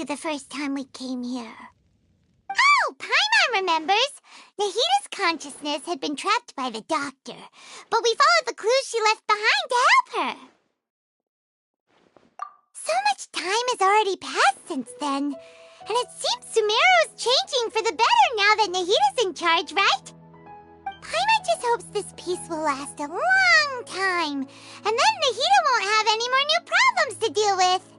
you the first time we came here. Oh, Paimon remembers! Nahita's consciousness had been trapped by the doctor, but we followed the clues she left behind to help her. So much time has already passed since then, and it seems Sumeru's changing for the better now that Nahita's in charge, right? Paimon just hopes this peace will last a long time, and then Nahita won't have any more new problems to deal with.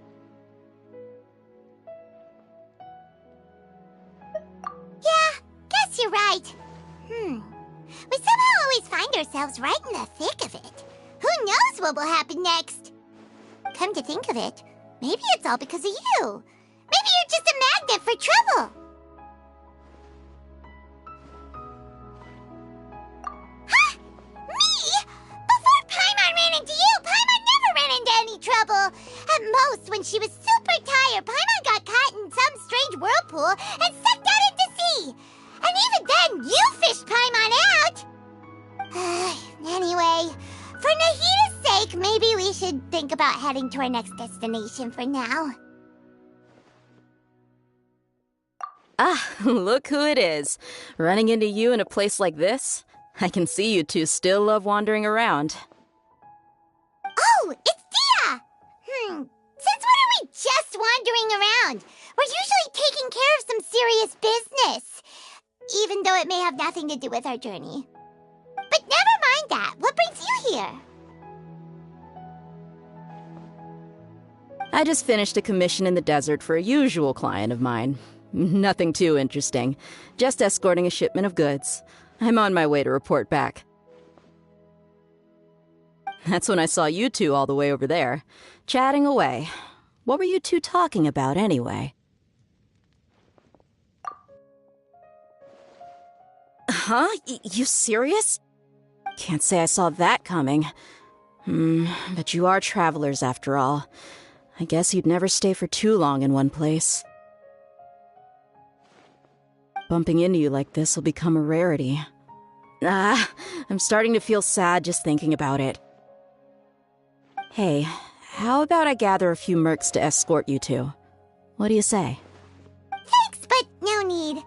Yeah, guess you're right. We somehow always find ourselves right in the thick of it. Who knows what will happen next? Come to think of it, maybe it's all because of you. Maybe you're just a magnet for trouble. Huh? Me? Before Paimon ran into you, Paimon never ran into any trouble. At most, when she was super tired, Paimon got caught in some strange whirlpool and sucked out into sea. And even then, you fished Paimon out! Anyway, for Nahita's sake, maybe we should think about heading to our next destination for now. Ah, look who it is. Running into you in a place like this? I can see you two still love wandering around. Oh, it's Dia! Since when are we just wandering around? We're usually taking care of some serious business. Even though it may have nothing to do with our journey. But never mind that. What brings you here? I just finished a commission in the desert for a usual client of mine. Nothing too interesting. Just escorting a shipment of goods. I'm on my way to report back. That's when I saw you two all the way over there, chatting away. What were you two talking about anyway? Huh? You serious? Can't say I saw that coming. But you are travelers after all. I guess you'd never stay for too long in one place. Bumping into you like this will become a rarity. I'm starting to feel sad just thinking about it. Hey, how about I gather a few mercs to escort you two? What do you say? Thanks, but no need.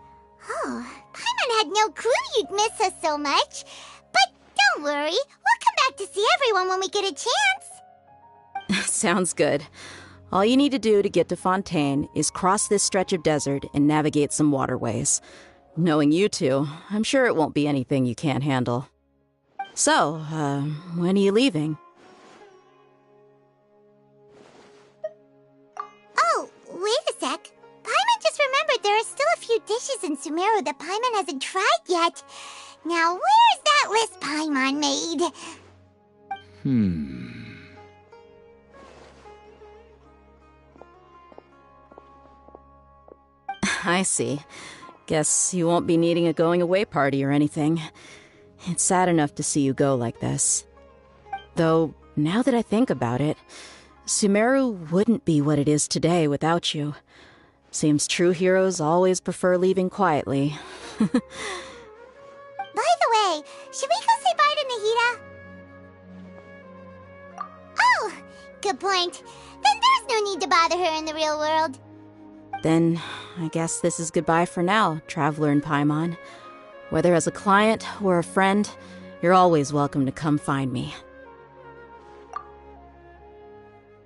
Oh, Paimon had no clue you'd miss us so much. But don't worry, we'll come back to see everyone when we get a chance. Sounds good. All you need to do to get to Fontaine is cross this stretch of desert and navigate some waterways. Knowing you two, I'm sure it won't be anything you can't handle. So, when are you leaving? Oh, wait a sec. Paimon just remembered there are still a few dishes in Sumeru that Paimon hasn't tried yet. Now, where's that list Paimon made? I see. Guess you won't be needing a going-away party or anything. It's sad enough to see you go like this. Though, now that I think about it, Sumeru wouldn't be what it is today without you. Seems true heroes always prefer leaving quietly. By the way, should we go say bye to Nahita? Oh, good point. Then there's no need to bother her in the real world. Then, I guess this is goodbye for now, Traveler and Paimon. Whether as a client or a friend, you're always welcome to come find me.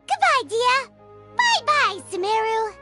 Goodbye, Dia. Bye-bye, Sumeru.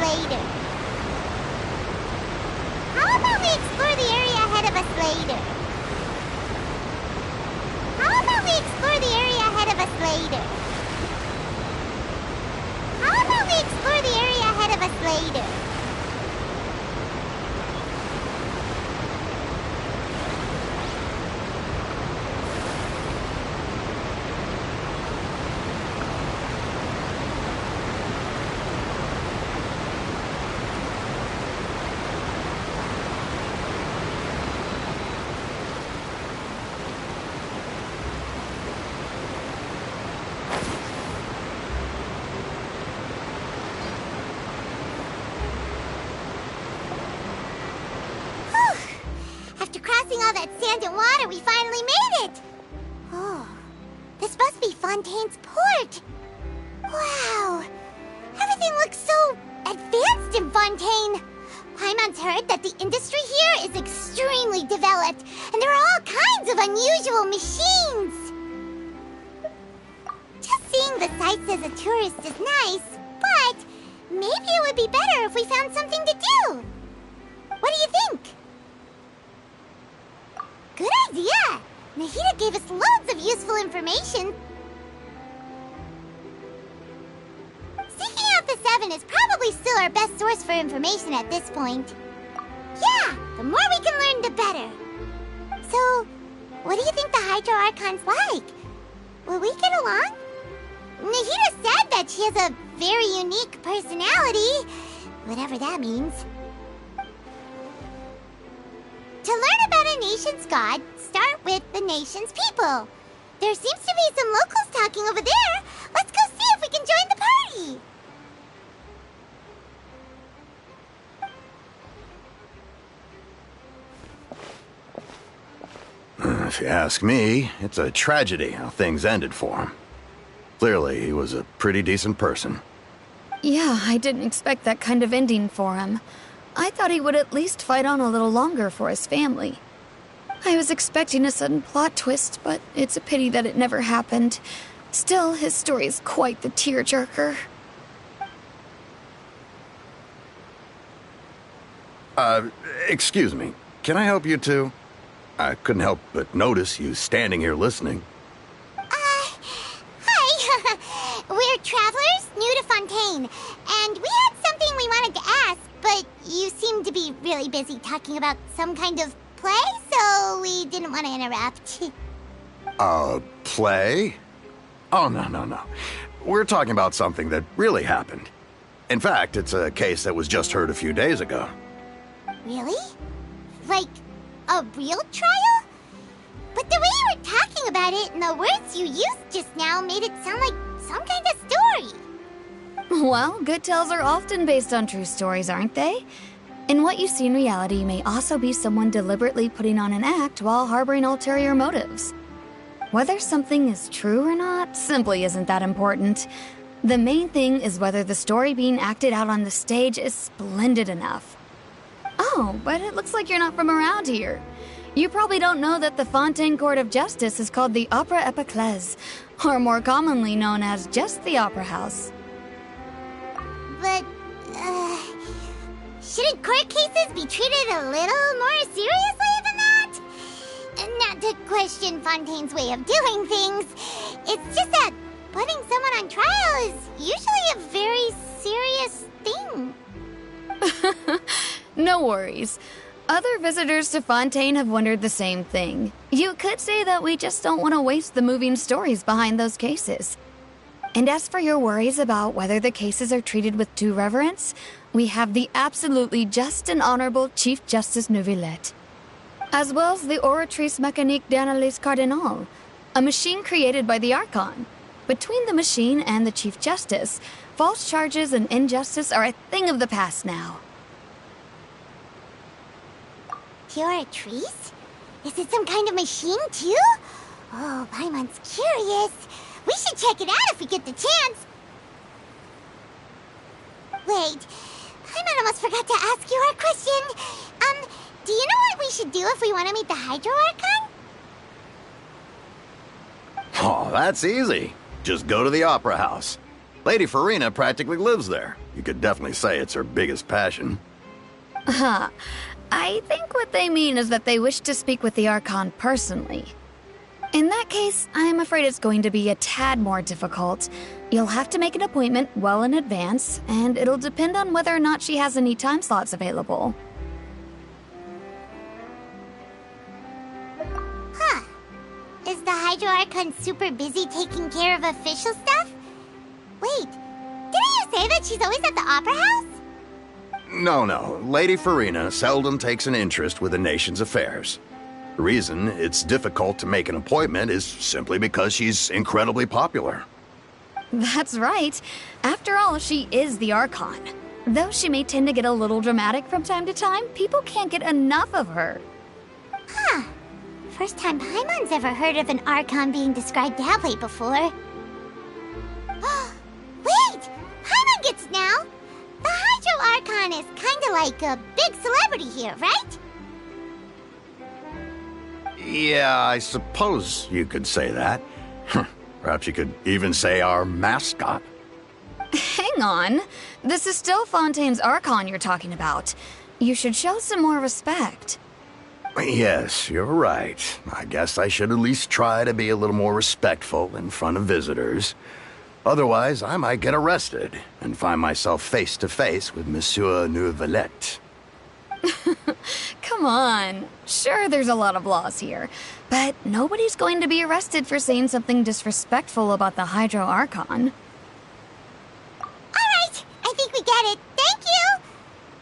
later? How about we explore the area ahead of us later? How about we explore the area ahead of us later? How about we explore the area ahead of us later? All that sand and water, we finally made it! Oh, this must be Fontaine's port. Wow, everything looks so advanced in Fontaine. Paimon's heard that the industry here is extremely developed, and there are all kinds of unusual machines. Just seeing the sights as a tourist is nice, but maybe it would be better if we found something to do. What do you think? Good idea! Nahida gave us loads of useful information. Seeking out the Seven is probably still our best source for information at this point. Yeah, the more we can learn, the better. So, what do you think the Hydro Archon's like? Will we get along? Nahida said that she has a very unique personality, whatever that means. To learn about a nation's god, start with the nation's people. There seems to be some locals talking over there. Let's go see if we can join the party. If you ask me, it's a tragedy how things ended for him. Clearly, he was a pretty decent person. Yeah, I didn't expect that kind of ending for him. I thought he would at least fight on a little longer for his family. I was expecting a sudden plot twist, but it's a pity that it never happened. Still, his story is quite the tearjerker. Excuse me. Can I help you too? I couldn't help but notice you standing here listening. Hi. We're travelers new to Fontaine, and we had something we wanted to ask, but you seem to be really busy talking about some kind of play, so we didn't want to interrupt. Play? Oh, no. We're talking about something that really happened. In fact, it's a case that was just heard a few days ago. Really? Like, a real trial? But the way you were talking about it and the words you used just now made it sound like some kind of story. Well, good tales are often based on true stories, aren't they? And what you see in reality may also be someone deliberately putting on an act while harboring ulterior motives. Whether something is true or not simply isn't that important. The main thing is whether the story being acted out on the stage is splendid enough. Oh, but it looks like you're not from around here. You probably don't know that the Fontaine Court of Justice is called the Opera Epiclese, or more commonly known as just the Opera House. But, shouldn't court cases be treated a little more seriously than that? Not to question Fontaine's way of doing things. It's just that putting someone on trial is usually a very serious thing. No worries. Other visitors to Fontaine have wondered the same thing. You could say that we just don't want to waste the moving stories behind those cases. And as for your worries about whether the cases are treated with due reverence, we have the absolutely just and honorable Chief Justice Neuvillette, as well as the Oratrice Mécanique d'Analyse Cardinal, a machine created by the Archon. Between the machine and the Chief Justice, false charges and injustice are a thing of the past now. Oratrice? Is it some kind of machine, too? Oh, Paimon's curious. We should check it out if we get the chance. Wait, Paimon almost forgot to ask you our question. Do you know what we should do if we want to meet the Hydro Archon? Oh, that's easy. Just go to the Opera House. Lady Furina practically lives there. You could definitely say it's her biggest passion. Huh. I think what they mean is that they wish to speak with the Archon personally. In that case, I'm afraid it's going to be a tad more difficult. You'll have to make an appointment well in advance, and it'll depend on whether or not she has any time slots available. Huh. Is the Hydro Archon super busy taking care of official stuff? Wait, didn't you say that she's always at the Opera House? No. Lady Furina seldom takes an interest with the nation's affairs. The reason it's difficult to make an appointment is simply because she's incredibly popular. That's right. After all, she is the Archon. Though she may tend to get a little dramatic from time to time, people can't get enough of her. Huh. First time Paimon's ever heard of an Archon being described that way before. Wait! Paimon gets now! The Hydro Archon is kinda like a big celebrity here, right? Yeah, I suppose you could say that. Perhaps you could even say our mascot. Hang on. This is still Fontaine's Archon you're talking about. You should show some more respect. Yes, you're right. I guess I should at least try to be a little more respectful in front of visitors. Otherwise, I might get arrested and find myself face to face with Monsieur Neuvillette. Come on. Sure, there's a lot of laws here, but nobody's going to be arrested for saying something disrespectful about the Hydro Archon. Alright, I think we get it. Thank you!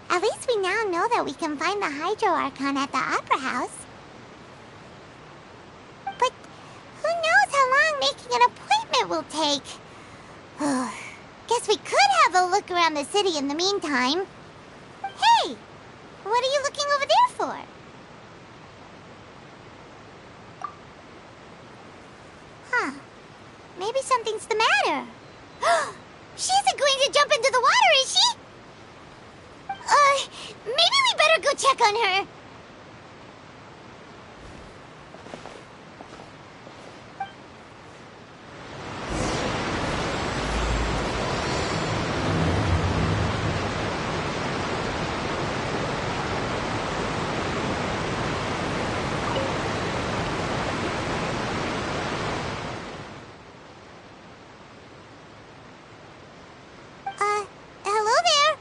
At least we now know that we can find the Hydro Archon at the Opera House. But who knows how long making an appointment will take? Guess we could have a look around the city in the meantime. Hey! What are you looking over there for? Huh. Maybe something's the matter. She isn't going to jump into the water, is she? Maybe we better go check on her. Hello there.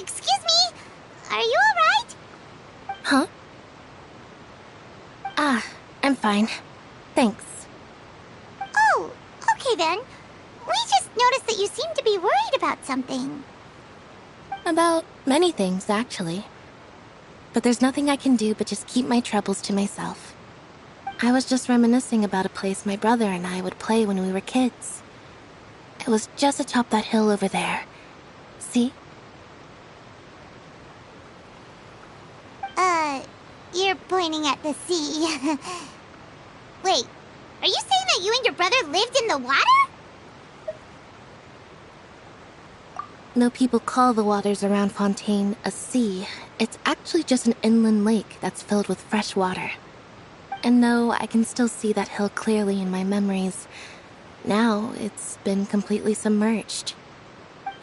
Excuse me. Are you alright? Huh? I'm fine. Thanks. Oh, okay then. We just noticed that you seem to be worried about something. About many things, actually. But there's nothing I can do but just keep my troubles to myself. I was just reminiscing about a place my brother and I would play when we were kids. It was just atop that hill over there. See? You're pointing at the sea. Wait, are you saying that you and your brother lived in the water? Though people call the waters around Fontaine a sea, it's actually just an inland lake that's filled with fresh water. And though I can still see that hill clearly in my memories, now it's been completely submerged.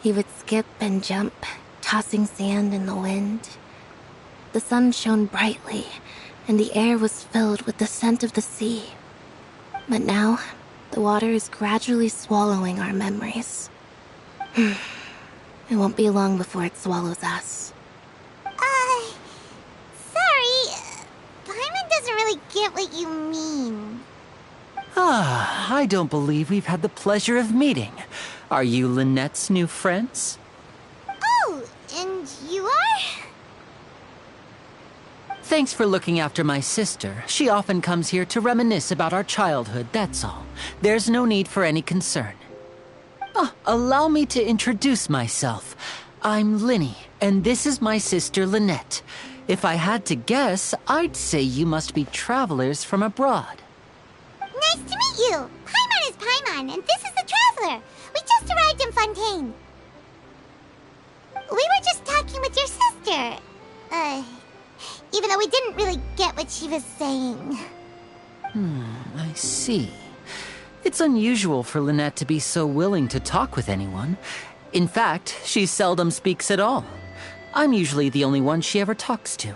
He would skip and jump, tossing sand in the wind. The sun shone brightly, and the air was filled with the scent of the sea. But now, the water is gradually swallowing our memories. It won't be long before it swallows us. Sorry. Paimon doesn't really get what you mean. I don't believe we've had the pleasure of meeting. Are you Lynette's new friends? Oh, and you are? Thanks for looking after my sister. She often comes here to reminisce about our childhood, that's all. There's no need for any concern. Allow me to introduce myself. I'm Linny, and this is my sister Lynette. If I had to guess, I'd say you must be travelers from abroad. Nice to meet you. Paimon is Paimon, and this is the Traveler. We just arrived in Fontaine. We were just talking with your sister. Even though we didn't really get what she was saying. I see. It's unusual for Lynette to be so willing to talk with anyone. In fact, she seldom speaks at all. I'm usually the only one she ever talks to.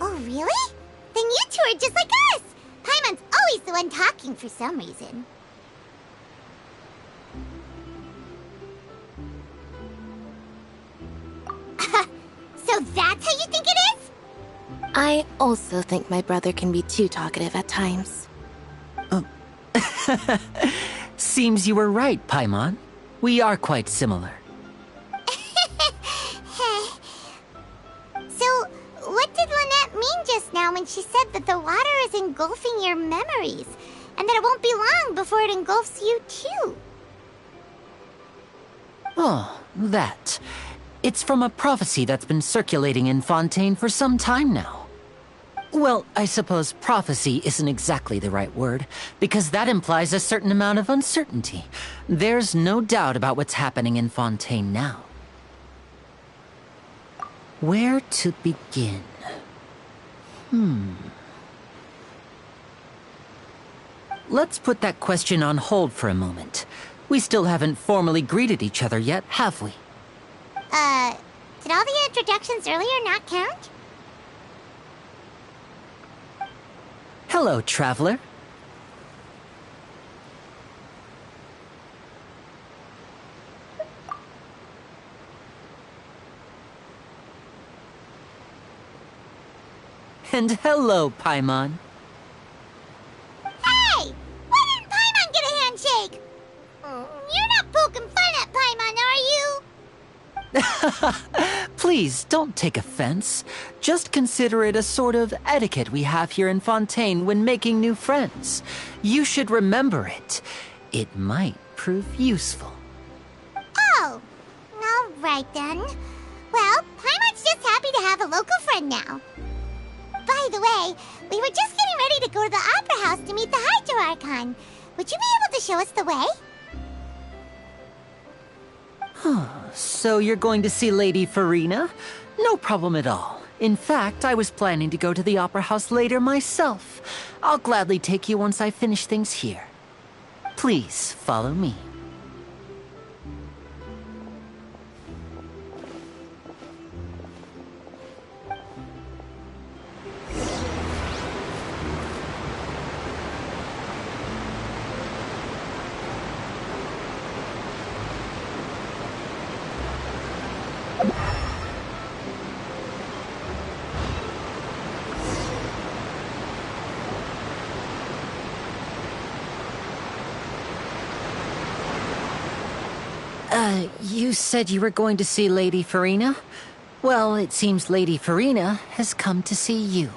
Oh, really? Then you two are just like us! Paimon's always the one talking for some reason. So that's how you think it is? I also think my brother can be too talkative at times. Seems you were right, Paimon. We are quite similar. So, what did Lynette mean just now when she said that the water is engulfing your memories, and that it won't be long before it engulfs you too? Oh, that. It's from a prophecy that's been circulating in Fontaine for some time now. Well, I suppose prophecy isn't exactly the right word, because that implies a certain amount of uncertainty. There's no doubt about what's happening in Fontaine now. Where to begin? Let's put that question on hold for a moment. We still haven't formally greeted each other yet, have we? Did all the introductions earlier not count? Hello, traveler. And hello, Paimon. Hey! Why didn't Paimon get a handshake? You're not poking fun at Paimon, are you? Please, don't take offense. Just consider it a sort of etiquette we have here in Fontaine when making new friends. You should remember it. It might prove useful. Oh, all right then. Well, Paimon's just happy to have a local friend now. By the way, we were just getting ready to go to the Opera House to meet the Hydro Archon. Would you be able to show us the way? So you're going to see Lady Furina? No problem at all. In fact, I was planning to go to the Opera House later myself. I'll gladly take you once I finish things here. Please, follow me. You said you were going to see Lady Furina? Well, it seems Lady Furina has come to see you.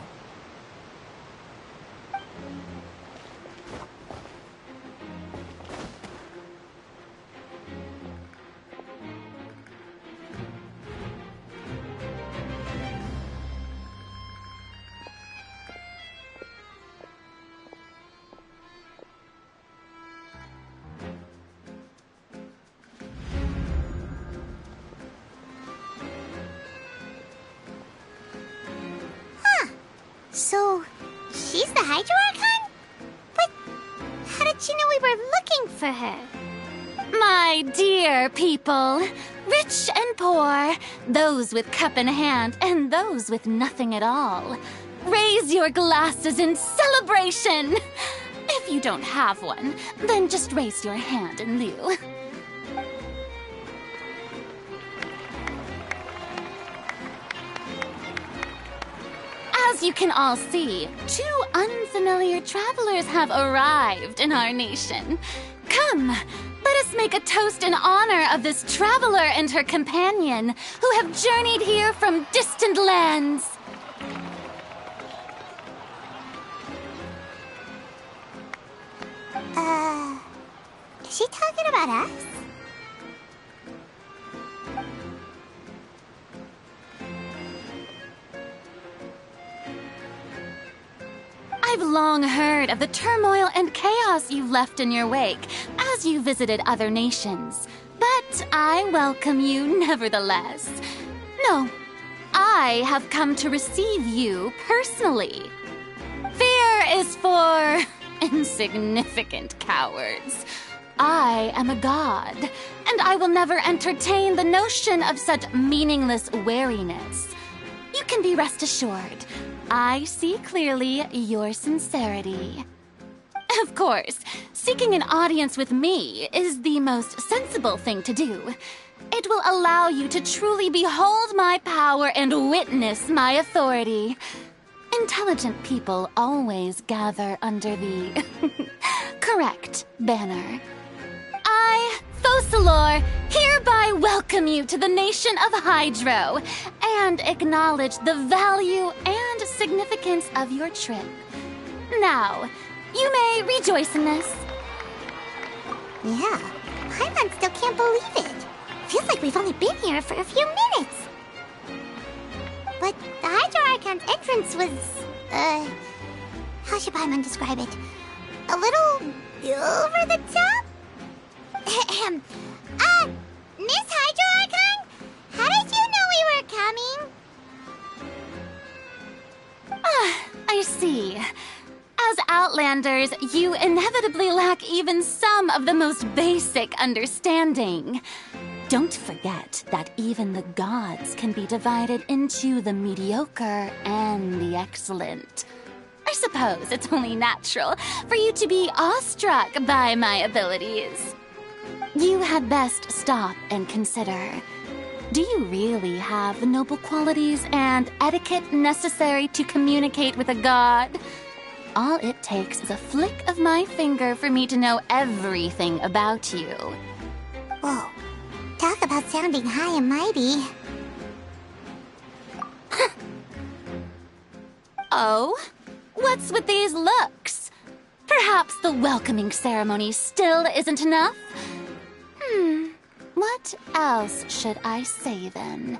So, she's the Hydro Archon? But how did she know we were looking for her? My dear people, rich and poor, those with cup in hand and those with nothing at all, raise your glasses in celebration! If you don't have one, then just raise your hand in lieu. As you can all see, two unfamiliar travelers have arrived in our nation. Come, let us make a toast in honor of this traveler and her companion who have journeyed here from distant lands. Is she talking about us? I've long heard of the turmoil and chaos you left in your wake as you visited other nations, but I welcome you nevertheless. No, I have come to receive you personally. Fear is for insignificant cowards. I am a god, and I will never entertain the notion of such meaningless wariness. You can be rest assured, I see clearly your sincerity. Of course, seeking an audience with me is the most sensible thing to do. It will allow you to truly behold my power and witness my authority. Intelligent people always gather under the correct banner. I, Focalor, hereby welcome you to the nation of Hydro and acknowledge the value and significance of your trip. Now, you may rejoice in this. Yeah, Paimon still can't believe it. Feels like we've only been here for a few minutes. But the Hydro Archon's entrance was, how should Paimon describe it? A little over the top? Miss Hydro Archon? How did you know we were coming? I see. As Outlanders, you inevitably lack even some of the most basic understanding. Don't forget that even the gods can be divided into the mediocre and the excellent. I suppose it's only natural for you to be awestruck by my abilities. You had best stop and consider. Do you really have the noble qualities and etiquette necessary to communicate with a god? All it takes is a flick of my finger for me to know everything about you. Whoa, talk about sounding high and mighty. Oh? What's with these looks? Perhaps the welcoming ceremony still isn't enough? What else should I say then?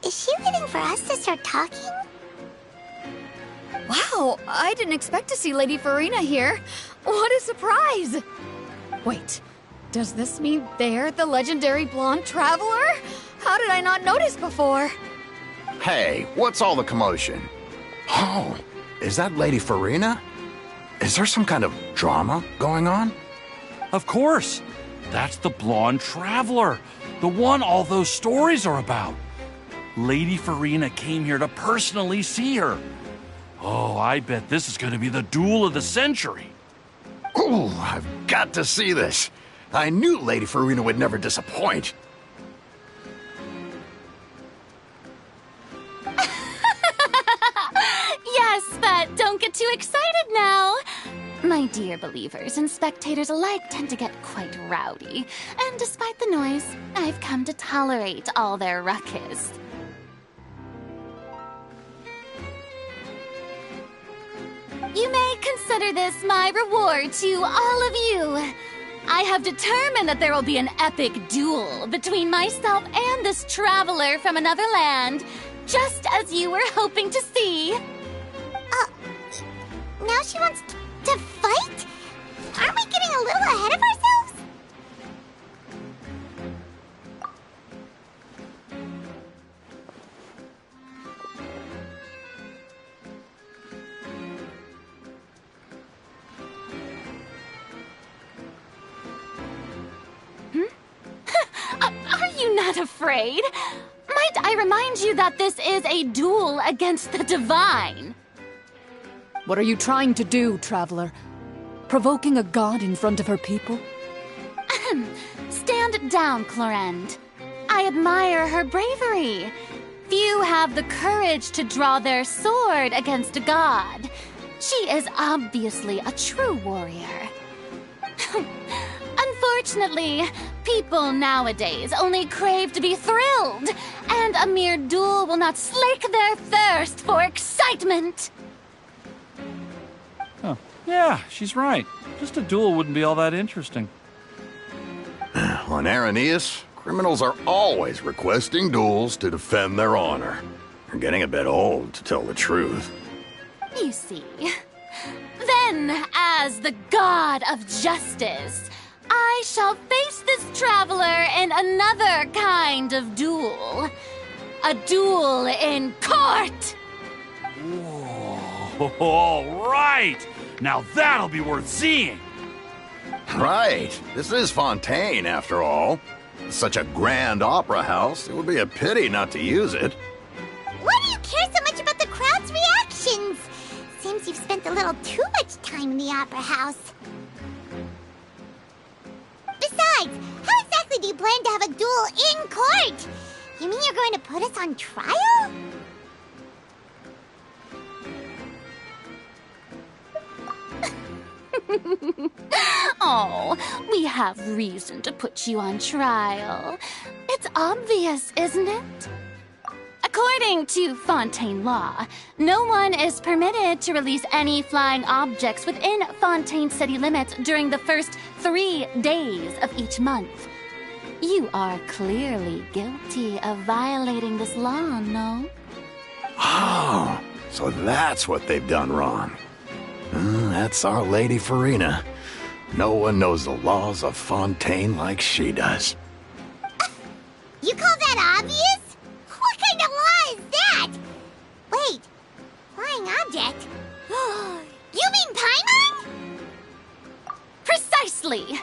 Is she waiting for us to start talking? Wow, I didn't expect to see Lady Furina here. What a surprise! Wait, does this mean they're the legendary blonde traveler? How did I not notice before? Hey, what's all the commotion? Oh, is that Lady Furina? Is there some kind of drama going on? Of course. That's the blonde traveler, the one all those stories are about. Lady Furina came here to personally see her. Oh, I bet this is going to be the duel of the century. Ooh, I've got to see this. I knew Lady Furina would never disappoint. Yes, but don't get too excited now. My dear believers and spectators alike tend to get quite rowdy, and despite the noise, I've come to tolerate all their ruckus. You may consider this my reward to all of you. I have determined that there will be an epic duel between myself and this traveler from another land, just as you were hoping to see. Now she wants to fight? Aren't we getting a little ahead of ourselves? Are you not afraid? Might I remind you that this is a duel against the divine? What are you trying to do, traveler? Provoking a god in front of her people? Stand down, Clorend. I admire her bravery. Few have the courage to draw their sword against a god. She is obviously a true warrior. Unfortunately, people nowadays only crave to be thrilled, and a mere duel will not slake their thirst for excitement. Oh, yeah, she's right. Just a duel wouldn't be all that interesting. On Araneus, criminals are always requesting duels to defend their honor. They're getting a bit old, to tell the truth. You see. Then, as the god of justice, I shall face this traveler in another kind of duel. A duel in court! Whoa, all right! Now that'll be worth seeing! Right. This is Fontaine, after all. Such a grand opera house, it would be a pity not to use it. Why do you care so much about the crowd's reactions? Seems you've spent a little too much time in the opera house. Besides, how exactly do you plan to have a duel in court? You mean you're going to put us on trial? Oh, we have reason to put you on trial. It's obvious, isn't it? According to Fontaine law, no one is permitted to release any flying objects within Fontaine city limits during the first 3 days of each month. You are clearly guilty of violating this law, no? Oh, so that's what they've done wrong. That's our Lady Furina. No one knows the laws of Fontaine like she does. You call that obvious? What kind of law is that? Wait, flying object? You mean Paimon? Precisely!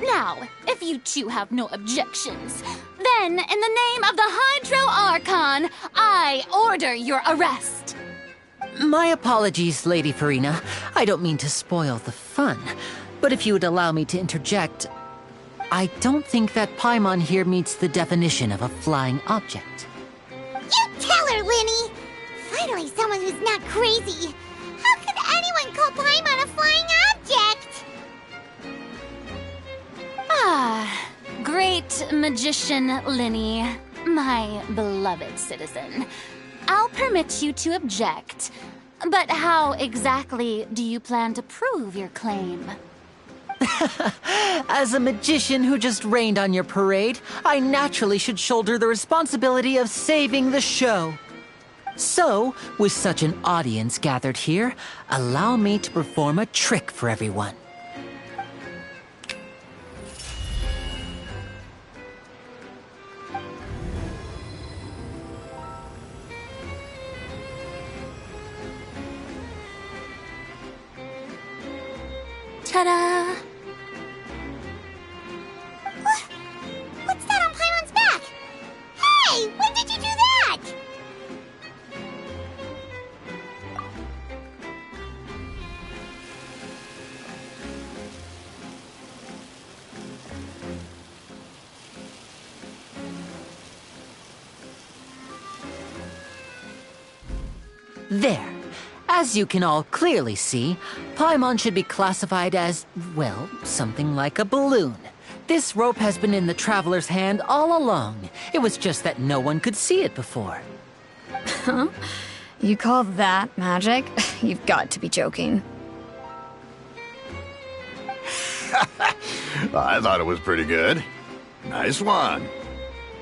Now, if you two have no objections, then in the name of the Hydro Archon, I order your arrest. My apologies, Lady Furina. I don't mean to spoil the fun, but if you would allow me to interject, I don't think that Paimon here meets the definition of a flying object. You tell her, Linny! Finally someone who's not crazy. How could anyone call Paimon a flying object? Ah, great magician Linny, my beloved citizen. I'll permit you to object, but how exactly do you plan to prove your claim? As a magician who just rained on your parade, I naturally should shoulder the responsibility of saving the show. So, with such an audience gathered here, allow me to perform a trick for everyone. Ta-da! What's that on Paimon's back? Hey, when did you do that? There. As you can all clearly see, Paimon should be classified as, well, something like a balloon. This rope has been in the traveler's hand all along. It was just that no one could see it before. Huh? You call that magic? You've got to be joking. I thought it was pretty good. Nice one.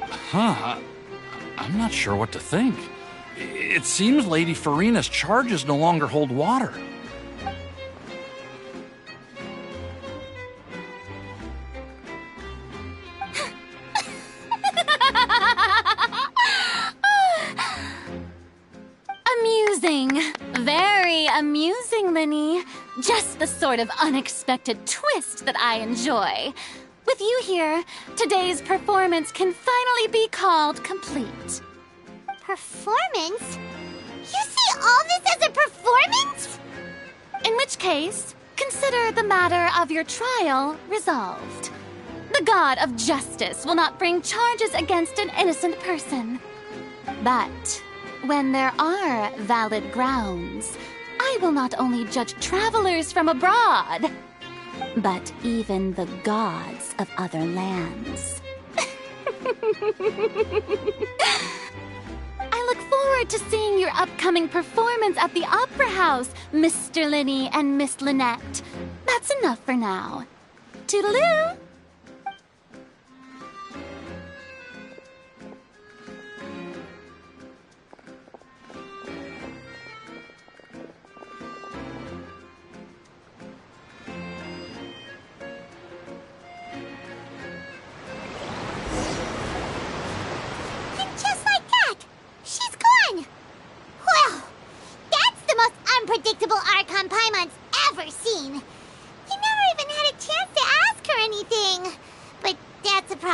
Huh, I'm not sure what to think. It seems Lady Furina's charges no longer hold water. Amusing. Very amusing, Linny. Just the sort of unexpected twist that I enjoy. With you here, today's performance can finally be called complete. Performance? You see all this as a performance? In which case, consider the matter of your trial resolved. The god of justice will not bring charges against an innocent person. But when there are valid grounds, I will not only judge travelers from abroad, but even the gods of other lands. I look forward to seeing your upcoming performance at the Opera House, Mr. Linny and Miss Lynette. That's enough for now. Toodaloo! Unpredictable Archon Paimon's ever seen. You never even had a chance to ask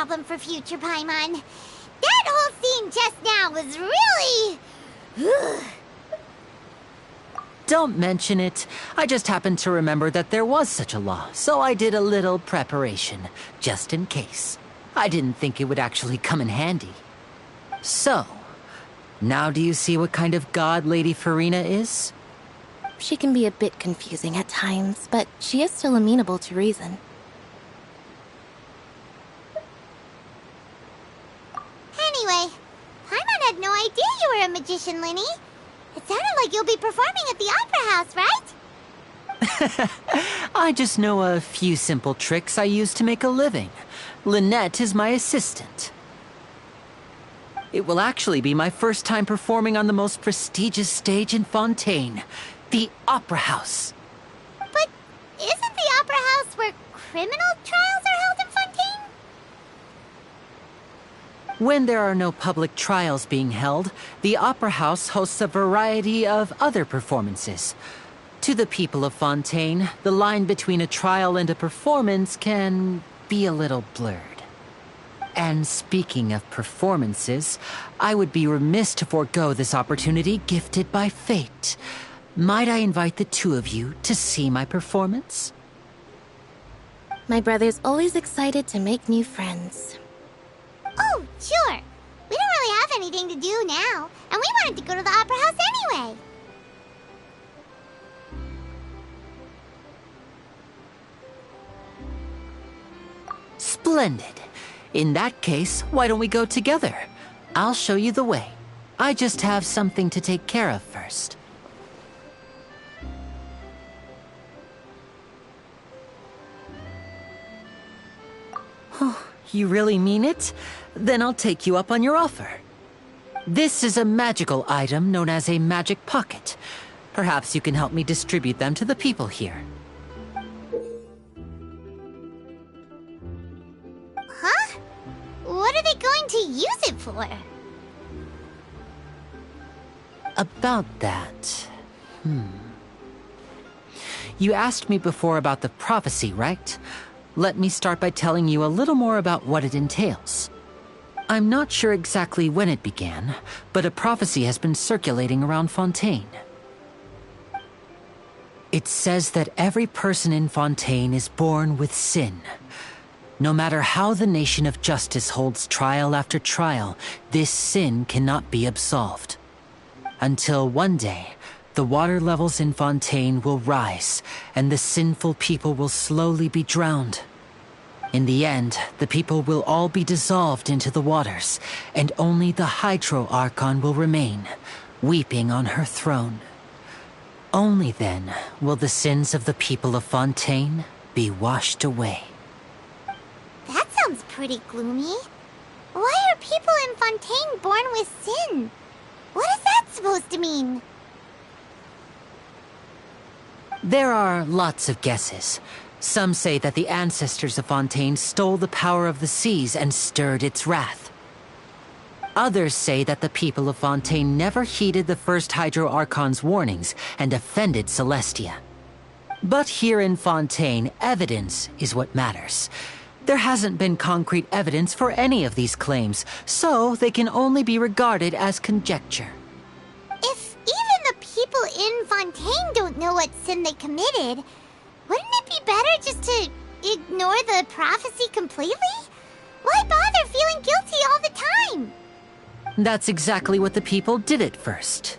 problem for future Paimon. That whole scene just now was really... Don't mention it. I just happened to remember that there was such a law, so I did a little preparation, just in case. I didn't think it would actually come in handy. So, now do you see what kind of god Lady Furina is? She can be a bit confusing at times, but she is still amenable to reason. Anyway, Paimon had no idea you were a magician, Linny. It sounded like you'll be performing at the Opera House, right? I just know a few simple tricks I use to make a living. Lynette is my assistant. It will actually be my first time performing on the most prestigious stage in Fontaine, the Opera House. But isn't the Opera House where criminal trials are held in Fontaine? When there are no public trials being held, the Opera House hosts a variety of other performances. To the people of Fontaine, the line between a trial and a performance can be a little blurred. And speaking of performances, I would be remiss to forego this opportunity gifted by fate. Might I invite the two of you to see my performance? My brother's always excited to make new friends. Oh, sure. We don't really have anything to do now, and we wanted to go to the Opera House anyway. Splendid. In that case, why don't we go together? I'll show you the way. I just have something to take care of first. Oh, you really mean it? Then I'll take you up on your offer. This is a magical item known as a magic pocket. Perhaps you can help me distribute them to the people here. Huh? What are they going to use it for? About that... You asked me before about the prophecy, right? Let me start by telling you a little more about what it entails. I'm not sure exactly when it began, but a prophecy has been circulating around Fontaine. It says that every person in Fontaine is born with sin. No matter how the nation of justice holds trial after trial, this sin cannot be absolved. Until one day, the water levels in Fontaine will rise, and the sinful people will slowly be drowned. In the end, the people will all be dissolved into the waters, and only the Hydro Archon will remain, weeping on her throne. Only then will the sins of the people of Fontaine be washed away. That sounds pretty gloomy. Why are people in Fontaine born with sin? What is that supposed to mean? There are lots of guesses. Some say that the ancestors of Fontaine stole the power of the seas and stirred its wrath. Others say that the people of Fontaine never heeded the first Hydro Archon's warnings and offended Celestia. But here in Fontaine, evidence is what matters. There hasn't been concrete evidence for any of these claims, so they can only be regarded as conjecture. If even the people in Fontaine don't know what sin they committed, wouldn't it be better just to ignore the prophecy completely? Why bother feeling guilty all the time? That's exactly what the people did at first.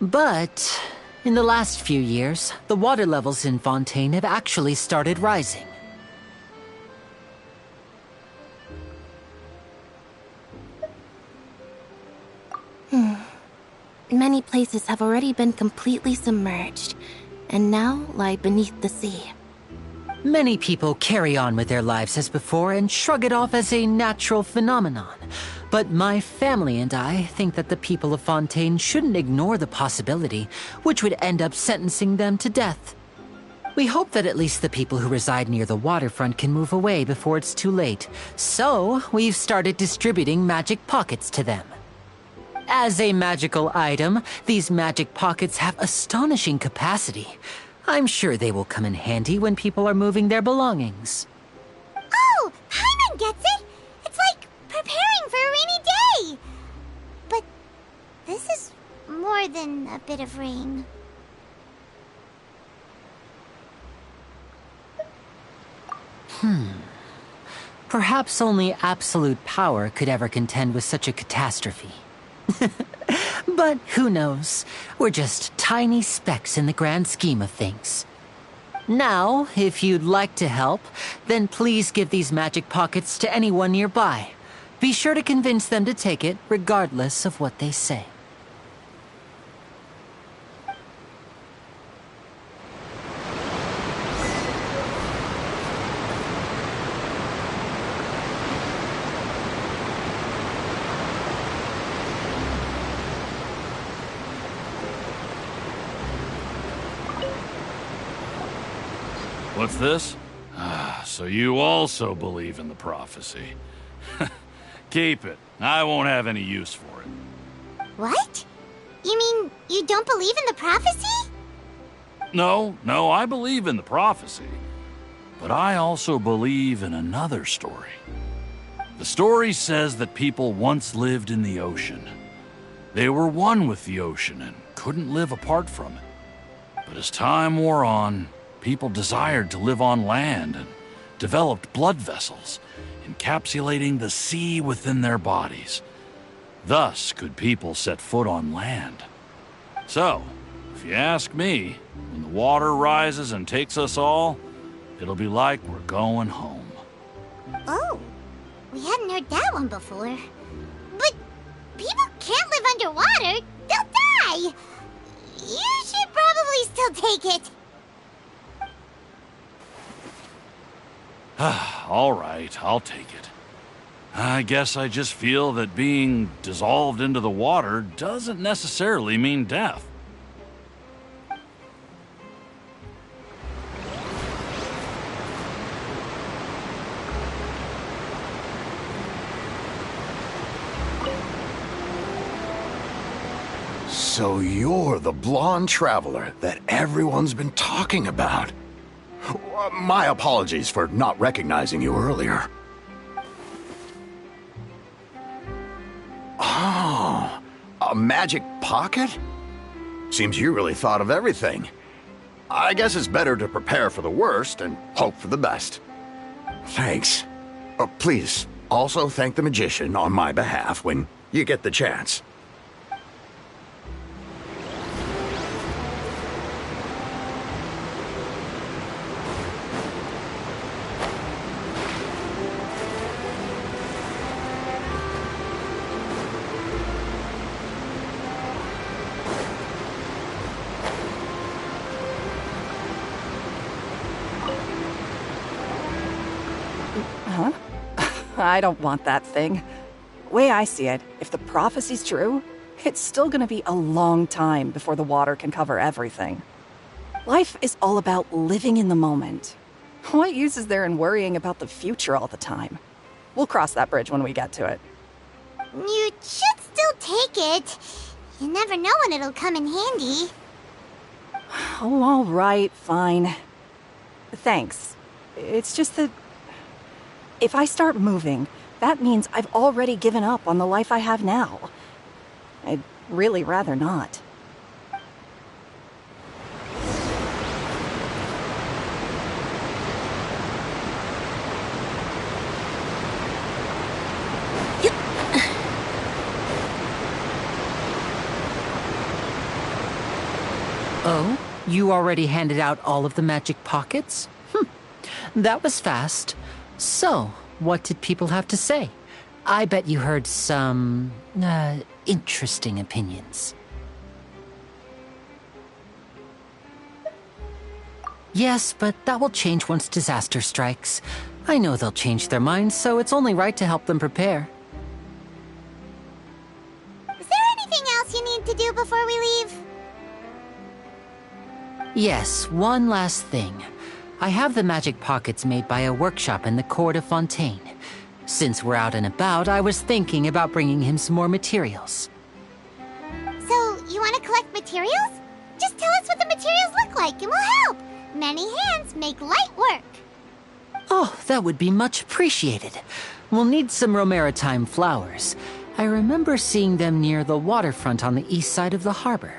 But in the last few years, the water levels in Fontaine have actually started rising. Many places have already been completely submerged, and now lie beneath the sea. Many people carry on with their lives as before and shrug it off as a natural phenomenon. But my family and I think that the people of Fontaine shouldn't ignore the possibility, which would end up sentencing them to death. We hope that at least the people who reside near the waterfront can move away before it's too late. So, we've started distributing magic pockets to them. As a magical item, these magic pockets have astonishing capacity. I'm sure they will come in handy when people are moving their belongings. Oh, Paimon gets it! It's for a rainy day! But this is more than a bit of rain. Perhaps only absolute power could ever contend with such a catastrophe. But who knows? We're just tiny specks in the grand scheme of things. Now, if you'd like to help, then please give these magic pockets to anyone nearby. Be sure to convince them to take it, regardless of what they say. What's this? So you also believe in the prophecy. Keep it. I won't have any use for it. What? You mean you don't believe in the prophecy? No, I believe in the prophecy. But I also believe in another story. The story says that people once lived in the ocean. They were one with the ocean and couldn't live apart from it. But as time wore on, people desired to live on land and developed blood vessels, encapsulating the sea within their bodies. Thus could people set foot on land. So, if you ask me, when the water rises and takes us all, it'll be like we're going home. Oh, we hadn't heard that one before. But people can't live underwater. They'll die. You should probably still take it. All right, I'll take it. I guess I just feel that being dissolved into the water doesn't necessarily mean death. So you're the blonde traveler that everyone's been talking about. My apologies for not recognizing you earlier. Oh, a magic pocket? Seems you really thought of everything. I guess it's better to prepare for the worst and hope for the best. Thanks. Please, also thank the magician on my behalf when you get the chance. I don't want that thing. Way I see it, if the prophecy's true, it's still gonna be a long time before the water can cover everything. Life is all about living in the moment. What use is there in worrying about the future all the time? We'll cross that bridge when we get to it. You should still take it. You never know when it'll come in handy. Oh, all right, fine. Thanks. It's just that if I start moving, that means I've already given up on the life I have now. I'd really rather not. Oh? You already handed out all of the magic pockets? That was fast. So, what did people have to say? I bet you heard some, interesting opinions. Yes, but that will change once disaster strikes. I know they'll change their minds, so it's only right to help them prepare. Is there anything else you need to do before we leave? Yes, one last thing. I have the magic pockets made by a workshop in the court of Fontaine. Since we're out and about, I was thinking about bringing him some more materials. So, you want to collect materials? Just tell us what the materials look like and we'll help. Many hands make light work. Oh, that would be much appreciated. We'll need some romaritime flowers. I remember seeing them near the waterfront on the east side of the harbor.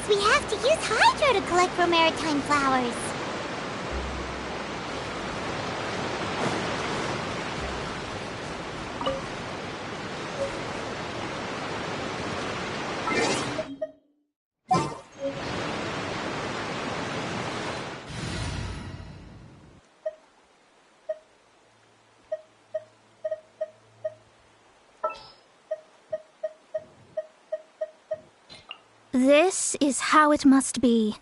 We have to use Hydro to collect romaritime flowers. This is how it must be.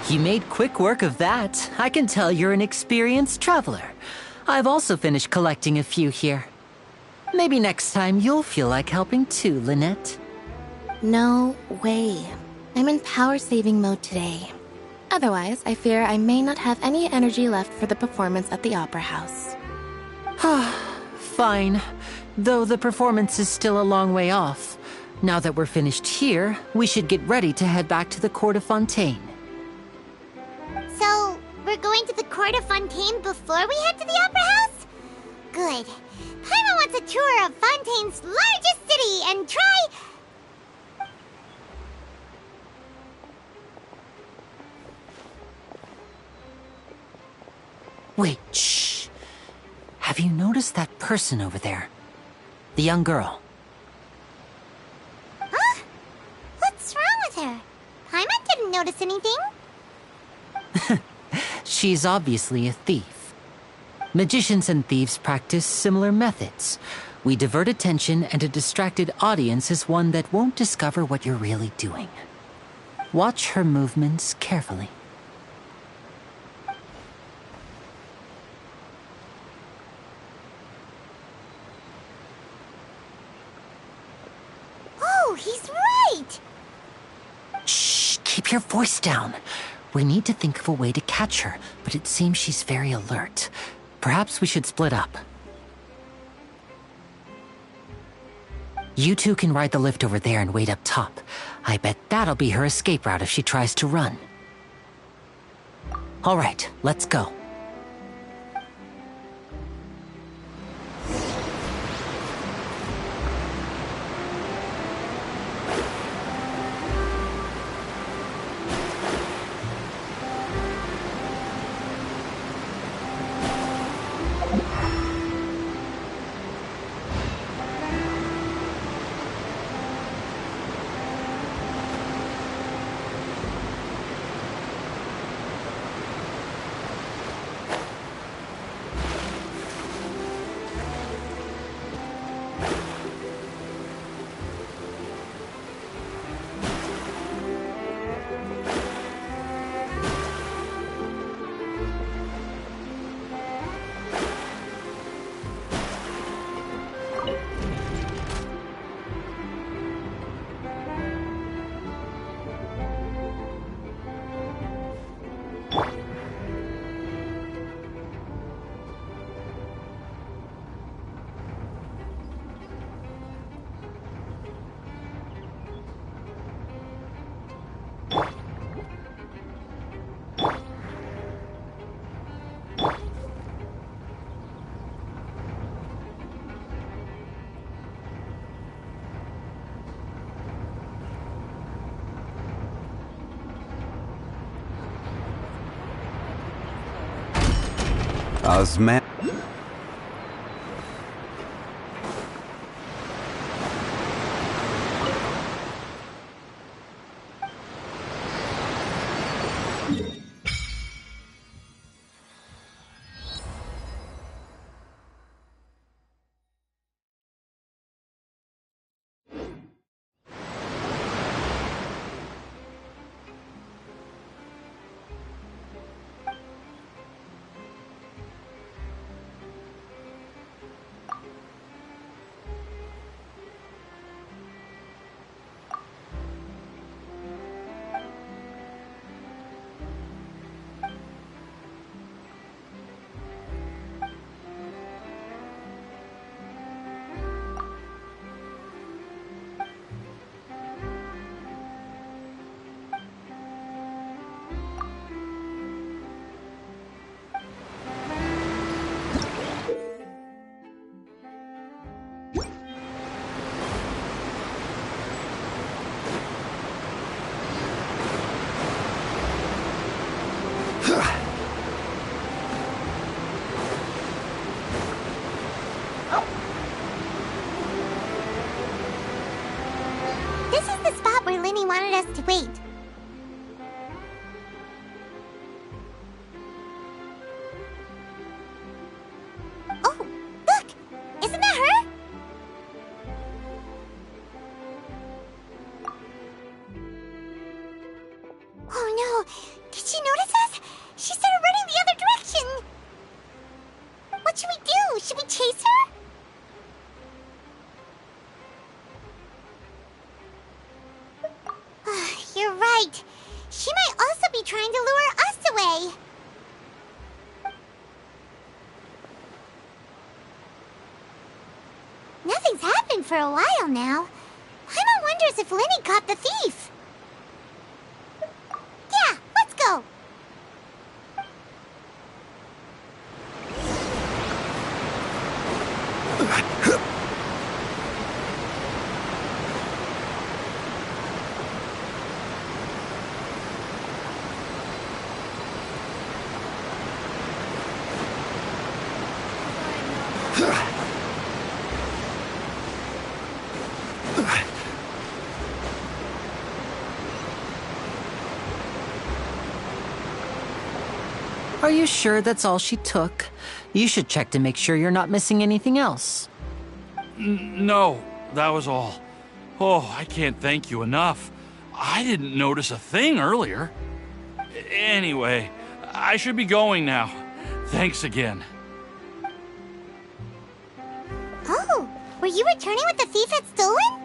You made quick work of that. I can tell you're an experienced traveler. I've also finished collecting a few here. Maybe next time you'll feel like helping too, Lynette. No way. I'm in power-saving mode today. Otherwise, I fear I may not have any energy left for the performance at the Opera House. Fine. Though the performance is still a long way off. Now that we're finished here, we should get ready to head back to the court of Fontaine. So, we're going to the court of Fontaine before we head to the Opera House? Good. Paimon wants a tour of Fontaine's largest city and try... Wait, shh. Have you noticed that person over there? The young girl. Huh? What's wrong with her? Paimon didn't notice anything. She's obviously a thief. Magicians and thieves practice similar methods. We divert attention, and a distracted audience is one that won't discover what you're really doing. Watch her movements carefully. Oh, he's right! Shh, keep your voice down. We need to think of a way to catch her, but it seems she's very alert. Perhaps we should split up. You two can ride the lift over there and wait up top. I bet that'll be her escape route if she tries to run. All right, let's go. Osman. This is the spot where Linny wanted us to wait. Oh, look! Isn't that her? Oh no! Did she notice us? She started running the other direction! What should we do? Should we chase her? You're right. She might also be trying to lure us away. Nothing's happened for a while now. Paimon wonders if Linny caught the thief. Yeah, let's go. Are you sure that's all she took? You should check to make sure you're not missing anything else. No, that was all. Oh, I can't thank you enough. I didn't notice a thing earlier. Anyway, I should be going now. Thanks again. Oh, were you returning what the thief had stolen?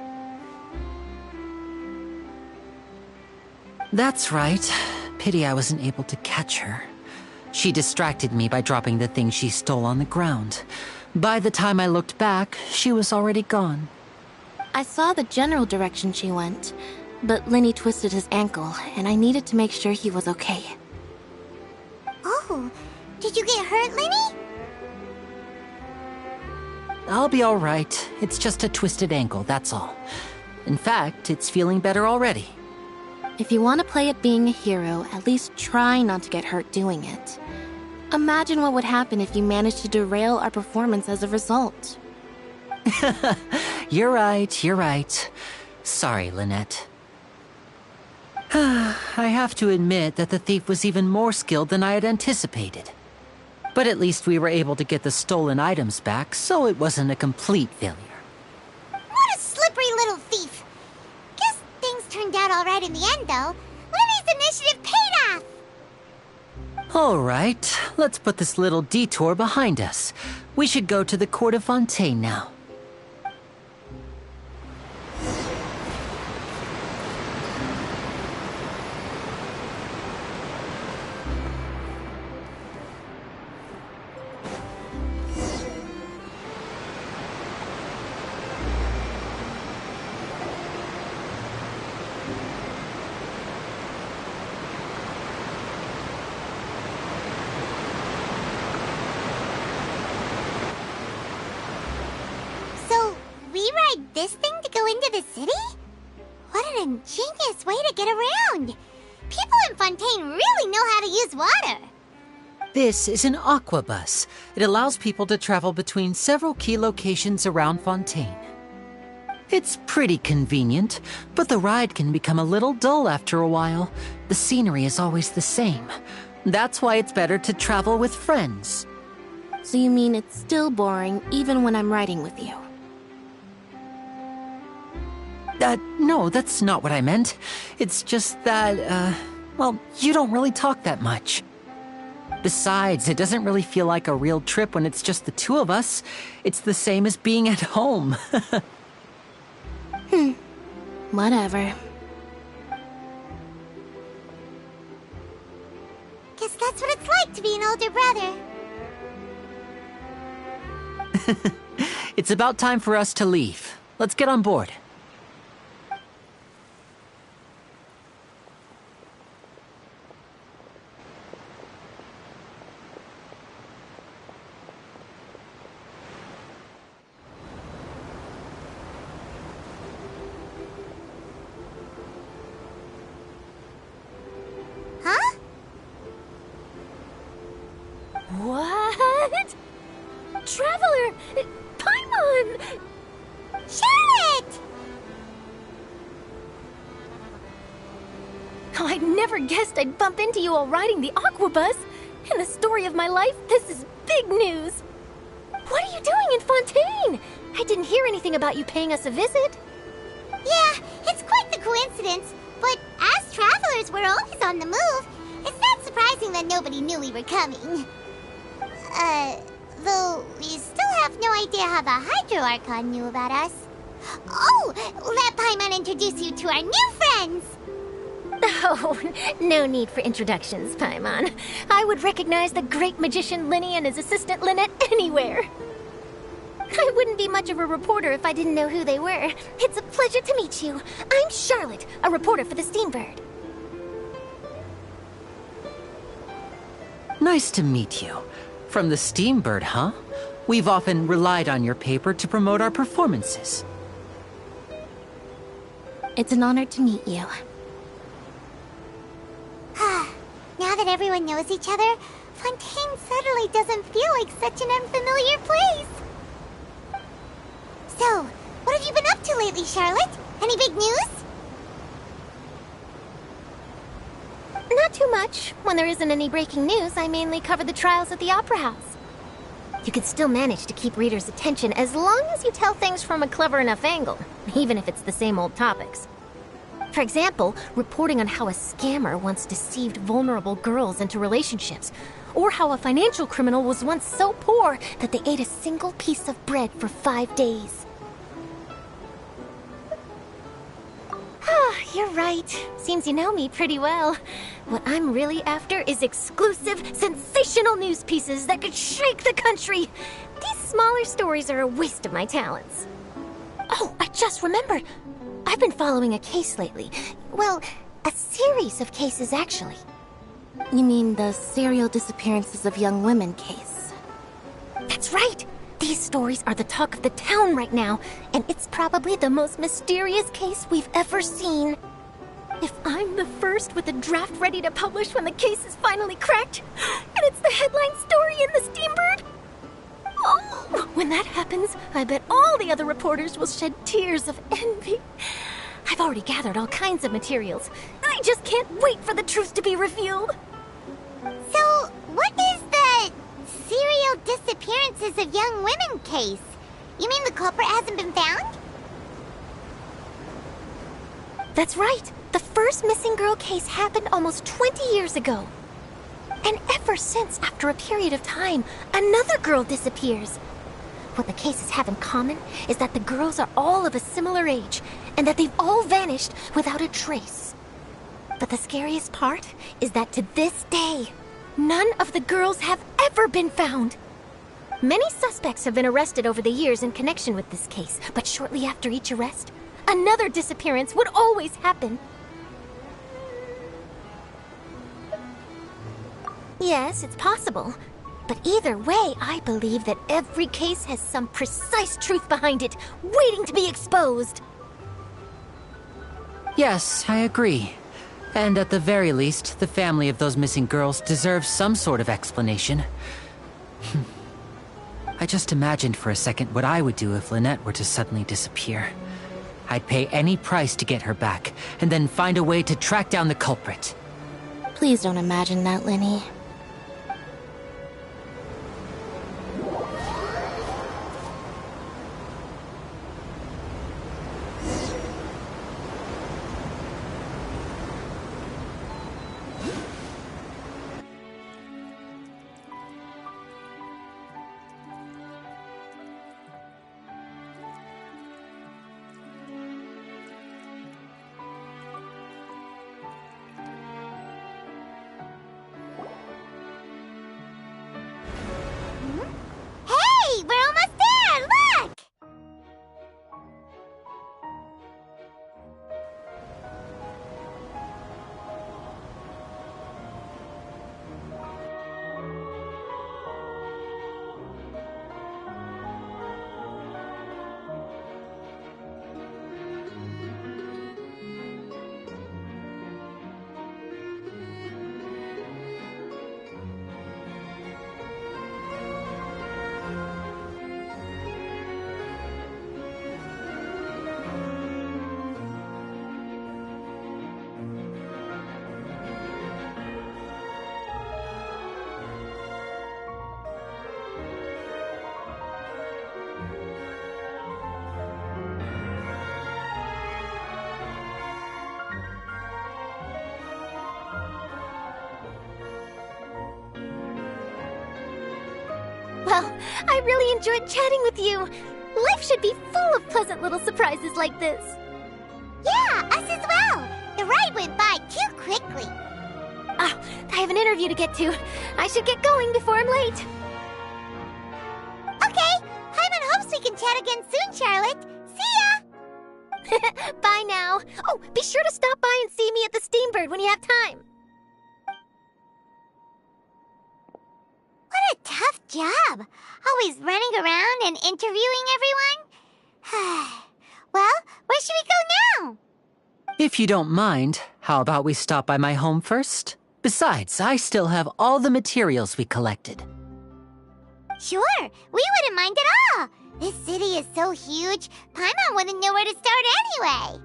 That's right. Pity I wasn't able to catch her. She distracted me by dropping the thing she stole on the ground. By the time I looked back, she was already gone. I saw the general direction she went, but Linny twisted his ankle, and I needed to make sure he was okay. Oh, did you get hurt, Linny? I'll be all right. It's just a twisted ankle, that's all. In fact, it's feeling better already. If you want to play at being a hero, at least try not to get hurt doing it. Imagine what would happen if you managed to derail our performance as a result. You're right. Sorry, Lynette. I have to admit that the thief was even more skilled than I had anticipated. But at least we were able to get the stolen items back, so it wasn't a complete failure. What a slippery little thief! Guess things turned out all right in the end, though. Linny's initiative paid off! All right, let's put this little detour behind us. We should go to the court of Fontaine now. This thing to go into the city? What an ingenious way to get around! People in Fontaine really know how to use water! This is an aquabus. It allows people to travel between several key locations around Fontaine. It's pretty convenient, but the ride can become a little dull after a while. The scenery is always the same. That's why it's better to travel with friends. So you mean it's still boring even when I'm riding with you? No, that's not what I meant. It's just that, well, you don't really talk that much. Besides, it doesn't really feel like a real trip when it's just the two of us. It's the same as being at home. Whatever. Guess that's what it's like to be an older brother. It's about time for us to leave. Let's get on board. Huh? What? Traveler! Paimon! Charlotte! Oh, I never guessed I'd bump into you while riding the aquabus. In the story of my life, this is big news. What are you doing in Fontaine? I didn't hear anything about you paying us a visit. Yeah, it's quite the coincidence, but as travelers, we're always on the move. It's not surprising that nobody knew we were coming. Though we still have no idea how the Hydro Archon knew about us. Oh, let Paimon introduce you to our new friends! Oh, no need for introductions, Paimon. I would recognize the great magician Linny and his assistant Lynette anywhere. I wouldn't be much of a reporter if I didn't know who they were. It's a pleasure to meet you. I'm Charlotte, a reporter for the Steambird. Nice to meet you. From the Steambird, huh? We've often relied on your paper to promote our performances. It's an honor to meet you. Now that everyone knows each other, Fontaine suddenly doesn't feel like such an unfamiliar place. So, what have you been up to lately, Charlotte? Any big news? Not too much. When there isn't any breaking news, I mainly cover the trials at the Opera House. You can still manage to keep readers' attention as long as you tell things from a clever enough angle, even if it's the same old topics. For example, reporting on how a scammer once deceived vulnerable girls into relationships, or how a financial criminal was once so poor that they ate a single piece of bread for 5 days. You're right. Seems you know me pretty well. What I'm really after is exclusive, sensational news pieces that could shake the country. These smaller stories are a waste of my talents. Oh, I just remembered. I've been following a case lately. Well, a series of cases, actually. You mean the serial disappearances of young women case? That's right. These stories are the talk of the town right now, and it's probably the most mysterious case we've ever seen. If I'm the first with a draft ready to publish when the case is finally cracked, and it's the headline story in the Steambird, oh, when that happens, I bet all the other reporters will shed tears of envy. I've already gathered all kinds of materials. I just can't wait for the truth to be revealed. So, what is the serial disappearances of young women case? You mean the culprit hasn't been found? That's right. The first missing girl case happened almost 20 years ago. And ever since, after a period of time, another girl disappears. What the cases have in common is that the girls are all of a similar age, and that they've all vanished without a trace. But the scariest part is that to this day, none of the girls have ever been found. Many suspects have been arrested over the years in connection with this case, but shortly after each arrest, another disappearance would always happen. Yes, it's possible. But either way, I believe that every case has some precise truth behind it, waiting to be exposed. Yes, I agree. And at the very least, the family of those missing girls deserves some sort of explanation. I just imagined for a second what I would do if Lynette were to suddenly disappear. I'd pay any price to get her back, and then find a way to track down the culprit. Please don't imagine that, Linny. Hey, we're almost there! Look! Well, I really enjoyed chatting with you. Life should be full of pleasant little surprises like this. Yeah, us as well. The ride went by too quickly. Ah, I have an interview to get to. I should get going before I'm late. Okay, Paimon hopes we can chat again soon, Charlotte. See ya! Bye now. Oh, be sure to stop by and see me at the Steambird when you have time. What a tough job. Always running around and interviewing everyone. Well, where should we go now? If you don't mind, how about we stop by my home first? Besides, I still have all the materials we collected. Sure, we wouldn't mind at all. This city is so huge, Paimon wouldn't know where to start anyway.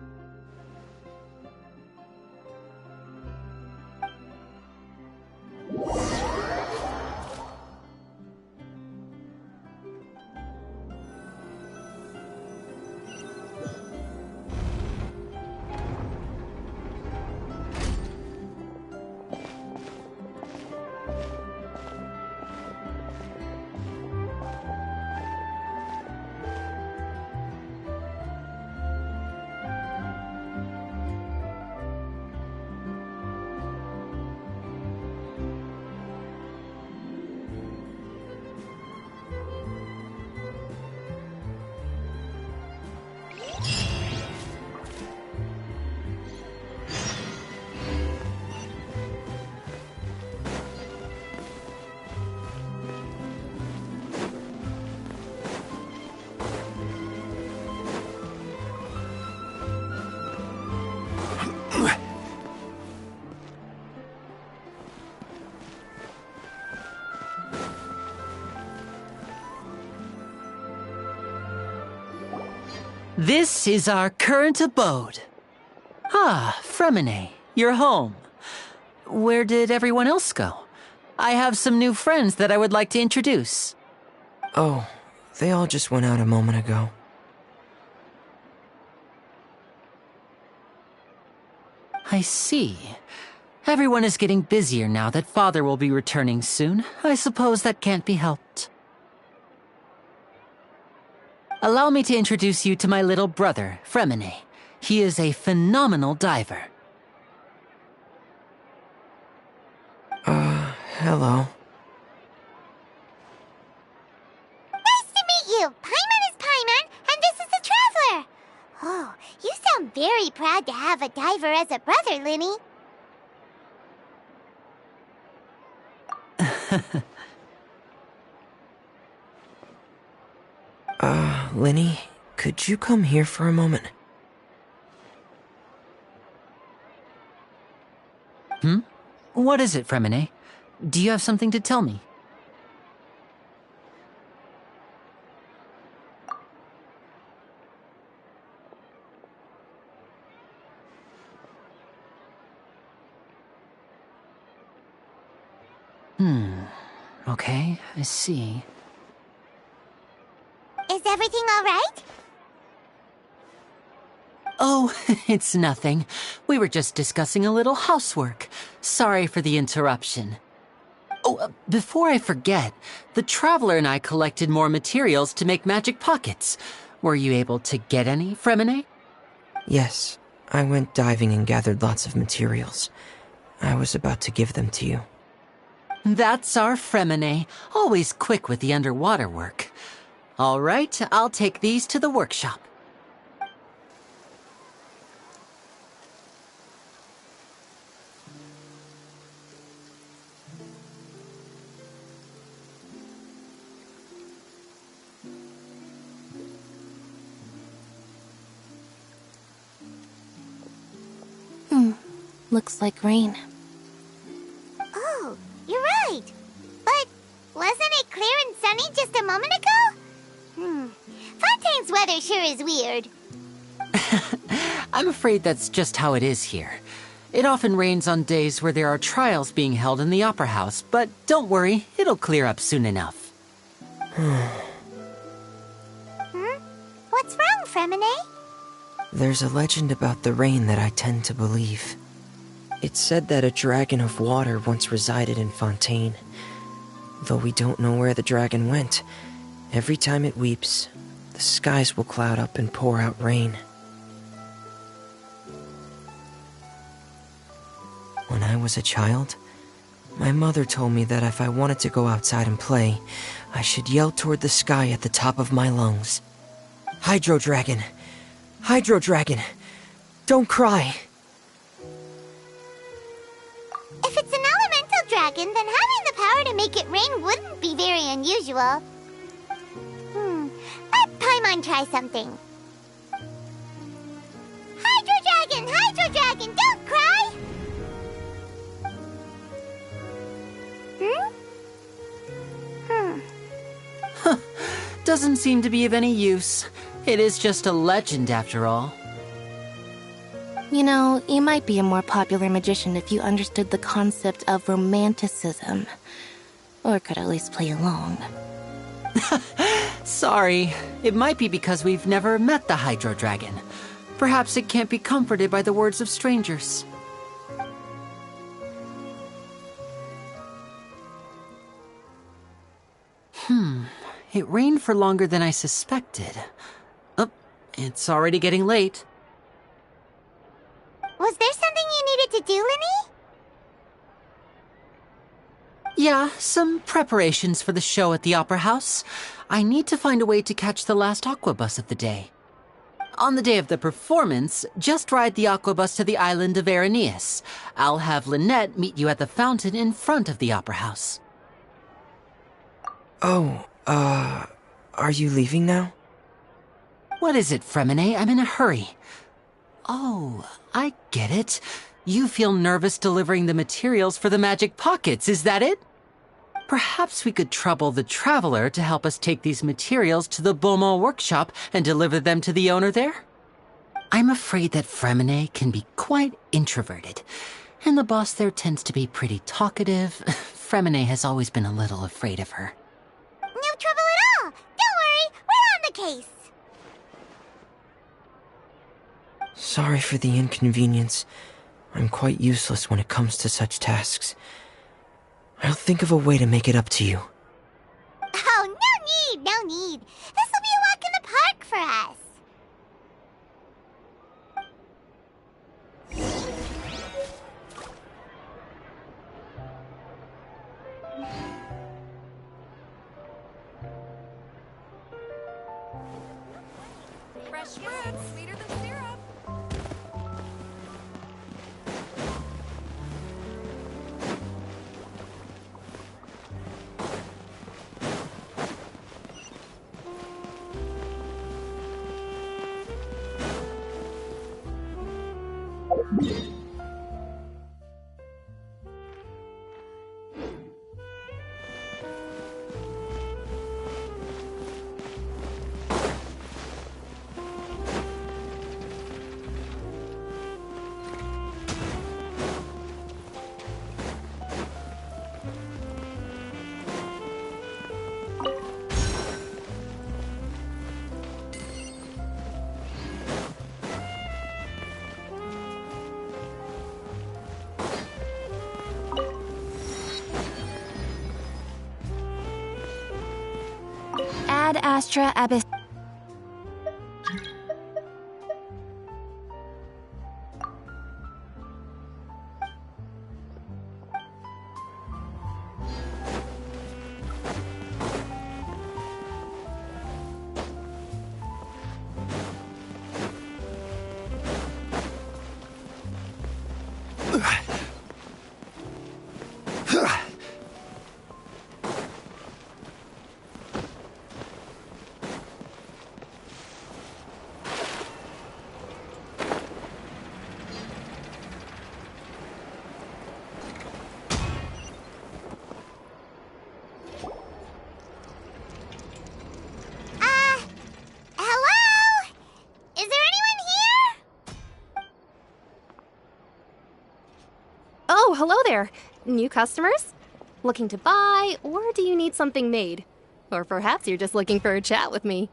This is our current abode. Ah, Fremine, you're home. Where did everyone else go? I have some new friends that I would like to introduce. Oh, they all just went out a moment ago. I see. Everyone is getting busier now that Father will be returning soon. I suppose that can't be helped. Allow me to introduce you to my little brother, Fremine. He is a phenomenal diver. Hello. Nice to meet you. Paimon is Paimon, and this is the Traveler. Oh, you sound very proud to have a diver as a brother, Linny. Linny, could you come here for a moment? What is it, Fremine? Do you have something to tell me? Okay, I see. Is everything all right? Oh, it's nothing. We were just discussing a little housework. Sorry for the interruption. Oh, before I forget, the Traveler and I collected more materials to make magic pockets. Were you able to get any, Fremine? Yes, I went diving and gathered lots of materials. I was about to give them to you. That's our Fremine, always quick with the underwater work. All right, I'll take these to the workshop. Looks like rain. Oh, you're right. But wasn't it clear and sunny just a moment ago? Fontaine's weather sure is weird. I'm afraid that's just how it is here. It often rains on days where there are trials being held in the Opera House, but don't worry, it'll clear up soon enough. What's wrong, Fremine? There's a legend about the rain that I tend to believe. It's said that a dragon of water once resided in Fontaine. Though we don't know where the dragon went, every time it weeps, the skies will cloud up and pour out rain. When I was a child, my mother told me that if I wanted to go outside and play, I should yell toward the sky at the top of my lungs. Hydro Dragon! Hydro Dragon! Don't cry! If it's an elemental dragon, then having the power to make it rain wouldn't be very unusual. Let Paimon try something. Hydro Dragon, don't cry! Doesn't seem to be of any use. It is just a legend after all. You know, you might be a more popular magician if you understood the concept of romanticism. Or could at least play along. Sorry. It might be because we've never met the Hydro Dragon. Perhaps it can't be comforted by the words of strangers. It rained for longer than I suspected. Oh, it's already getting late. Was there something you needed to do, Linny? Yeah, some preparations for the show at the Opera House. I need to find a way to catch the last aquabus of the day. On the day of the performance, just ride the aquabus to the island of Araneus. I'll have Lynette meet you at the fountain in front of the Opera House. Oh, are you leaving now? What is it, Fremine? I'm in a hurry. Oh, I get it. You feel nervous delivering the materials for the magic pockets, is that it? Perhaps we could trouble the Traveler to help us take these materials to the Beaumont workshop and deliver them to the owner there? I'm afraid that Fremine can be quite introverted, and the boss there tends to be pretty talkative. Fremine has always been a little afraid of her. No trouble at all. Don't worry, we're on the case. Sorry for the inconvenience. I'm quite useless when it comes to such tasks. I'll think of a way to make it up to you. Oh, no need. This'll be a walk in the park for us. Fresh fruit, sweeter than syrup. ad astra abyss. Oh, hello there. New customers? Looking to buy, or do you need something made? Or perhaps you're just looking for a chat with me.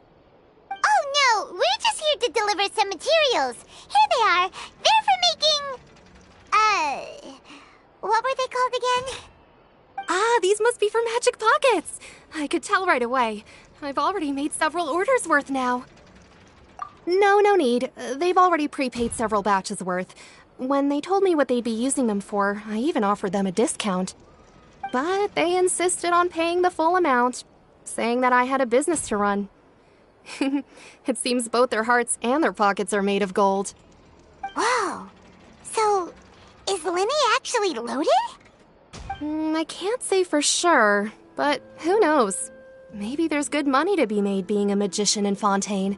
Oh no, we're just here to deliver some materials. Here they are. They're for making... what were they called again? Ah, these must be for Magic Pockets. I could tell right away. I've already made several orders worth now. No need. They've already prepaid several batches worth. When they told me what they'd be using them for, I even offered them a discount. But they insisted on paying the full amount, saying that I had a business to run. It seems both their hearts and their pockets are made of gold. Whoa. So, is Linny actually loaded? I can't say for sure, but who knows? Maybe there's good money to be made being a magician in Fontaine.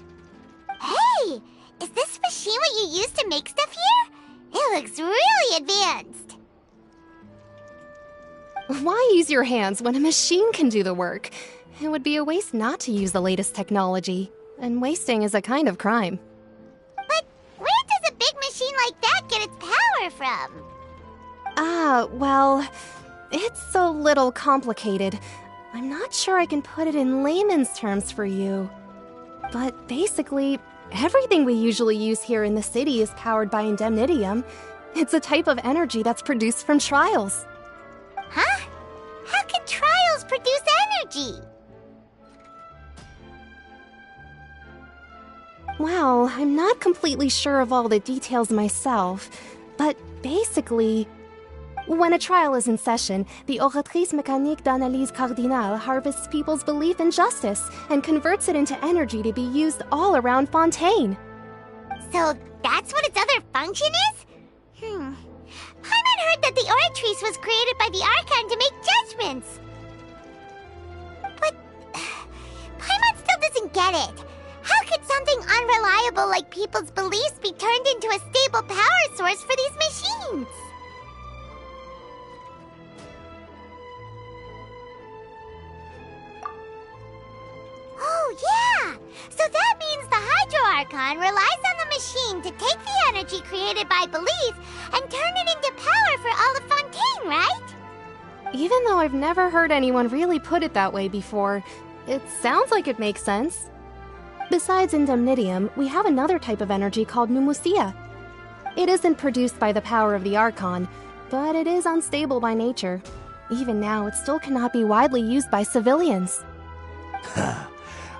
Hey! Is this machine what you use to make stuff here? It looks really advanced. Why use your hands when a machine can do the work? It would be a waste not to use the latest technology, and wasting is a kind of crime. But where does a big machine like that get its power from? Well, it's a little complicated. I'm not sure I can put it in layman's terms for you. But basically, everything we usually use here in the city is powered by indemnitium. It's a type of energy that's produced from trials. Huh? How can trials produce energy? Well, I'm not completely sure of all the details myself, but basically, when a trial is in session, the Oratrice Mécanique d'Analyse Cardinale harvests people's belief in justice and converts it into energy to be used all around Fontaine. So that's what its other function is? Paimon heard that the Oratrice was created by the Archon to make judgments. But Paimon still doesn't get it. How could something unreliable like people's beliefs be turned into a stable power source for these machines? Oh, yeah! So that means the Hydro Archon relies on the machine to take the energy created by belief and turn it into power for all of Fontaine, right? Even though I've never heard anyone really put it that way before, it sounds like it makes sense. Besides indemnitium, we have another type of energy called pneumosia. It isn't produced by the power of the Archon, but it is unstable by nature. Even now, it still cannot be widely used by civilians.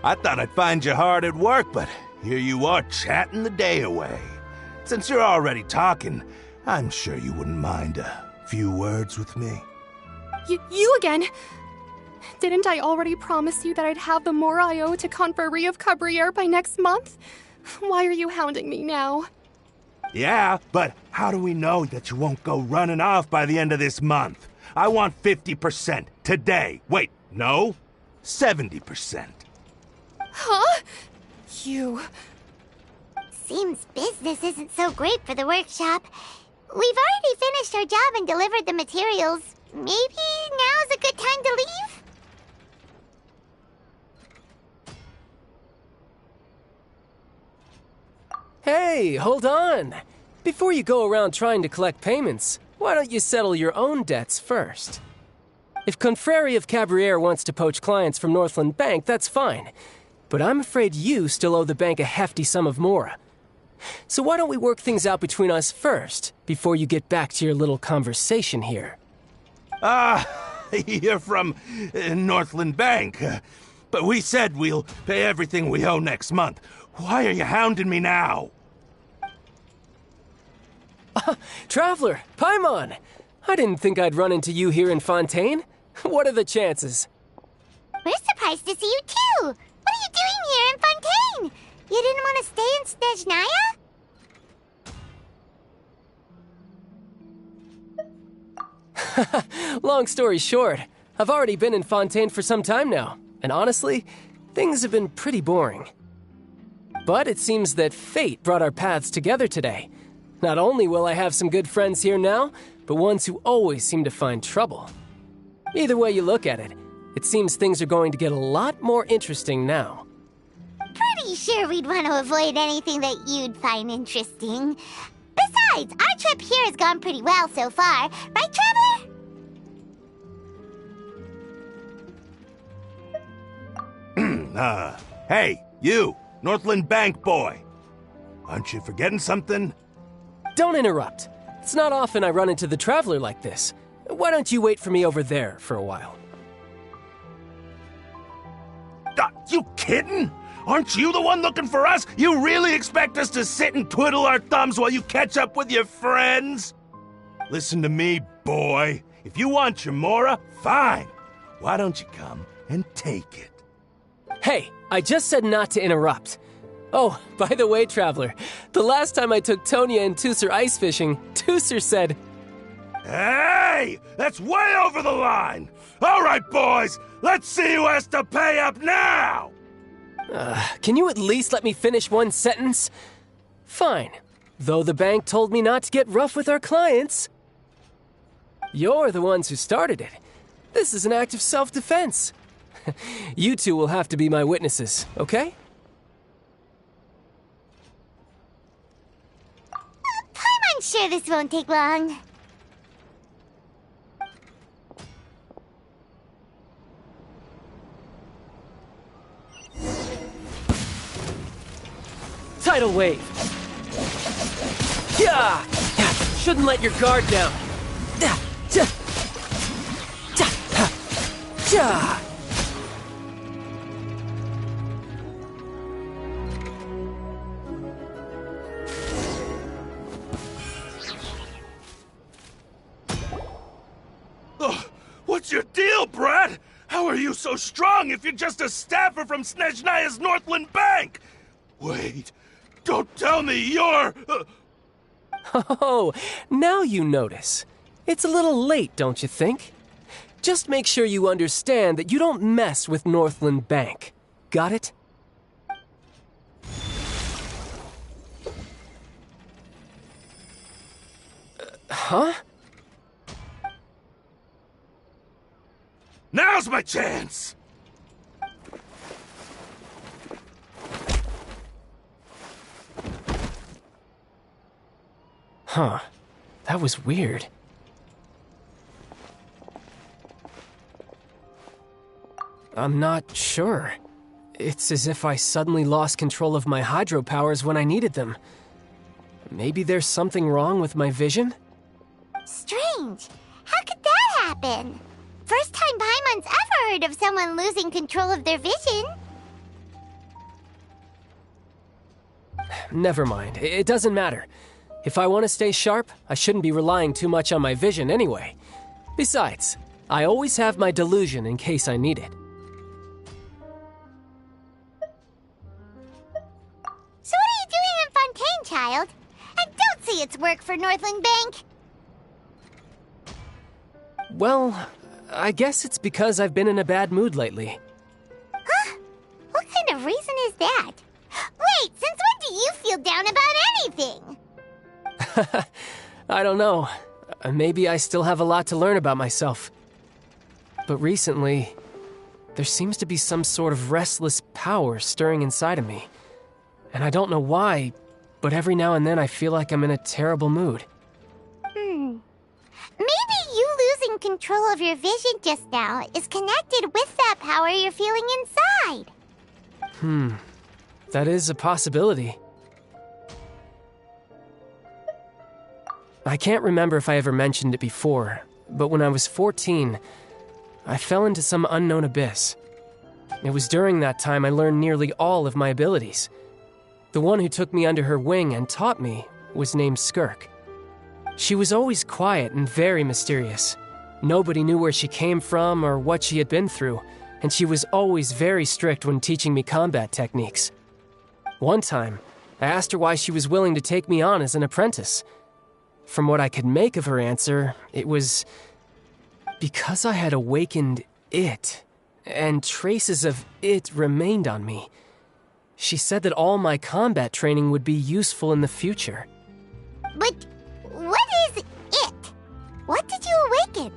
I thought I'd find you hard at work, but here you are chatting the day away. Since you're already talking, I'm sure you wouldn't mind a few words with me. You again? Didn't I already promise you that I'd have the more I owe to Confrérie of Cabriere by next month? Why are you hounding me now? Yeah, but how do we know that you won't go running off by the end of this month? I want 50% today. Wait, no, 70%. Huh? You... Seems business isn't so great for the workshop. We've already finished our job and delivered the materials. Maybe now's a good time to leave? Hey, hold on! Before you go around trying to collect payments, why don't you settle your own debts first? If Confrérie of Cabriere wants to poach clients from Northland Bank, that's fine. But I'm afraid you still owe the bank a hefty sum of mora. So why don't we work things out between us first, before you get back to your little conversation here? You're from Northland Bank. But we said we'll pay everything we owe next month. Why are you hounding me now? Traveler, Paimon! I didn't think I'd run into you here in Fontaine. What are the chances? We're surprised to see you too! What are you doing here in Fontaine? You didn't want to stay in Snezhnaya? Long story short, I've already been in Fontaine for some time now, and honestly, things have been pretty boring. But it seems that fate brought our paths together today. Not only will I have some good friends here now, but ones who always seem to find trouble. Either way you look at it, it seems things are going to get a lot more interesting now. Pretty sure we'd want to avoid anything that you'd find interesting. Besides, our trip here has gone pretty well so far. Right, Traveler? Hey, you, Northland Bank boy. Aren't you forgetting something? Don't interrupt. It's not often I run into the Traveler like this. Why don't you wait for me over there for a while? You kidding? Aren't you the one looking for us? You really expect us to sit and twiddle our thumbs while you catch up with your friends? Listen to me, boy. If you want your Mora, fine. Why don't you come and take it? Hey, I just said not to interrupt. Oh, by the way, Traveler, the last time I took Tonya and Tusser ice fishing, Tusser said... Hey! That's way over the line! All right, boys, let's see who has to pay up now! Can you at least let me finish one sentence? Fine. Though the bank told me not to get rough with our clients. You're the ones who started it. This is an act of self-defense. You two will have to be my witnesses, okay? I'm sure this won't take long. Tidal wave. Yeah! Shouldn't let your guard down. What's your deal, Brad? How are you so strong if you're just a staffer from Snezhnaya's Northland Bank? Wait, don't tell me you're... Oh, now you notice. It's a little late, don't you think? Just make sure you understand that you don't mess with Northland Bank. Got it? Huh? Now's my chance! Huh. That was weird. I'm not sure. It's as if I suddenly lost control of my hydro powers when I needed them. Maybe there's something wrong with my vision? Strange. How could that happen? First time Paimon's ever heard of someone losing control of their vision. Never mind. It doesn't matter. If I want to stay sharp, I shouldn't be relying too much on my vision anyway. Besides, I always have my delusion in case I need it. So what are you doing in Fontaine, child? I don't see its work for Northland Bank. Well, I guess it's because I've been in a bad mood lately. Huh? What kind of reason is that? Wait, since when do you feel down about anything? I don't know. Maybe I still have a lot to learn about myself. But recently, there seems to be some sort of restless power stirring inside of me. And I don't know why, but every now and then I feel like I'm in a terrible mood. Maybe you losing control of your vision just now is connected with that power you're feeling inside. That is a possibility. I can't remember if I ever mentioned it before, but when I was 14, I fell into some unknown abyss. It was during that time I learned nearly all of my abilities. The one who took me under her wing and taught me was named Skirk. She was always quiet and very mysterious. Nobody knew where she came from or what she had been through, and she was always very strict when teaching me combat techniques. One time, I asked her why she was willing to take me on as an apprentice. From what I could make of her answer, it was because I had awakened it, and traces of it remained on me. She said that all my combat training would be useful in the future. But what is it? What did you awaken?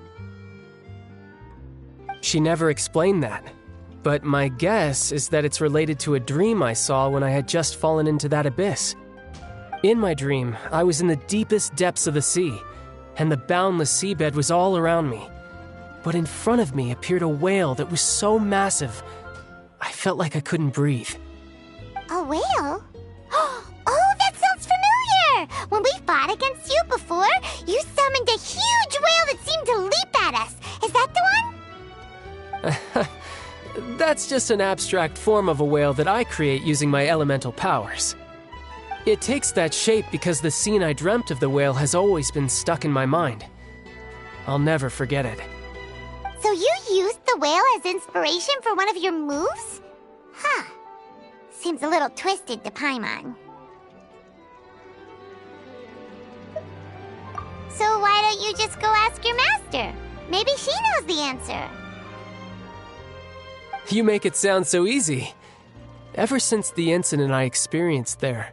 She never explained that, but my guess is that it's related to a dream I saw when I had just fallen into that abyss. In my dream, I was in the deepest depths of the sea, and the boundless seabed was all around me. But in front of me appeared a whale that was so massive, I felt like I couldn't breathe. A whale? Oh, that sounds familiar! When we fought against you before, you summoned a huge whale that seemed to leap at us. Is that the one? That's just an abstract form of a whale that I create using my elemental powers. It takes that shape because the scene I dreamt of the whale has always been stuck in my mind. I'll never forget it. So you used the whale as inspiration for one of your moves? Huh. Seems a little twisted to Paimon. So why don't you just go ask your master? Maybe she knows the answer. You make it sound so easy. Ever since the incident I experienced there,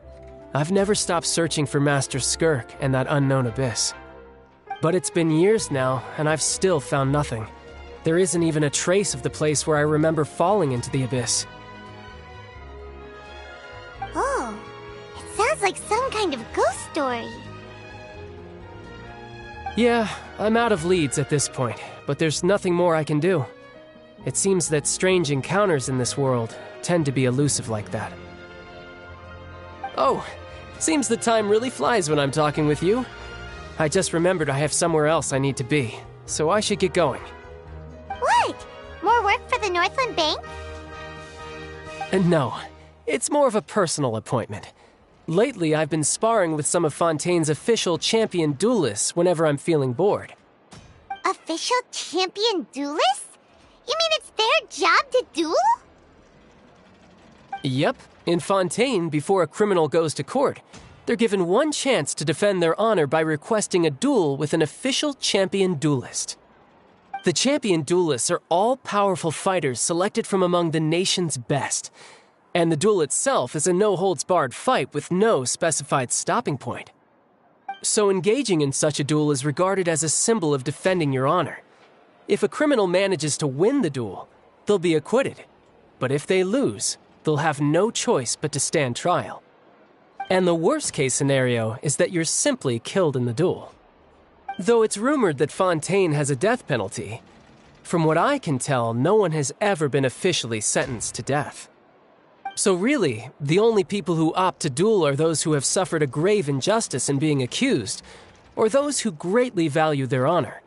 I've never stopped searching for Master Skirk and that unknown abyss. But it's been years now, and I've still found nothing. There isn't even a trace of the place where I remember falling into the abyss. Oh, it sounds like some kind of ghost story. Yeah, I'm out of leads at this point, but there's nothing more I can do. It seems that strange encounters in this world tend to be elusive like that. Oh, seems the time really flies when I'm talking with you. I just remembered I have somewhere else I need to be, so I should get going. What? More work for the Northland Bank? No, it's more of a personal appointment. Lately, I've been sparring with some of Fontaine's official champion duelists whenever I'm feeling bored. Official champion duelists? You mean it's their job to duel? Yep. In Fontaine, before a criminal goes to court, they're given one chance to defend their honor by requesting a duel with an official champion duelist. The champion duelists are all-powerful fighters selected from among the nation's best, and the duel itself is a no-holds-barred fight with no specified stopping point. So engaging in such a duel is regarded as a symbol of defending your honor. If a criminal manages to win the duel, they'll be acquitted, but if they lose, they'll have no choice but to stand trial. And the worst-case scenario is that you're simply killed in the duel. Though it's rumored that Fontaine has a death penalty, from what I can tell, no one has ever been officially sentenced to death. So really, the only people who opt to duel are those who have suffered a grave injustice in being accused, or those who greatly value their honor.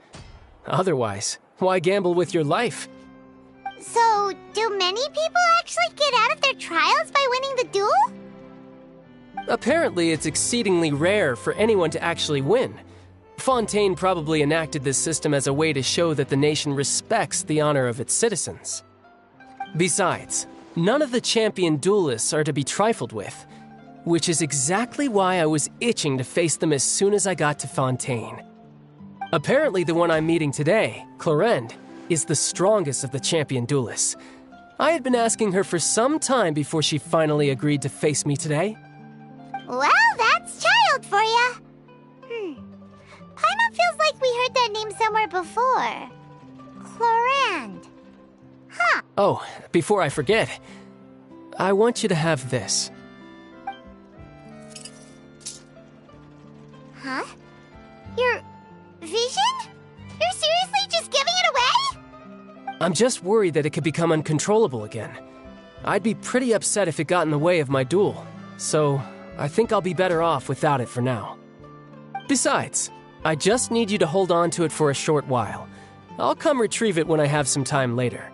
Otherwise, why gamble with your life? So, do many people actually get out of their trials by winning the duel? Apparently, it's exceedingly rare for anyone to actually win. Fontaine probably enacted this system as a way to show that the nation respects the honor of its citizens. Besides, none of the champion duelists are to be trifled with, which is exactly why I was itching to face them as soon as I got to Fontaine. Apparently, the one I'm meeting today, Clorinde, is the strongest of the champion duelists. I had been asking her for some time before she finally agreed to face me today. Well, that's child for ya. Paimon feels like we heard that name somewhere before. Clorinde. Huh. Oh, before I forget, I want you to have this. Huh? Your vision? You're seriously just giving it away? I'm just worried that it could become uncontrollable again. I'd be pretty upset if it got in the way of my duel, so I think I'll be better off without it for now. Besides, I just need you to hold on to it for a short while. I'll come retrieve it when I have some time later.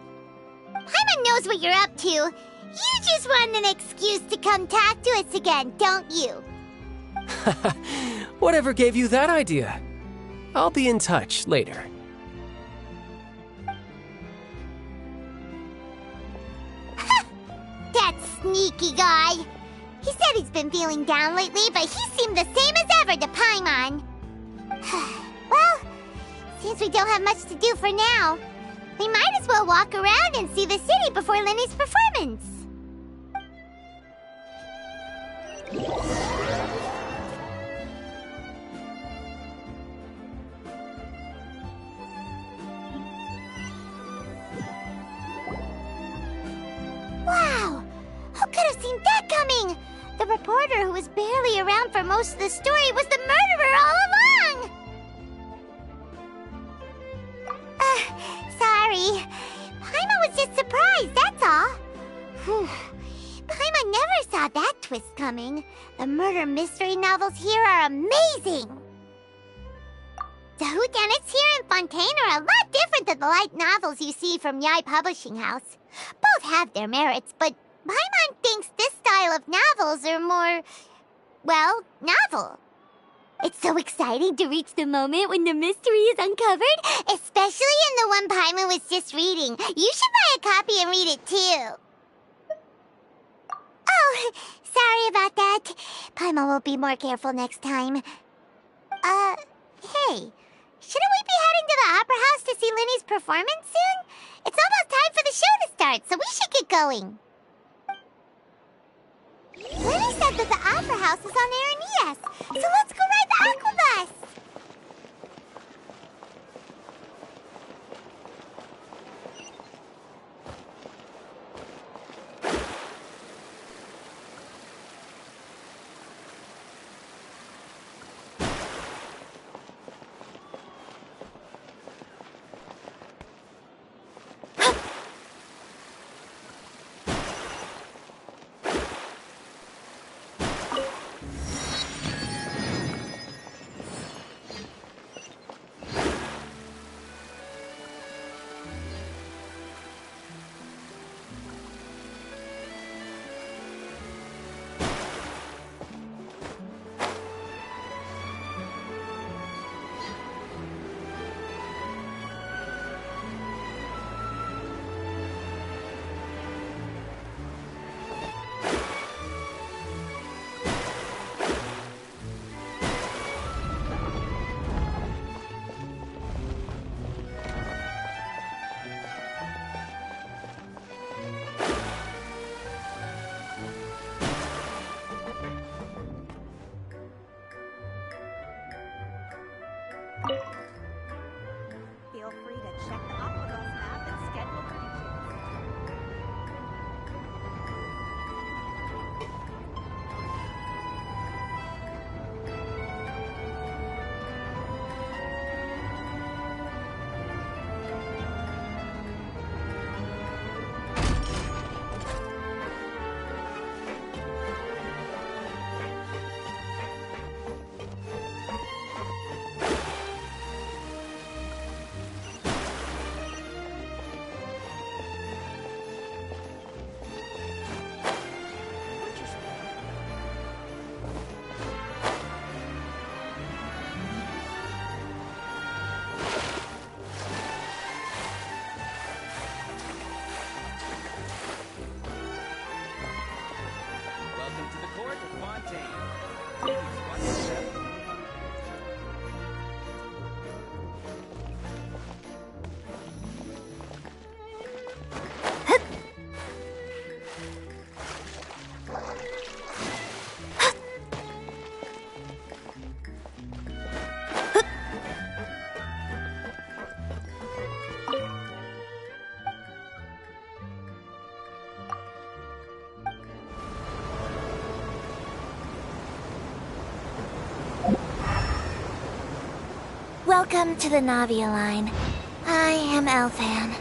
Paimon knows knows what you're up to. You just want an excuse to come talk to us again, don't you? Whatever gave you that idea? I'll be in touch later. That sneaky guy. He said he's been feeling down lately, but he seemed the same as ever to Paimon. Well, since we don't have much to do for now, we might as well walk around and see the city before Lenny's performance. Wow! Who could have seen that coming? The reporter who was barely around for most of the story was the murderer all along! Sorry. Paimon was just surprised, that's all. Paimon never saw that twist coming. The murder mystery novels here are amazing! The whodunits here in Fontaine are a lot different than the light novels you see from Yai Publishing House. Both have their merits, but Paimon thinks this style of novels are more, well, novel. It's so exciting to reach the moment when the mystery is uncovered, especially in the one Paimon was just reading. You should buy a copy and read it too. Oh, sorry about that. Paimon will be more careful next time. Hey, shouldn't we be heading to the Opera House to see Lenny's performance soon? It's almost time for the show to start, so we should get going. Lenny said that the Opera House is on Aranias, so let's go ride the Aquabus! Feel free to check the Aquabus map and schedule predictions. Welcome to the Navia line. I am Elfan.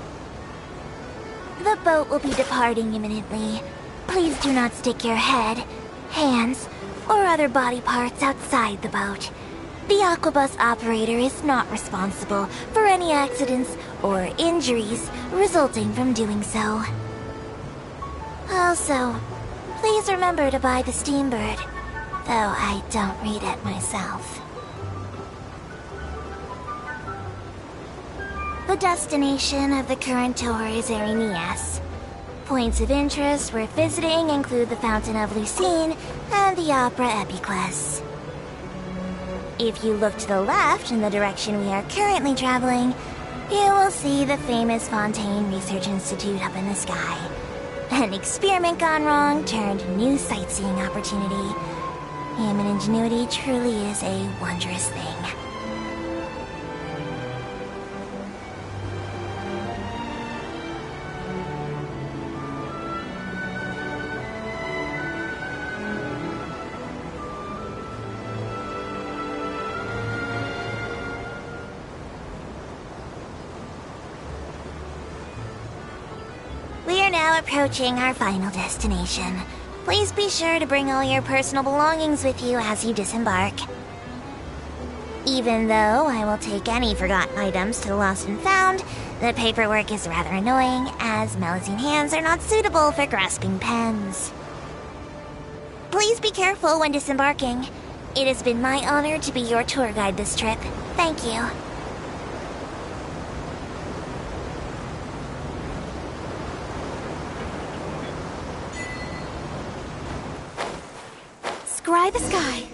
The boat will be departing imminently. Please do not stick your head, hands, or other body parts outside the boat. The Aquabus operator is not responsible for any accidents or injuries resulting from doing so. Also, please remember to buy the Steambird, though I don't read it myself. The destination of the current tour is Erinias. Points of interest worth visiting include the Fountain of Lucine and the Opera Epiclese. If you look to the left in the direction we are currently traveling, you will see the famous Fontaine Research Institute up in the sky. An experiment gone wrong turned new sightseeing opportunity. Human ingenuity truly is a wondrous thing. We are now approaching our final destination. Please be sure to bring all your personal belongings with you as you disembark. Even though I will take any forgotten items to the lost and found, the paperwork is rather annoying, as Melusine hands are not suitable for grasping pens. Please be careful when disembarking. It has been my honor to be your tour guide this trip. Thank you. Scry the sky.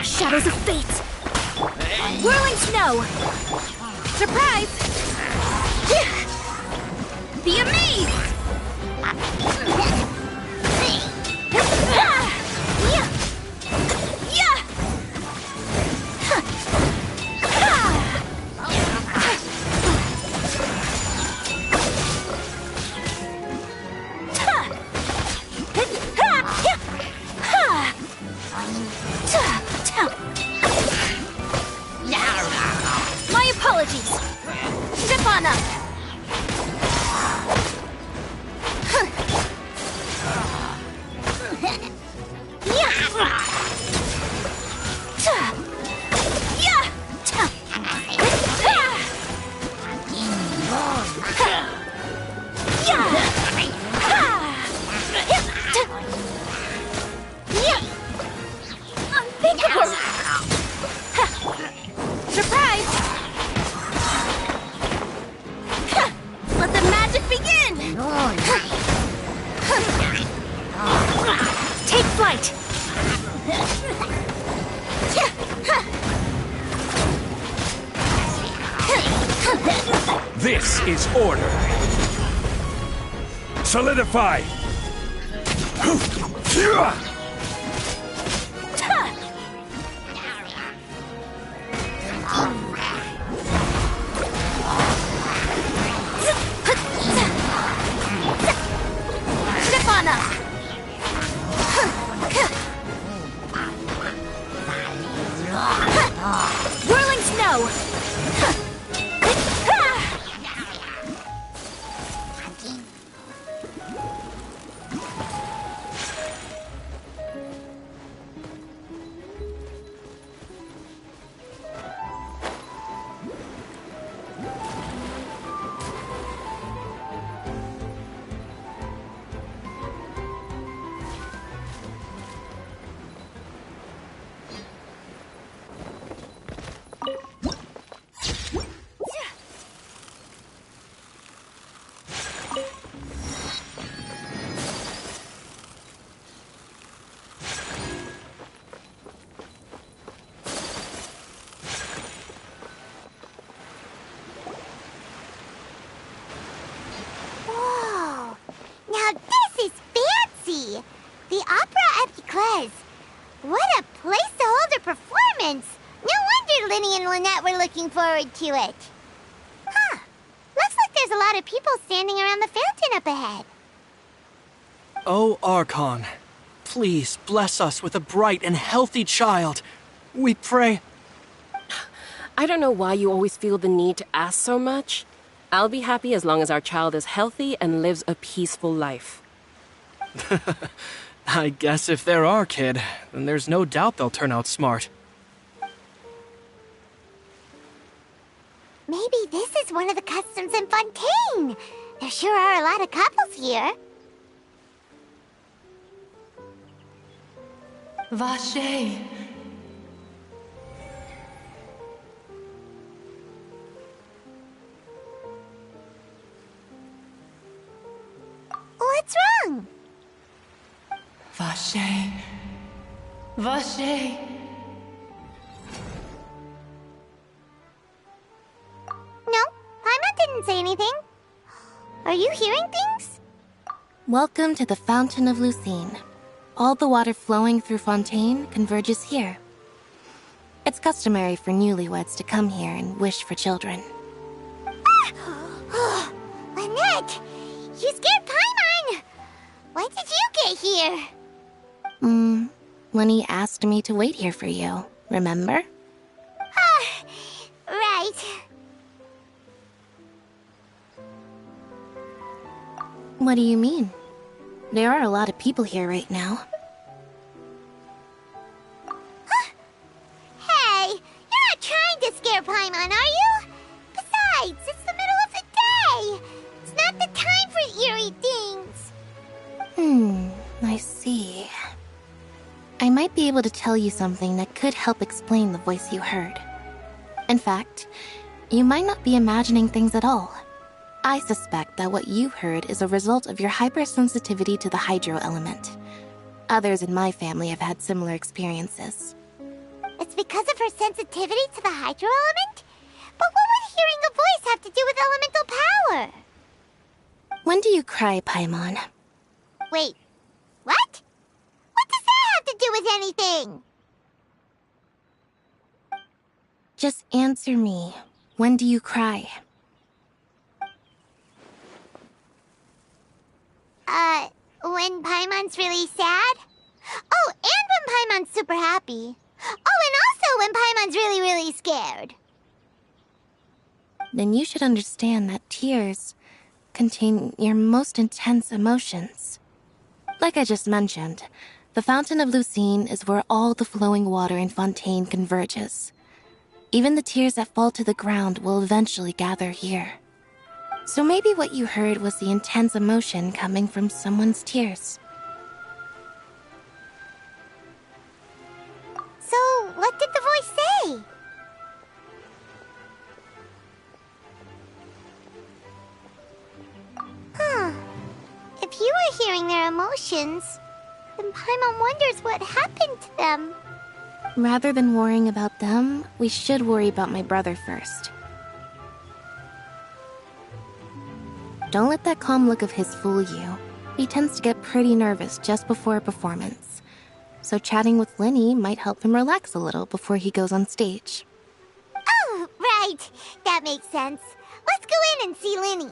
Shadows of fate! Whirling snow! Surprise! Be amazed! This is order. Solidify. Whirling snow! sure Linny and Lynette were looking forward to it. Huh. Looks like there's a lot of people standing around the fountain up ahead. Oh, Archon, please bless us with a bright and healthy child. We pray. I don't know why you always feel the need to ask so much. I'll be happy as long as our child is healthy and lives a peaceful life. I guess if they're our kid, then there's no doubt they'll turn out smart. Maybe this is one of the customs in Fontaine. There sure are a lot of couples here. Vache. What's wrong? Vache. Vache. No, Paimon didn't say anything. Are you hearing things? Welcome to the Fountain of Lucine. All the water flowing through Fontaine converges here. It's customary for newlyweds to come here and wish for children. Ah! Lynette! You scared Paimon! When did you get here? Lenny asked me to wait here for you, remember? Ah, right. What do you mean? There are a lot of people here right now. Hey, you're not trying to scare Paimon, are you? Besides, it's the middle of the day. It's not the time for eerie things. I see. I might be able to tell you something that could help explain the voice you heard. In fact, you might not be imagining things at all. I suspect that what you heard is a result of your hypersensitivity to the hydro element. Others in my family have had similar experiences. It's because of her sensitivity to the hydro element? But what would hearing a voice have to do with elemental power? When do you cry, Paimon? Wait, what? What does that have to do with anything? Just answer me. When do you cry? When Paimon's really sad? Oh, and when Paimon's super happy. Oh, and also when Paimon's really, really scared. Then you should understand that tears contain your most intense emotions. Like I just mentioned, the Fountain of Lucine is where all the flowing water in Fontaine converges. Even the tears that fall to the ground will eventually gather here. So maybe what you heard was the intense emotion coming from someone's tears. So, what did the voice say? If you were hearing their emotions, then Paimon wonders what happened to them. Rather than worrying about them, we should worry about my brother first. Don't let that calm look of his fool you. He tends to get pretty nervous just before a performance. So chatting with Linny might help him relax a little before he goes on stage. Oh, right. That makes sense. Let's go in and see Linny.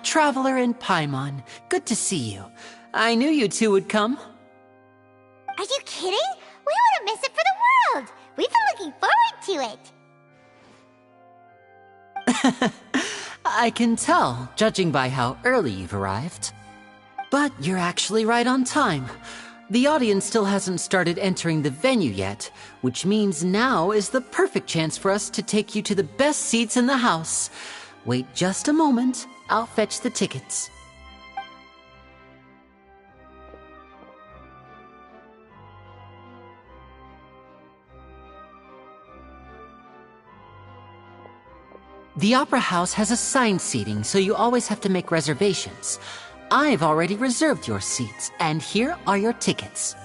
Traveler and Paimon, good to see you. I knew you two would come. Are you kidding? We wouldn't miss it for the world. We've been looking forward to it. I can tell, judging by how early you've arrived. But you're actually right on time. The audience still hasn't started entering the venue yet, which means now is the perfect chance for us to take you to the best seats in the house. Wait just a moment. I'll fetch the tickets. The Opera House has assigned seating, so you always have to make reservations. I've already reserved your seats, and here are your tickets.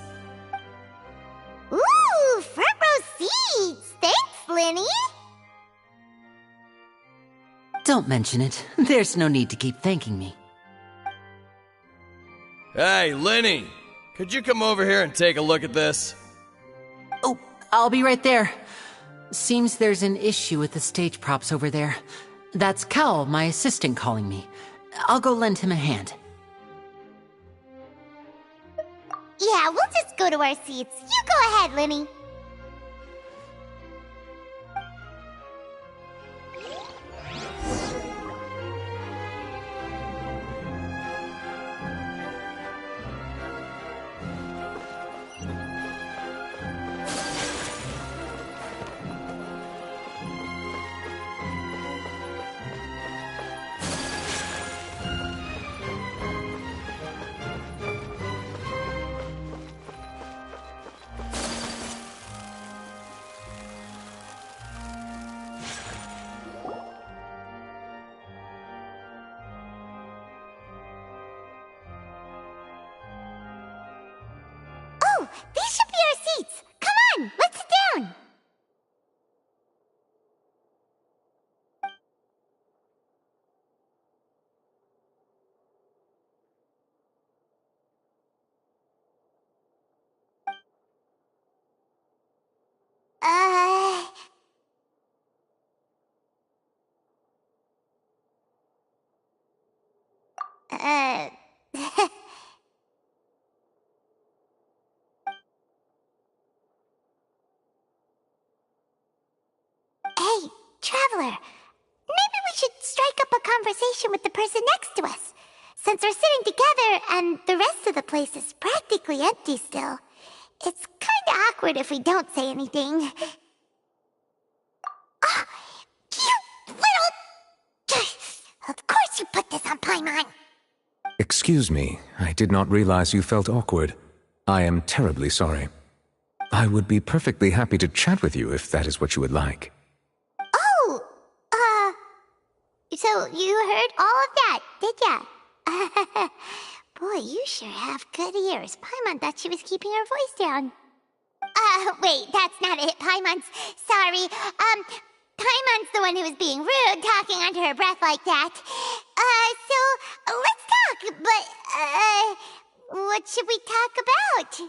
Ooh, front row seats! Thanks, Linny! Don't mention it. There's no need to keep thanking me. Hey, Linny! Could you come over here and take a look at this? Oh, I'll be right there. Seems there's an issue with the stage props over there. That's Cal, my assistant, calling me. I'll go lend him a hand. Yeah, we'll just go to our seats. You go ahead, Linny. These should be our seats. Come on, let's sit down. Hey, Traveler. Maybe we should strike up a conversation with the person next to us. Since we're sitting together and the rest of the place is practically empty still, it's kinda awkward if we don't say anything. Oh, you little... Of course you put this on Paimon. Excuse me, I did not realize you felt awkward. I am terribly sorry. I would be perfectly happy to chat with you if that is what you would like. Oh, so you heard all of that, did ya? Boy, you sure have good ears. Paimon thought she was keeping her voice down. Wait, that's not it. Paimon's... Sorry. Paimon's the one who was being rude, talking under her breath like that. So, let's talk, but, what should we talk about?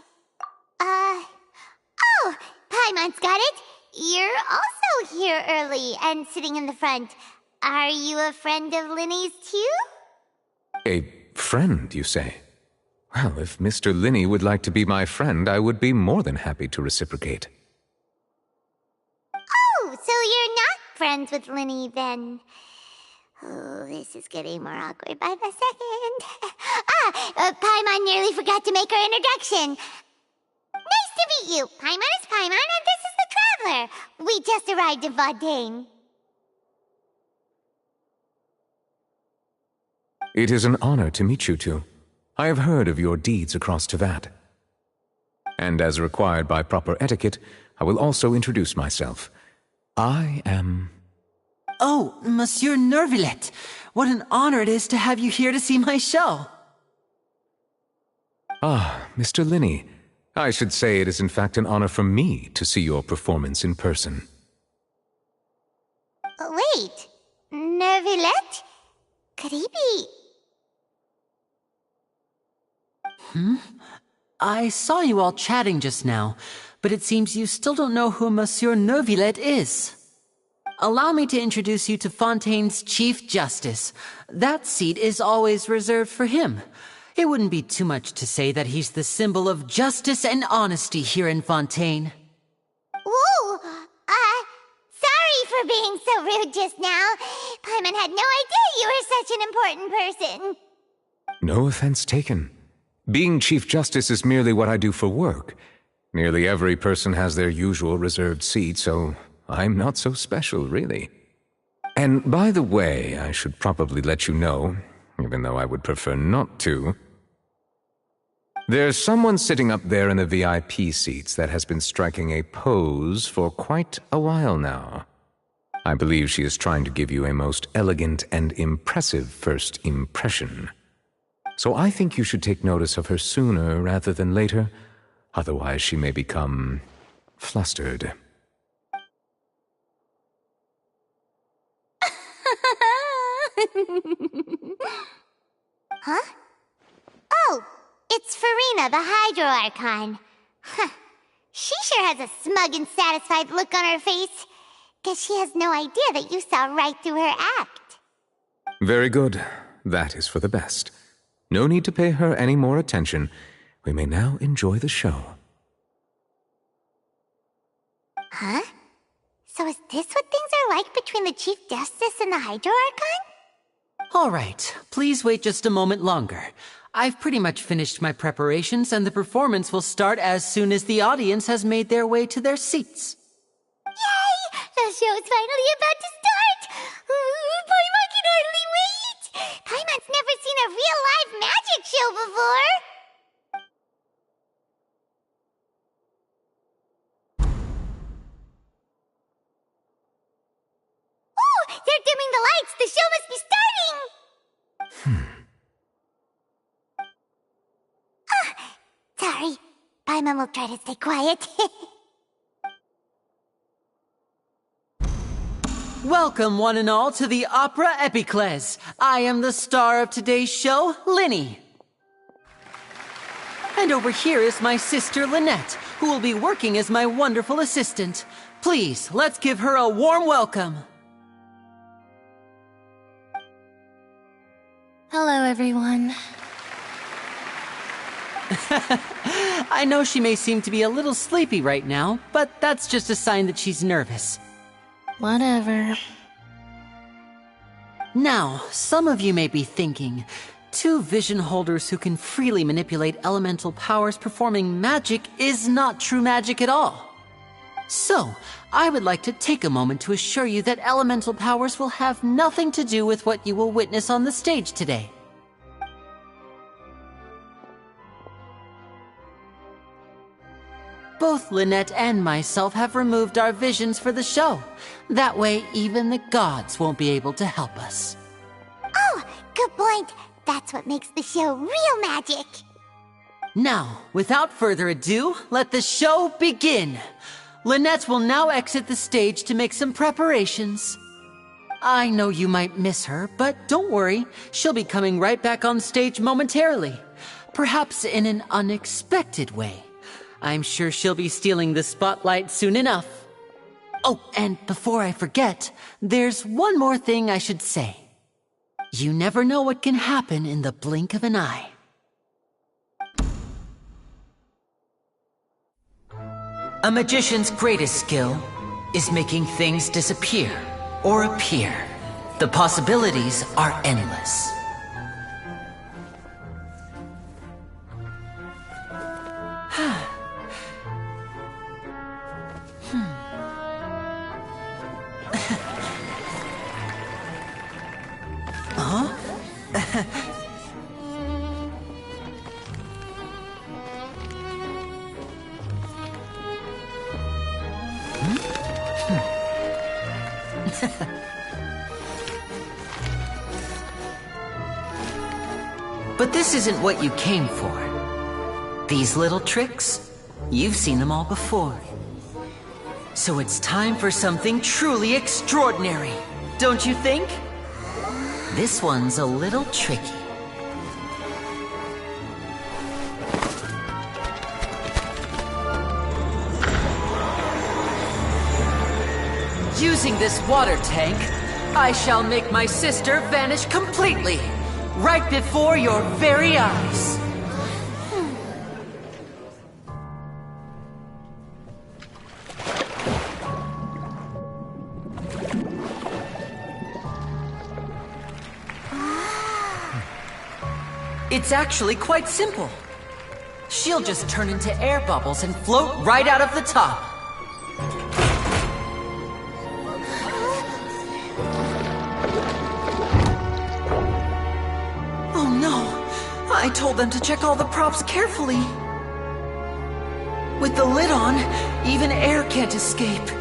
Oh, Paimon's got it. You're also here early and sitting in the front. Are you a friend of Linny's too? A friend, you say? Well, if Mr. Linny would like to be my friend, I would be more than happy to reciprocate. Oh, so you're not friends with Linny then? Oh, this is getting more awkward by the second. Paimon nearly forgot to make her introduction. Nice to meet you. Paimon is Paimon, and this is the Traveler. We just arrived in Fontaine. It is an honor to meet you two. I have heard of your deeds across Tevat. And as required by proper etiquette, I will also introduce myself. I am... Oh, Monsieur Noirceur. What an honor it is to have you here to see my show. Ah, Mr. Linny. I should say it is in fact an honor for me to see your performance in person. Wait, Noirceur? Could he be... I saw you all chatting just now, but it seems you still don't know who Monsieur Noirceur is. Allow me to introduce you to Fontaine's Chief Justice. That seat is always reserved for him. It wouldn't be too much to say that he's the symbol of justice and honesty here in Fontaine. Whoa! Sorry for being so rude just now. Paimon had no idea you were such an important person. No offense taken. Being Chief Justice is merely what I do for work. Nearly every person has their usual reserved seat, so I'm not so special, really. And by the way, I should probably let you know, even though I would prefer not to. There's someone sitting up there in the VIP seats that has been striking a pose for quite a while now. I believe she is trying to give you a most elegant and impressive first impression. So I think you should take notice of her sooner rather than later, otherwise she may become flustered. Huh? Oh, it's Furina, the Hydro Archon. Huh. She sure has a smug and satisfied look on her face. Guess she has no idea that you saw right through her act. Very good. That is for the best. No need to pay her any more attention. We may now enjoy the show. Huh? So is this what things are like between the Chief Justice and the Hydro Archon? All right, please wait just a moment longer. I've pretty much finished my preparations, and the performance will start as soon as the audience has made their way to their seats. Yay! The show's finally about to start! Paimon can hardly wait! Paimon's never seen a real live magic show before! Ooh! They're dimming the lights! The show must be starting! Sorry. Paimon will try to stay quiet. Welcome, one and all, to the Opera Epiclese. I am the star of today's show, Linny. And over here is my sister, Lynette, who will be working as my wonderful assistant. Please, let's give her a warm welcome. Hello, everyone. I know she may seem to be a little sleepy right now, but that's just a sign that she's nervous. Whatever. Now, some of you may be thinking, two vision holders who can freely manipulate elemental powers performing magic is not true magic at all. So, I would like to take a moment to assure you that elemental powers will have nothing to do with what you will witness on the stage today. Both Lynette and myself have removed our visions for the show. That way, even the gods won't be able to help us. Oh, good point. That's what makes the show real magic. Now, without further ado, let the show begin. Lynette will now exit the stage to make some preparations. I know you might miss her, but don't worry. She'll be coming right back on stage momentarily. Perhaps in an unexpected way. I'm sure she'll be stealing the spotlight soon enough. Oh, and before I forget, there's one more thing I should say. You never know what can happen in the blink of an eye. A magician's greatest skill is making things disappear or appear. The possibilities are endless. But this isn't what you came for. These little tricks, you've seen them all before. So it's time for something truly extraordinary, don't you think? This one's a little tricky. Using this water tank, I shall make my sister vanish completely, right before your very eyes. It's actually quite simple. She'll just turn into air bubbles and float right out of the top. Oh no! I told them to check all the props carefully. With the lid on, even air can't escape.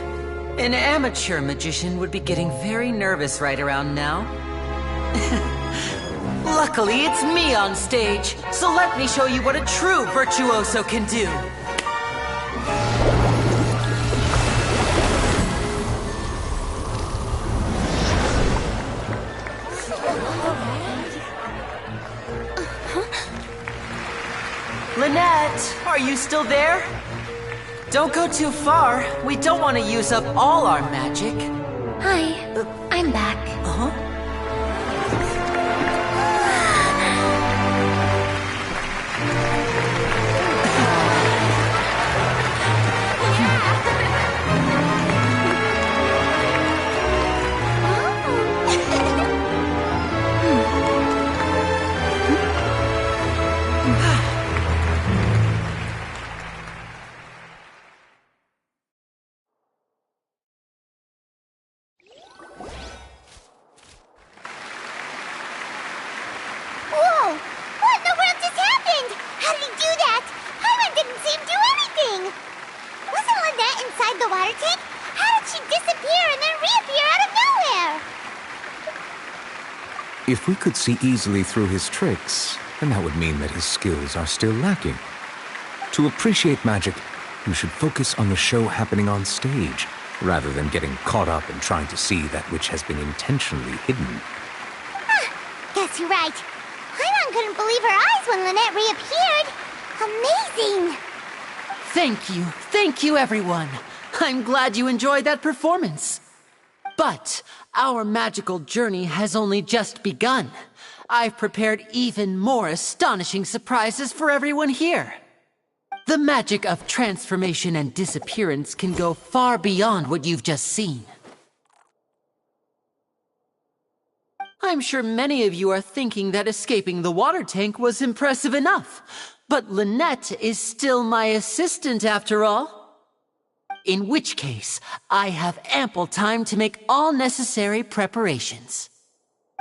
An amateur magician would be getting very nervous right around now. Luckily, it's me on stage, so let me show you what a true virtuoso can do. Lynette, are you still there? Don't go too far. We don't want to use up all our magic. Hi, I'm back. Uh-huh. If we could see easily through his tricks, then that would mean that his skills are still lacking. To appreciate magic, you should focus on the show happening on stage, rather than getting caught up in trying to see that which has been intentionally hidden. Guess you're right. Paimon couldn't believe her eyes when Lynette reappeared. Amazing! Thank you everyone. I'm glad you enjoyed that performance. But our magical journey has only just begun. I've prepared even more astonishing surprises for everyone here. The magic of transformation and disappearance can go far beyond what you've just seen. I'm sure many of you are thinking that escaping the water tank was impressive enough. But Lynette is still my assistant after all. In which case, I have ample time to make all necessary preparations.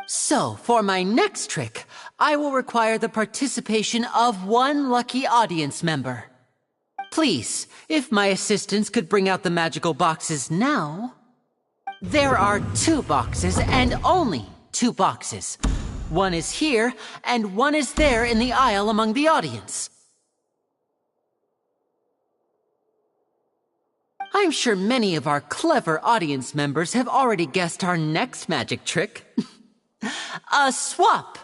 So, for my next trick, I will require the participation of one lucky audience member. Please, if my assistants could bring out the magical boxes now. There are 2 boxes and only 2 boxes. One is here and one is there in the aisle among the audience. I'm sure many of our clever audience members have already guessed our next magic trick. A swap!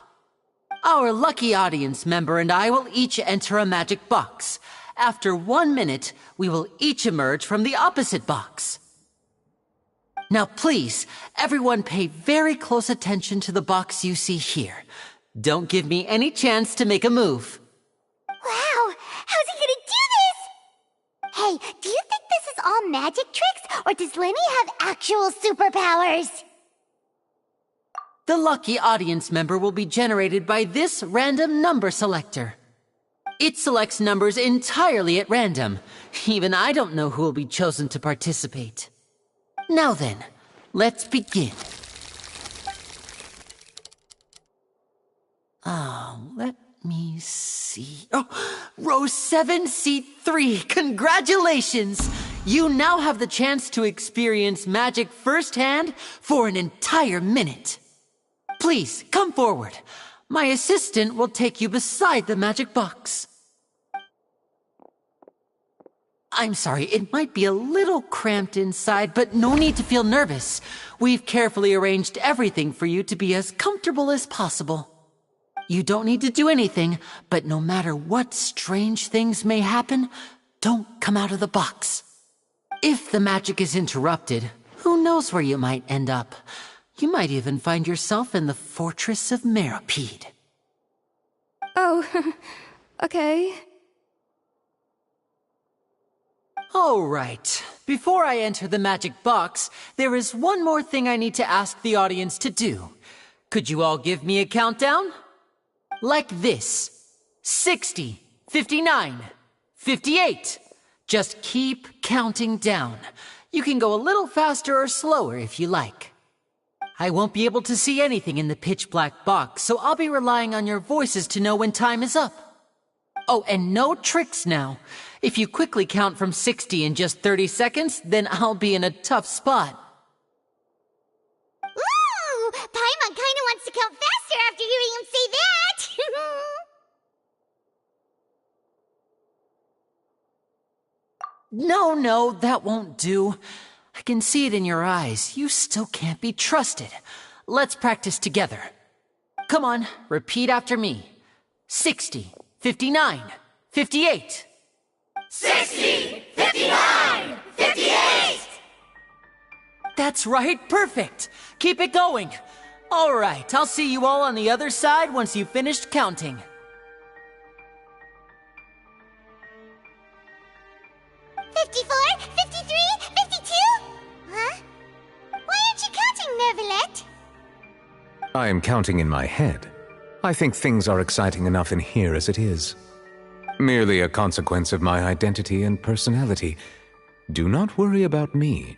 Our lucky audience member and I will each enter a magic box. After 1 minute, we will each emerge from the opposite box. Now please, everyone pay very close attention to the box you see here. Don't give me any chance to make a move. Wow! How's he gonna do this? Hey, do you think this is all magic tricks, or does Lenny have actual superpowers? The lucky audience member will be generated by this random number selector. It selects numbers entirely at random. Even I don't know who will be chosen to participate. Now then, let's begin. Let me see. Oh, row 7, seat 3. Congratulations! You now have the chance to experience magic firsthand for an entire minute. Please, come forward. My assistant will take you beside the magic box. I'm sorry, it might be a little cramped inside, but no need to feel nervous. We've carefully arranged everything for you to be as comfortable as possible. You don't need to do anything, but no matter what strange things may happen, don't come out of the box. If the magic is interrupted, who knows where you might end up? You might even find yourself in the Fortress of Meropide. Oh, okay. All right. Before I enter the magic box, there is one more thing I need to ask the audience to do. Could you all give me a countdown? Like this. 60, 59, 58. Just keep counting down. You can go a little faster or slower if you like. I won't be able to see anything in the pitch black box, so I'll be relying on your voices to know when time is up. Oh, and no tricks now. If you quickly count from 60 in just 30 seconds, then I'll be in a tough spot. Ooh! Paimon kinda wants to count faster after hearing him say that! No, that won't do. I can see it in your eyes. You still can't be trusted. Let's practice together. Come on, repeat after me. 60, 59, 58. 60, 59, 58! That's right, perfect. Keep it going. All right, I'll see you all on the other side once you've finished counting. 54, 53, 52? Huh? Why aren't you counting, Nervalet? I am counting in my head. I think things are exciting enough in here as it is. Merely a consequence of my identity and personality. Do not worry about me.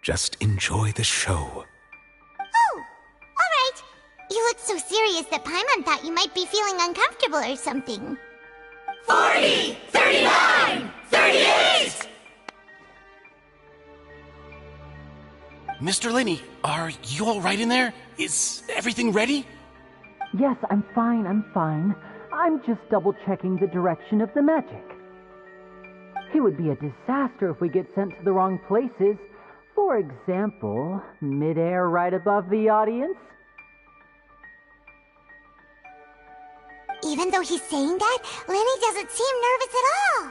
Just enjoy the show. Oh, alright. You look so serious that Paimon thought you might be feeling uncomfortable or something. 40, 39, 38! Mr. Linney, are you all right in there? Is everything ready? Yes, I'm fine. I'm just double-checking the direction of the magic. It would be a disaster if we get sent to the wrong places. For example, mid-air right above the audience. Even though he's saying that, Lenny doesn't seem nervous at all.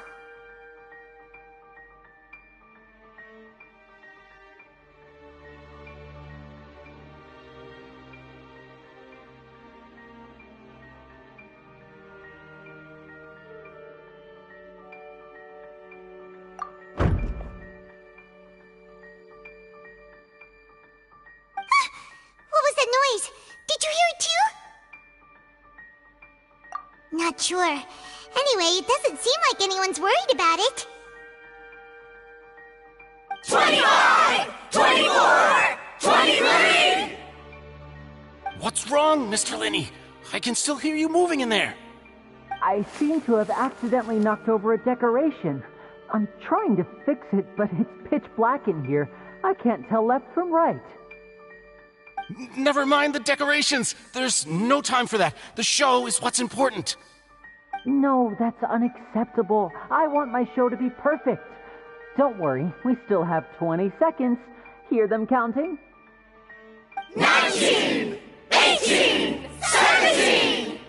Not sure. Anyway, it doesn't seem like anyone's worried about it. 25! 24! 23! What's wrong, Mr. Linney? I can still hear you moving in there. I seem to have accidentally knocked over a decoration. I'm trying to fix it, but it's pitch black in here. I can't tell left from right. Never mind the decorations. There's no time for that. The show is what's important. No, that's unacceptable. I want my show to be perfect. Don't worry, we still have 20 seconds. Hear them counting? 19! 18! 17!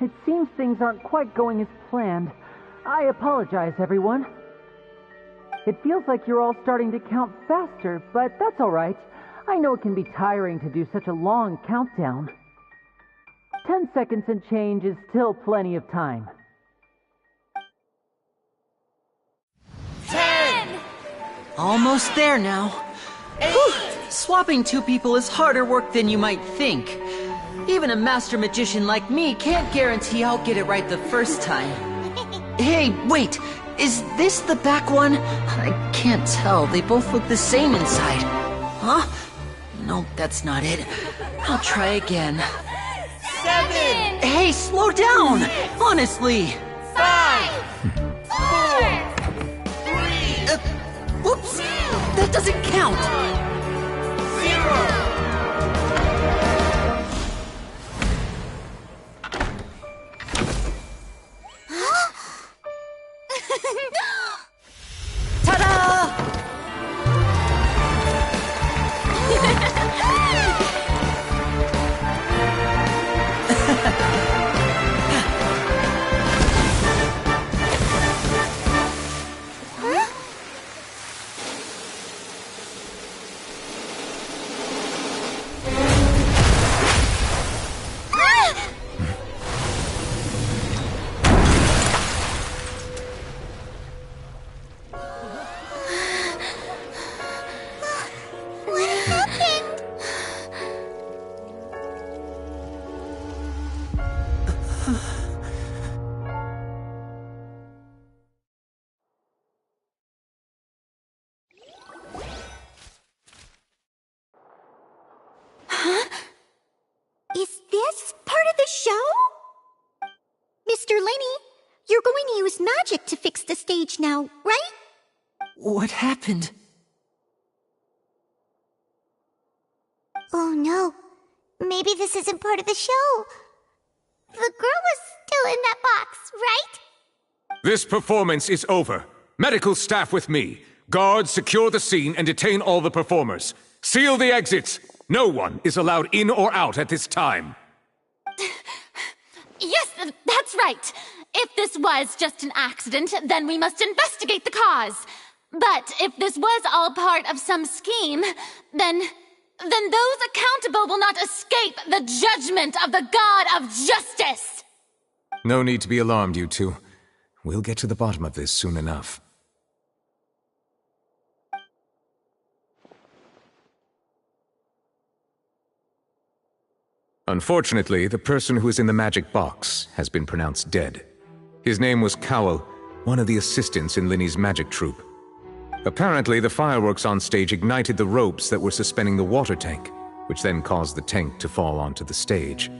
It seems things aren't quite going as planned. I apologize, everyone. It feels like you're all starting to count faster, but that's all right. I know it can be tiring to do such a long countdown. 10 seconds and change is still plenty of time. 10! Almost there now. 8! Swapping two people is harder work than you might think. Even a master magician like me can't guarantee I'll get it right the first time. Hey, wait! Is this the back one? I can't tell. They both look the same inside. Huh? No, that's not it. I'll try again. 7! Hey, slow down! Honestly! 5! 4! 3! Whoops! That doesn't count! 0! Ta-da! magic to fix the stage now, right? What happened? Oh no. Maybe this isn't part of the show. The girl was still in that box, right? This performance is over. Medical staff with me. Guards, secure the scene and detain all the performers. Seal the exits. No one is allowed in or out at this time. Yes, that's right. If this was just an accident, then we must investigate the cause. But if this was all part of some scheme, then those accountable will not escape the judgment of the God of Justice! No need to be alarmed, you two. We'll get to the bottom of this soon enough. Unfortunately, the person who is in the magic box has been pronounced dead. His name was Cowell, one of the assistants in Linny's magic troupe. Apparently, the fireworks on stage ignited the ropes that were suspending the water tank, which then caused the tank to fall onto the stage.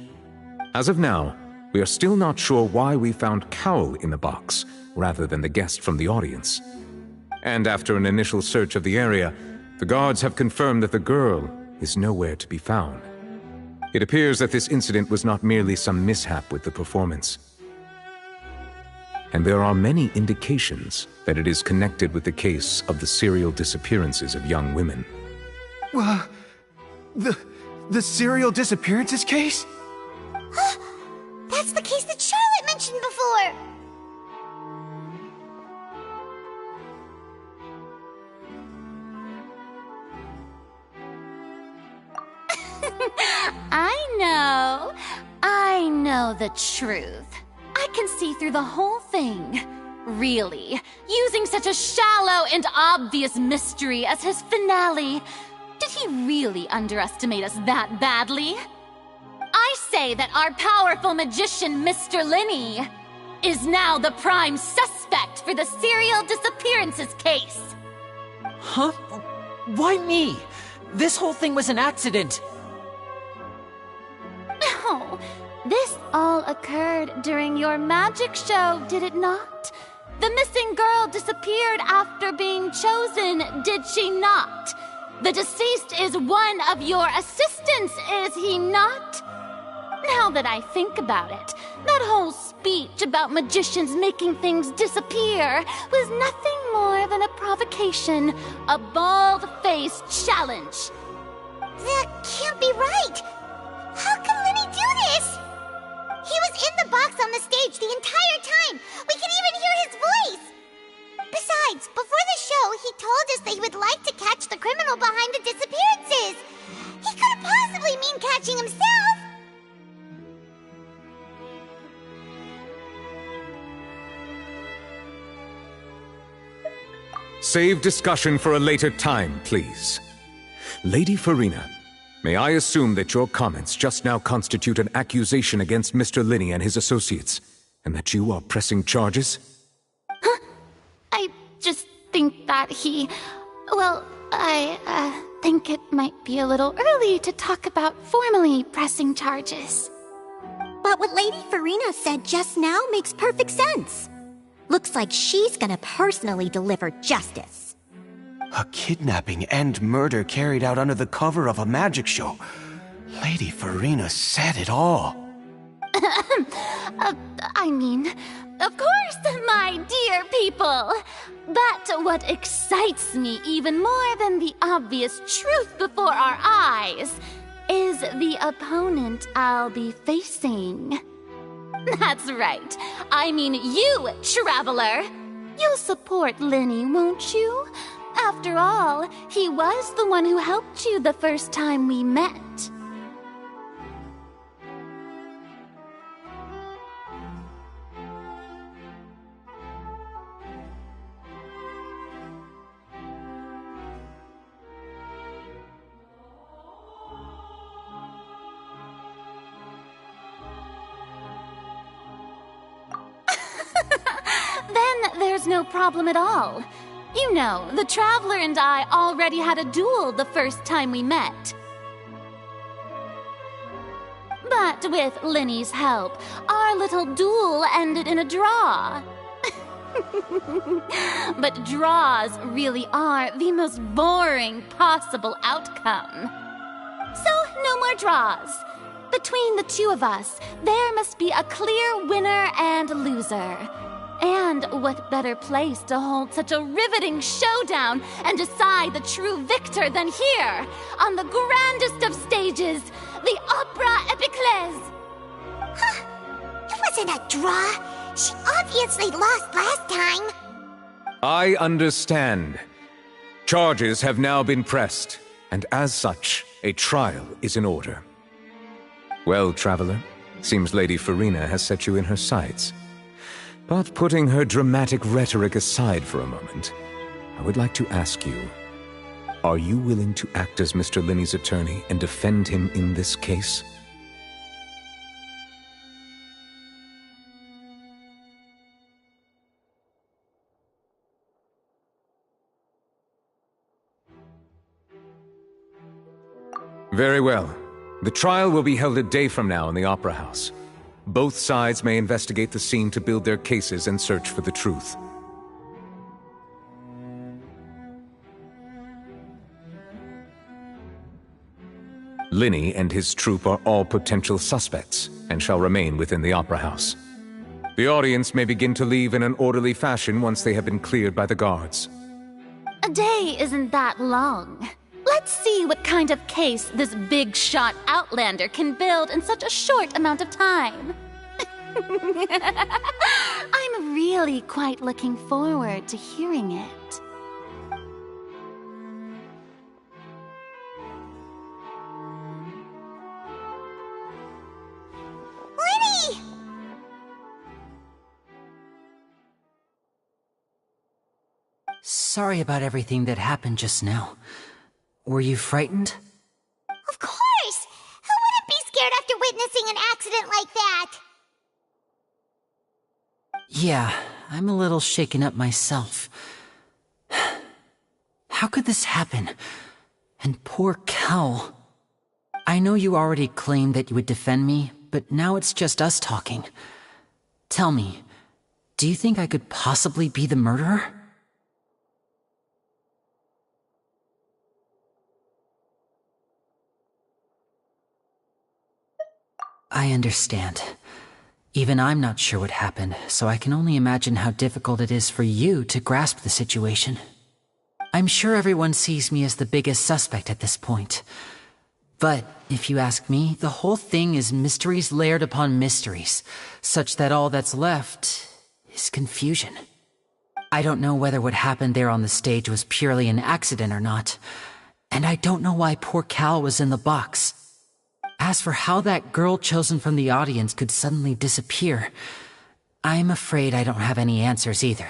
As of now, we are still not sure why we found Cowell in the box, rather than the guest from the audience. And after an initial search of the area, the guards have confirmed that the girl is nowhere to be found. It appears that this incident was not merely some mishap with the performance. And there are many indications that it is connected with the case of the serial disappearances of young women. The serial disappearances case? That's the case that Charlotte mentioned before! I know the truth. I can see through the whole thing. Really, using such a shallow and obvious mystery as his finale, did he really underestimate us that badly? I say that our powerful magician, Mr. Linny, is now the prime suspect for the serial disappearances case. Huh? Why me? This whole thing was an accident. No, this all occurred during your magic show, did it not? The missing girl disappeared after being chosen, did she not? The deceased is one of your assistants, is he not? Now that I think about it, that whole speech about magicians making things disappear was nothing more than a provocation, a bald-faced challenge. That can't be right! How can Linny do this? He was in the box on the stage the entire time! We could even hear his voice! Besides, before the show, he told us that he would like to catch the criminal behind the disappearances! He couldn't possibly mean catching himself! Save discussion for a later time, please. Lady Furina, may I assume that your comments just now constitute an accusation against Mr. Linny and his associates, and that you are pressing charges? Huh? I just think that I think it might be a little early to talk about formally pressing charges. But what Lady Furina said just now makes perfect sense. Looks like she's gonna personally deliver justice. A kidnapping and murder carried out under the cover of a magic show. Lady Furina said it all. I mean, of course, my dear people. But what excites me even more than the obvious truth before our eyes is the opponent I'll be facing. That's right. I mean you, Traveler. You'll support Linny, won't you? After all, he was the one who helped you the first time we met. Then there's no problem at all. You know, the Traveler and I already had a duel the first time we met. But with Linny's help, our little duel ended in a draw. But draws really are the most boring possible outcome. So, no more draws. Between the two of us, there must be a clear winner and loser. And what better place to hold such a riveting showdown and decide the true victor than here, on the grandest of stages, the Opera Epiclese? Huh. It wasn't a draw. She obviously lost last time. I understand. Charges have now been pressed, and as such, a trial is in order. Well, traveler, seems Lady Furina has set you in her sights. But putting her dramatic rhetoric aside for a moment, I would like to ask you, are you willing to act as Mr. Linney's attorney and defend him in this case? Very well. The trial will be held a day from now in the Opera House. Both sides may investigate the scene to build their cases and search for the truth. Linney and his troupe are all potential suspects and shall remain within the Opera House. The audience may begin to leave in an orderly fashion once they have been cleared by the guards. A day isn't that long. Let's see what kind of case this big-shot outlander can build in such a short amount of time. I'm really quite looking forward to hearing it. Linny! Sorry about everything that happened just now. Were you frightened? Of course! Who wouldn't be scared after witnessing an accident like that? Yeah, I'm a little shaken up myself. How could this happen? And poor Cal. I know you already claimed that you would defend me, but now it's just us talking. Tell me, do you think I could possibly be the murderer? I understand. Even I'm not sure what happened, so I can only imagine how difficult it is for you to grasp the situation. I'm sure everyone sees me as the biggest suspect at this point. But, if you ask me, the whole thing is mysteries layered upon mysteries, such that all that's left is confusion. I don't know whether what happened there on the stage was purely an accident or not, and I don't know why poor Cal was in the box. As for how that girl chosen from the audience could suddenly disappear, I'm afraid I don't have any answers either.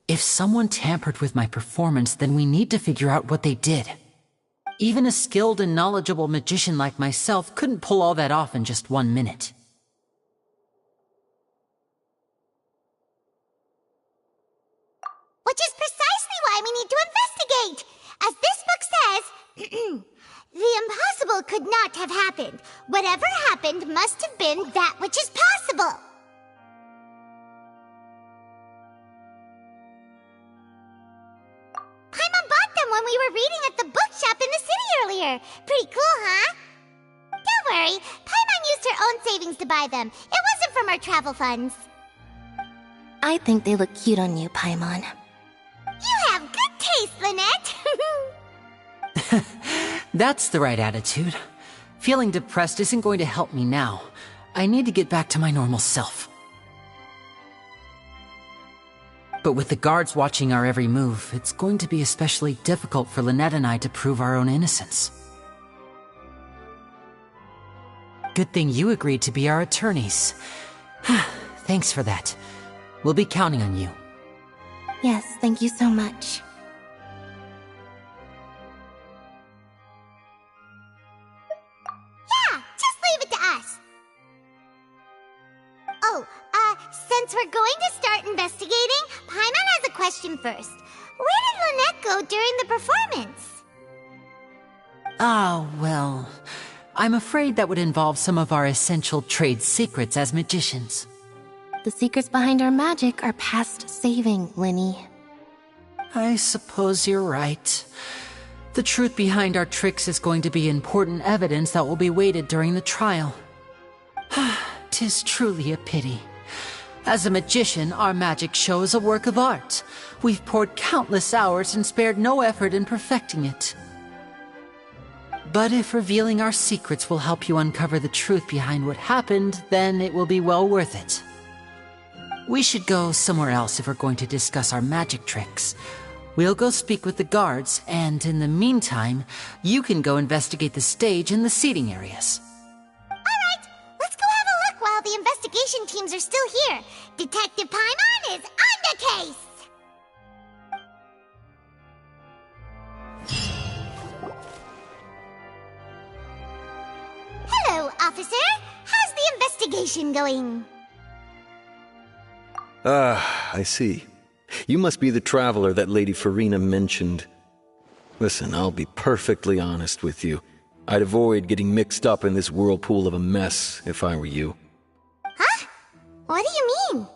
If someone tampered with my performance, then we need to figure out what they did. Even a skilled and knowledgeable magician like myself couldn't pull all that off in just 1 minute. Which is precisely why we need to investigate! As this book says, the impossible could not have happened. Whatever happened must have been that which is possible. Paimon bought them when we were reading at the bookshop in the city earlier. Pretty cool, huh? Don't worry, Paimon used her own savings to buy them. It wasn't from our travel funds. I think they look cute on you, Paimon. You have good taste, Lynette. That's the right attitude. Feeling depressed isn't going to help me now. I need to get back to my normal self. But with the guards watching our every move, it's going to be especially difficult for Lynette and I to prove our own innocence. Good thing you agreed to be our attorneys. Thanks for that. We'll be counting on you. Yes, thank you so much. Yeah, just leave it to us. Oh, since we're going to start investigating, Paimon has a question first. Where did Lynette go during the performance? Oh, well, I'm afraid that would involve some of our essential trade secrets as magicians. The secrets behind our magic are past saving, Linny. I suppose you're right. The truth behind our tricks is going to be important evidence that will be weighted during the trial. 'Tis truly a pity. As a magician, our magic show is a work of art. We've poured countless hours and spared no effort in perfecting it. But if revealing our secrets will help you uncover the truth behind what happened, then it will be well worth it. We should go somewhere else if we're going to discuss our magic tricks. We'll go speak with the guards, and in the meantime, you can go investigate the stage and the seating areas. Alright, let's go have a look while the investigation teams are still here. Detective Paimon is on the case! Hello, officer. How's the investigation going? Ah, I see. You must be the traveler that Lady Furina mentioned. Listen, I'll be perfectly honest with you. I'd avoid getting mixed up in this whirlpool of a mess if I were you. Huh? What do you mean?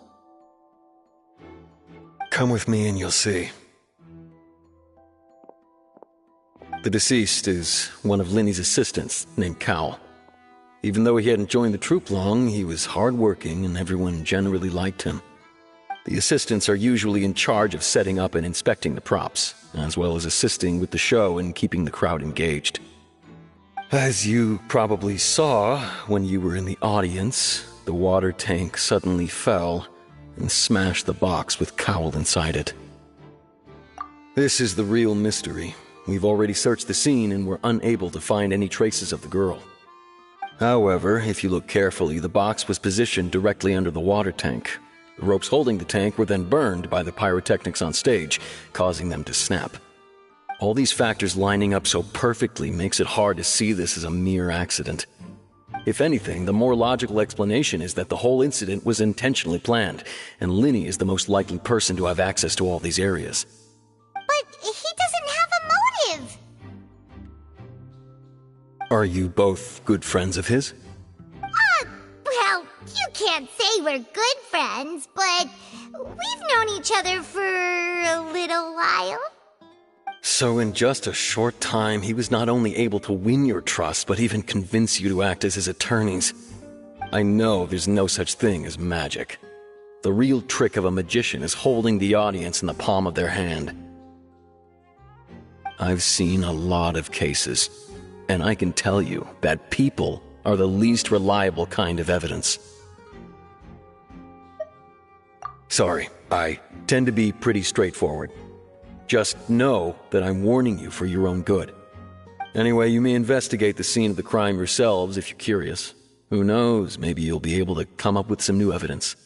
Come with me and you'll see. The deceased is one of Linny's assistants, named Cal. Even though he hadn't joined the troupe long, he was hardworking and everyone generally liked him. The assistants are usually in charge of setting up and inspecting the props, as well as assisting with the show and keeping the crowd engaged. As you probably saw when you were in the audience, the water tank suddenly fell and smashed the box with Cowl inside it. This is the real mystery. We've already searched the scene and were unable to find any traces of the girl. However, if you look carefully, the box was positioned directly under the water tank. The ropes holding the tank were then burned by the pyrotechnics on stage, causing them to snap. All these factors lining up so perfectly makes it hard to see this as a mere accident. If anything, the more logical explanation is that the whole incident was intentionally planned, and Linny is the most likely person to have access to all these areas. But he doesn't have a motive! Are you both good friends of his? Well, you can't say we're good friends, but we've known each other for a little while. So in just a short time, he was not only able to win your trust, but even convince you to act as his attorneys. I know there's no such thing as magic. The real trick of a magician is holding the audience in the palm of their hand. I've seen a lot of cases, and I can tell you that people are the least reliable kind of evidence. Sorry, I tend to be pretty straightforward. Just know that I'm warning you for your own good. Anyway, you may investigate the scene of the crime yourselves if you're curious. Who knows, maybe you'll be able to come up with some new evidence.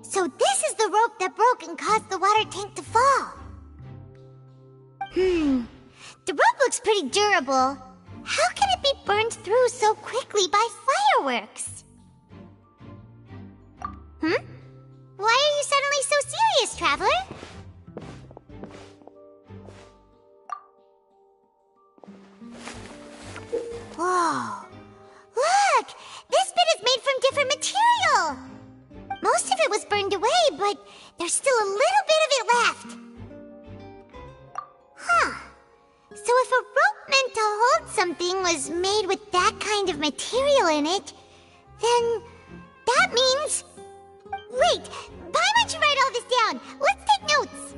So this is the rope that broke and caused the water tank to fall. The rope looks pretty durable. How can it be burned through so quickly by fireworks? Why are you suddenly so serious, traveler? Whoa. Look! This bit is made from different material! Most of it was burned away, but there's still a little bit of it left. Huh. So if a rope meant to hold something was made with that kind of material in it, then that means... Wait, why don't you write all this down? Let's take notes.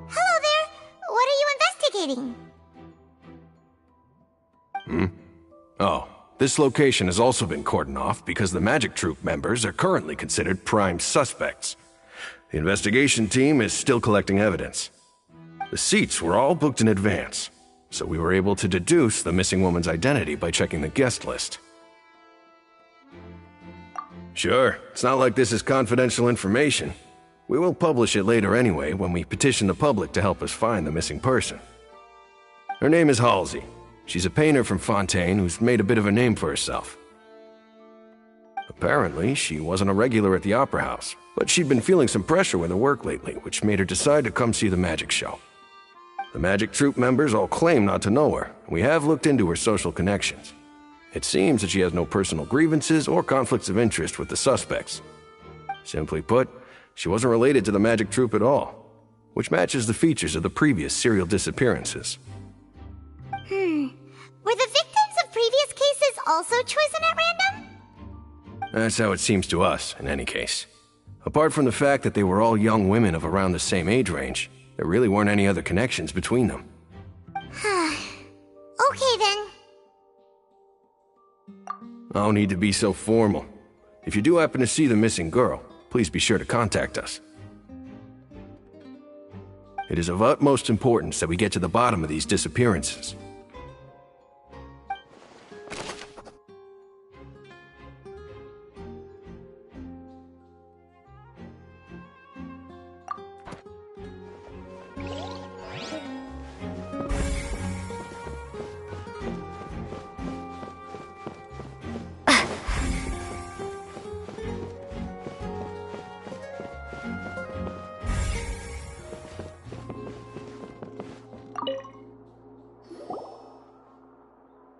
Hello there. What are you investigating? Oh, this location has also been cordoned off because the Magic Troupe members are currently considered prime suspects. The investigation team is still collecting evidence. The seats were all booked in advance, so we were able to deduce the missing woman's identity by checking the guest list. Sure, it's not like this is confidential information. We will publish it later anyway when we petition the public to help us find the missing person. Her name is Halsey. She's a painter from Fontaine who's made a bit of a name for herself. Apparently, she wasn't a regular at the Opera House, but she'd been feeling some pressure with her work lately, which made her decide to come see the magic show. The Magic Troupe members all claim not to know her, and we have looked into her social connections. It seems that she has no personal grievances or conflicts of interest with the suspects. Simply put, she wasn't related to the Magic Troupe at all, which matches the features of the previous serial disappearances. Were the victims of previous cases also chosen at random? That's how it seems to us, in any case. Apart from the fact that they were all young women of around the same age range, there really weren't any other connections between them. Okay then. No need to be so formal. If you do happen to see the missing girl, please be sure to contact us. It is of utmost importance that we get to the bottom of these disappearances.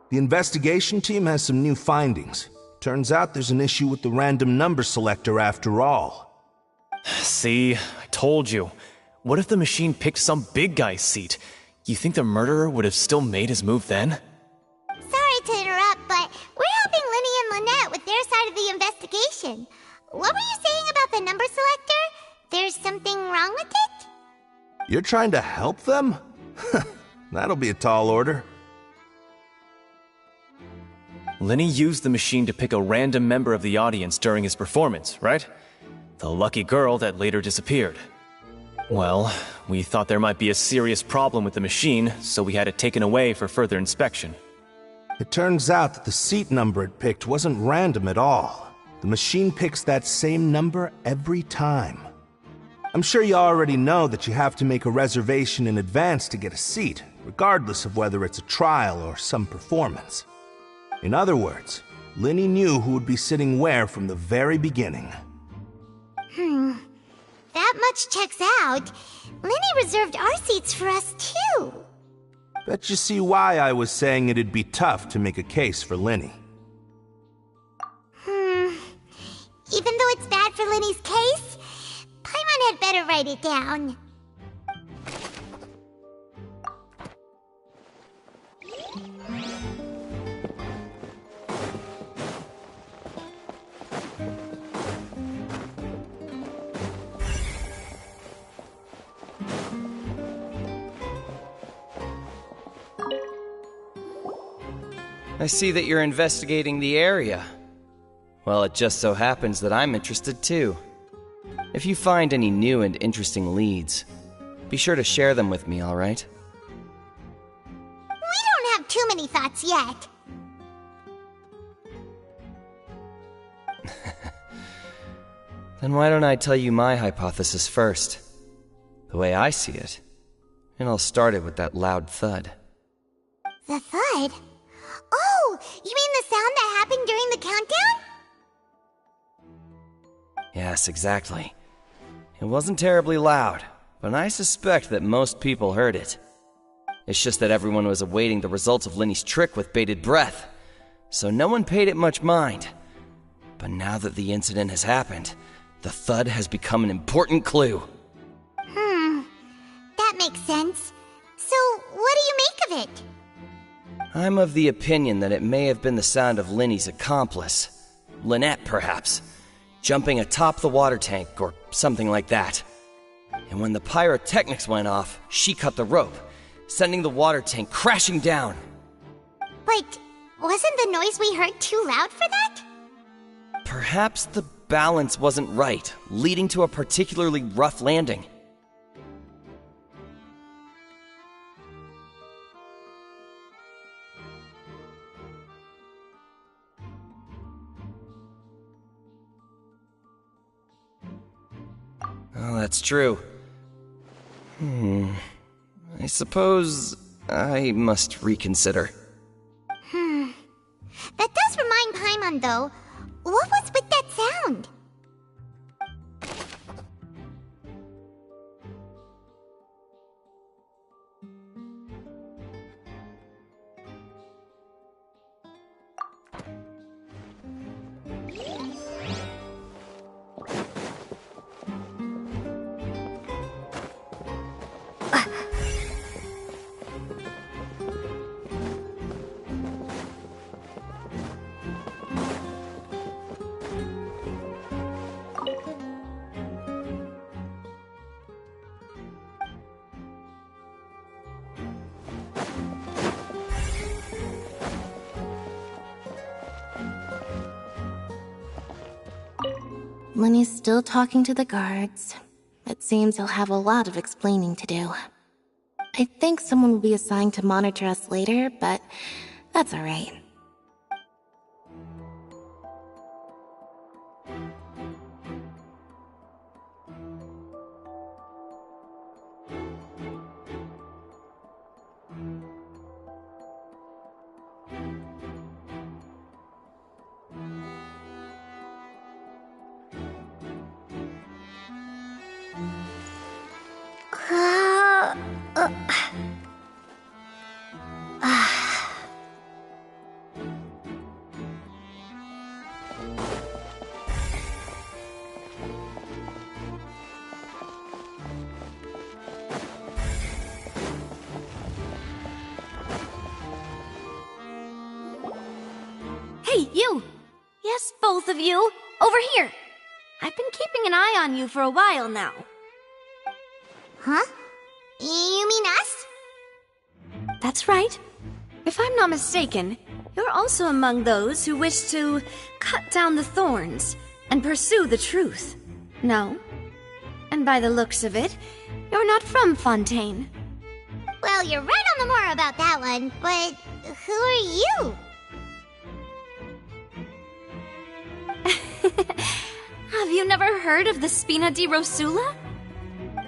The investigation team has some new findings. Turns out there's an issue with the random number selector after all. See, I told you. What if the machine picked some big guy's seat? You think the murderer would have still made his move then? Sorry to interrupt, but we're helping Linny and Lynette with their side of the investigation. What were you saying about the number selector? There's something wrong with it? You're trying to help them? That'll be a tall order. Linny used the machine to pick a random member of the audience during his performance, right? The lucky girl that later disappeared. Well, we thought there might be a serious problem with the machine, so we had it taken away for further inspection. It turns out that the seat number it picked wasn't random at all. The machine picks that same number every time. I'm sure you already know that you have to make a reservation in advance to get a seat, regardless of whether it's a trial or some performance. In other words, Linny knew who would be sitting where from the very beginning. That much checks out. Linny reserved our seats for us too. Bet you see why I was saying it'd be tough to make a case for Linny. Even though it's bad for Linny's case, Paimon had better write it down. I see that you're investigating the area. Well, it just so happens that I'm interested too. If you find any new and interesting leads, be sure to share them with me, alright? We don't have too many thoughts yet. Then why don't I tell you my hypothesis first? The way I see it. And I'll start it with that loud thud. The thud? Oh, you mean the sound that happened during the countdown? Yes, exactly. It wasn't terribly loud, but I suspect that most people heard it. It's just that everyone was awaiting the results of Linny's trick with bated breath, so no one paid it much mind. But now that the incident has happened, the thud has become an important clue. That makes sense. So, what do you make of it? I'm of the opinion that it may have been the sound of Linny's accomplice. Lynette, perhaps. Jumping atop the water tank, or something like that. And when the pyrotechnics went off, she cut the rope, sending the water tank crashing down. But wasn't the noise we heard too loud for that? Perhaps the balance wasn't right, leading to a particularly rough landing. Oh, that's true. I suppose I must reconsider. That does remind Paimon, though. What was with that sound? Linny's still talking to the guards. It seems he'll have a lot of explaining to do. I think someone will be assigned to monitor us later, but that's alright. Hey, you! Yes, both of you! Over here! I've been keeping an eye on you for a while now. Huh? You mean us? That's right. If I'm not mistaken, you're also among those who wish to cut down the thorns and pursue the truth. No? And by the looks of it, you're not from Fontaine. Well, you're right on the more about that one, but who are you? Have you never heard of the Spina di Rosula?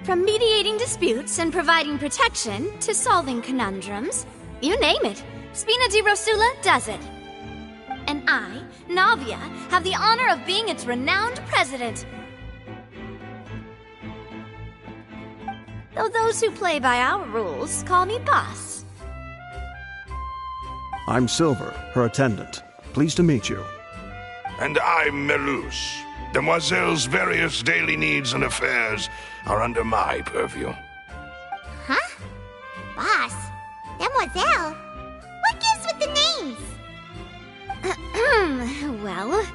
From mediating disputes and providing protection to solving conundrums, you name it, Spina di Rosula does it. And I, Navia, have the honor of being its renowned president. Though those who play by our rules call me boss. I'm Silver, her attendant. Pleased to meet you. And I'm Melus. Demoiselle's various daily needs and affairs are under my purview. Huh? Boss? Demoiselle? What gives with the names? Well,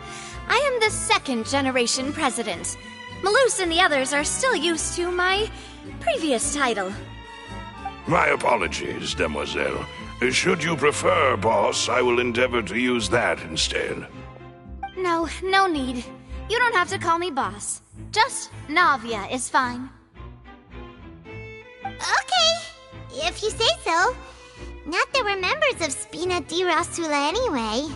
I am the second generation president. Melus and the others are still used to my previous title. My apologies, Demoiselle. Should you prefer, boss, I will endeavor to use that instead. No, no need. You don't have to call me boss. Just Navia is fine. Okay, if you say so. Not that we're members of Spina di Rosula anyway.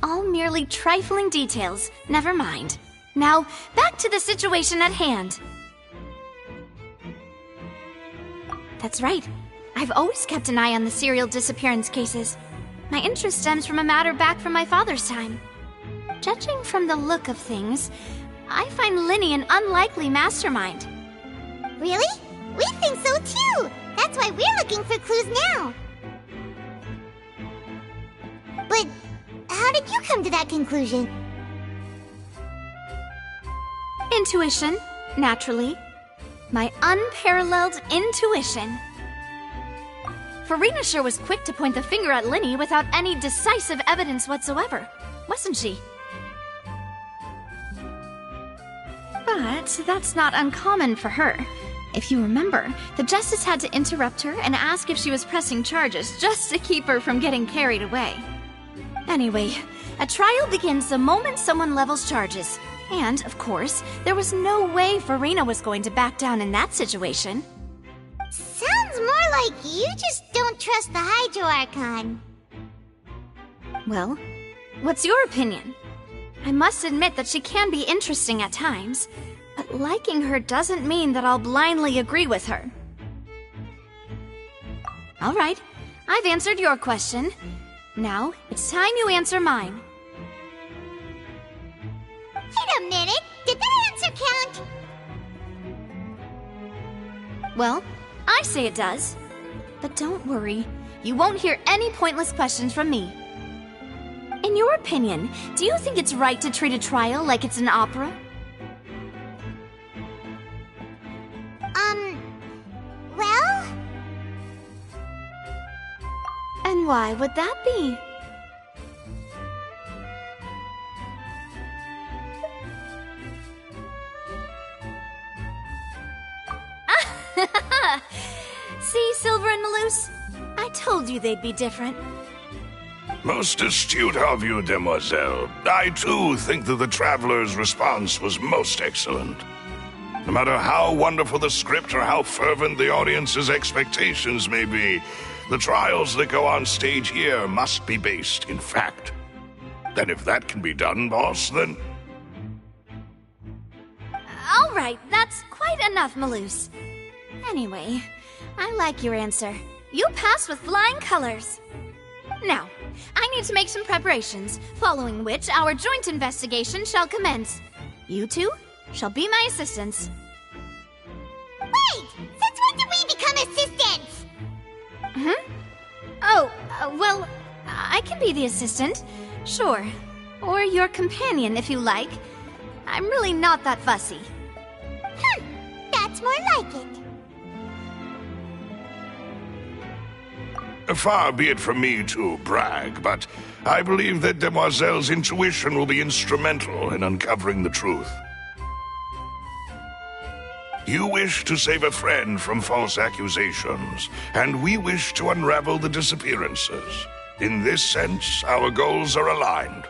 All merely trifling details. Never mind. Now, back to the situation at hand. That's right. I've always kept an eye on the serial disappearance cases. My interest stems from a matter back from my father's time. Judging from the look of things, I find Linny an unlikely mastermind. Really? We think so too! That's why we're looking for clues now. But how did you come to that conclusion? Intuition, naturally. My unparalleled intuition. Furina sure was quick to point the finger at Linny without any decisive evidence whatsoever, wasn't she? But that's not uncommon for her. If you remember, the Justice had to interrupt her and ask if she was pressing charges just to keep her from getting carried away. Anyway, a trial begins the moment someone levels charges. And, of course, there was no way Furina was going to back down in that situation. Sounds more like you just don't trust the Hydro Archon. Well, what's your opinion? I must admit that she can be interesting at times, but liking her doesn't mean that I'll blindly agree with her. All right, I've answered your question. Now, it's time you answer mine. Wait a minute! Did that answer count? Well, I say it does. But don't worry, you won't hear any pointless questions from me. In your opinion, do you think it's right to treat a trial like it's an opera? Well? And why would that be? See, Silver and Maloose? I told you they'd be different. Most astute of you, demoiselle. I too think that the traveler's response was most excellent. No matter how wonderful the script or how fervent the audience's expectations may be, the trials that go on stage here must be based in fact. And if that can be done, boss, then... All right, that's quite enough, Maloose. Anyway, I like your answer. You passed with flying colors. Now, I need to make some preparations, following which our joint investigation shall commence. You two shall be my assistants. Wait! Since when did we become assistants? Oh, well, I can be the assistant, sure. Or your companion, if you like. I'm really not that fussy. That's more like it. Far be it from me to brag, but I believe that Demoiselle's intuition will be instrumental in uncovering the truth. You wish to save a friend from false accusations, and we wish to unravel the disappearances. In this sense, our goals are aligned.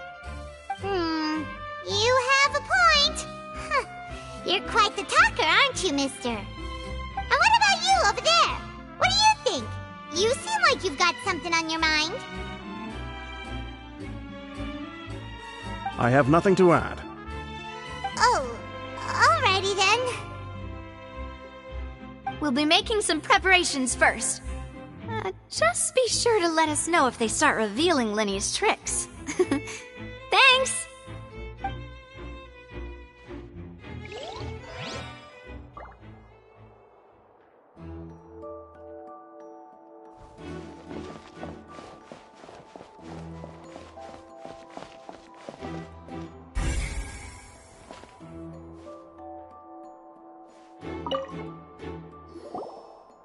You have a point. You're quite the talker, aren't you, mister? And what about you over there? What do you think? You seem like you've got something on your mind. I have nothing to add. Oh, alrighty then. We'll be making some preparations first. Just be sure to let us know if they start revealing Linny's tricks. Thanks!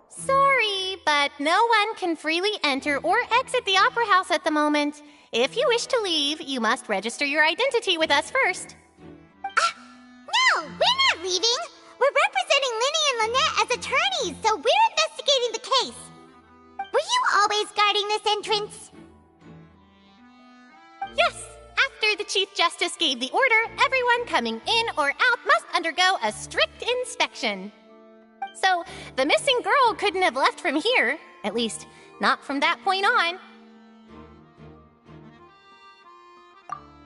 Sorry, but no one can freely enter or exit the Opera House at the moment. If you wish to leave, you must register your identity with us first. No, we're not leaving. We're representing Linny and Lynette as attorneys, so we're investigating the case. Were you always guarding this entrance? Yes, after the Chief Justice gave the order, everyone coming in or out must undergo a strict inspection. So, the missing girl couldn't have left from here. At least, not from that point on.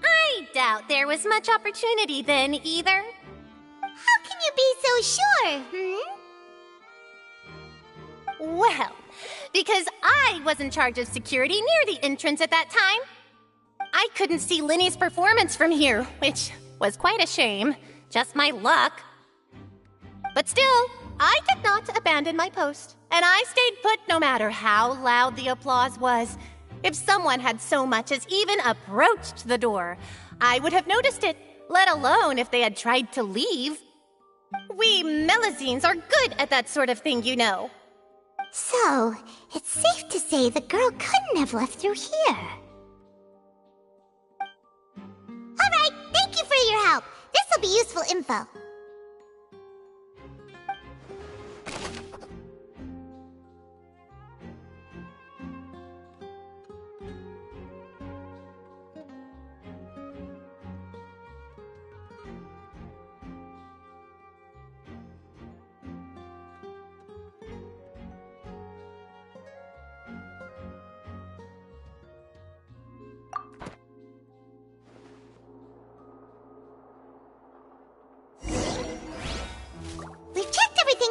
I doubt there was much opportunity then, either. How can you be so sure, Well, because I was in charge of security near the entrance at that time. I couldn't see Linny's performance from here, which was quite a shame. Just my luck. But still, I did not abandon my post, and I stayed put no matter how loud the applause was. If someone had so much as even approached the door, I would have noticed it, let alone if they had tried to leave. We Melazines are good at that sort of thing, you know. So, it's safe to say the girl couldn't have left through here. Alright, thank you for your help. This'll be useful info.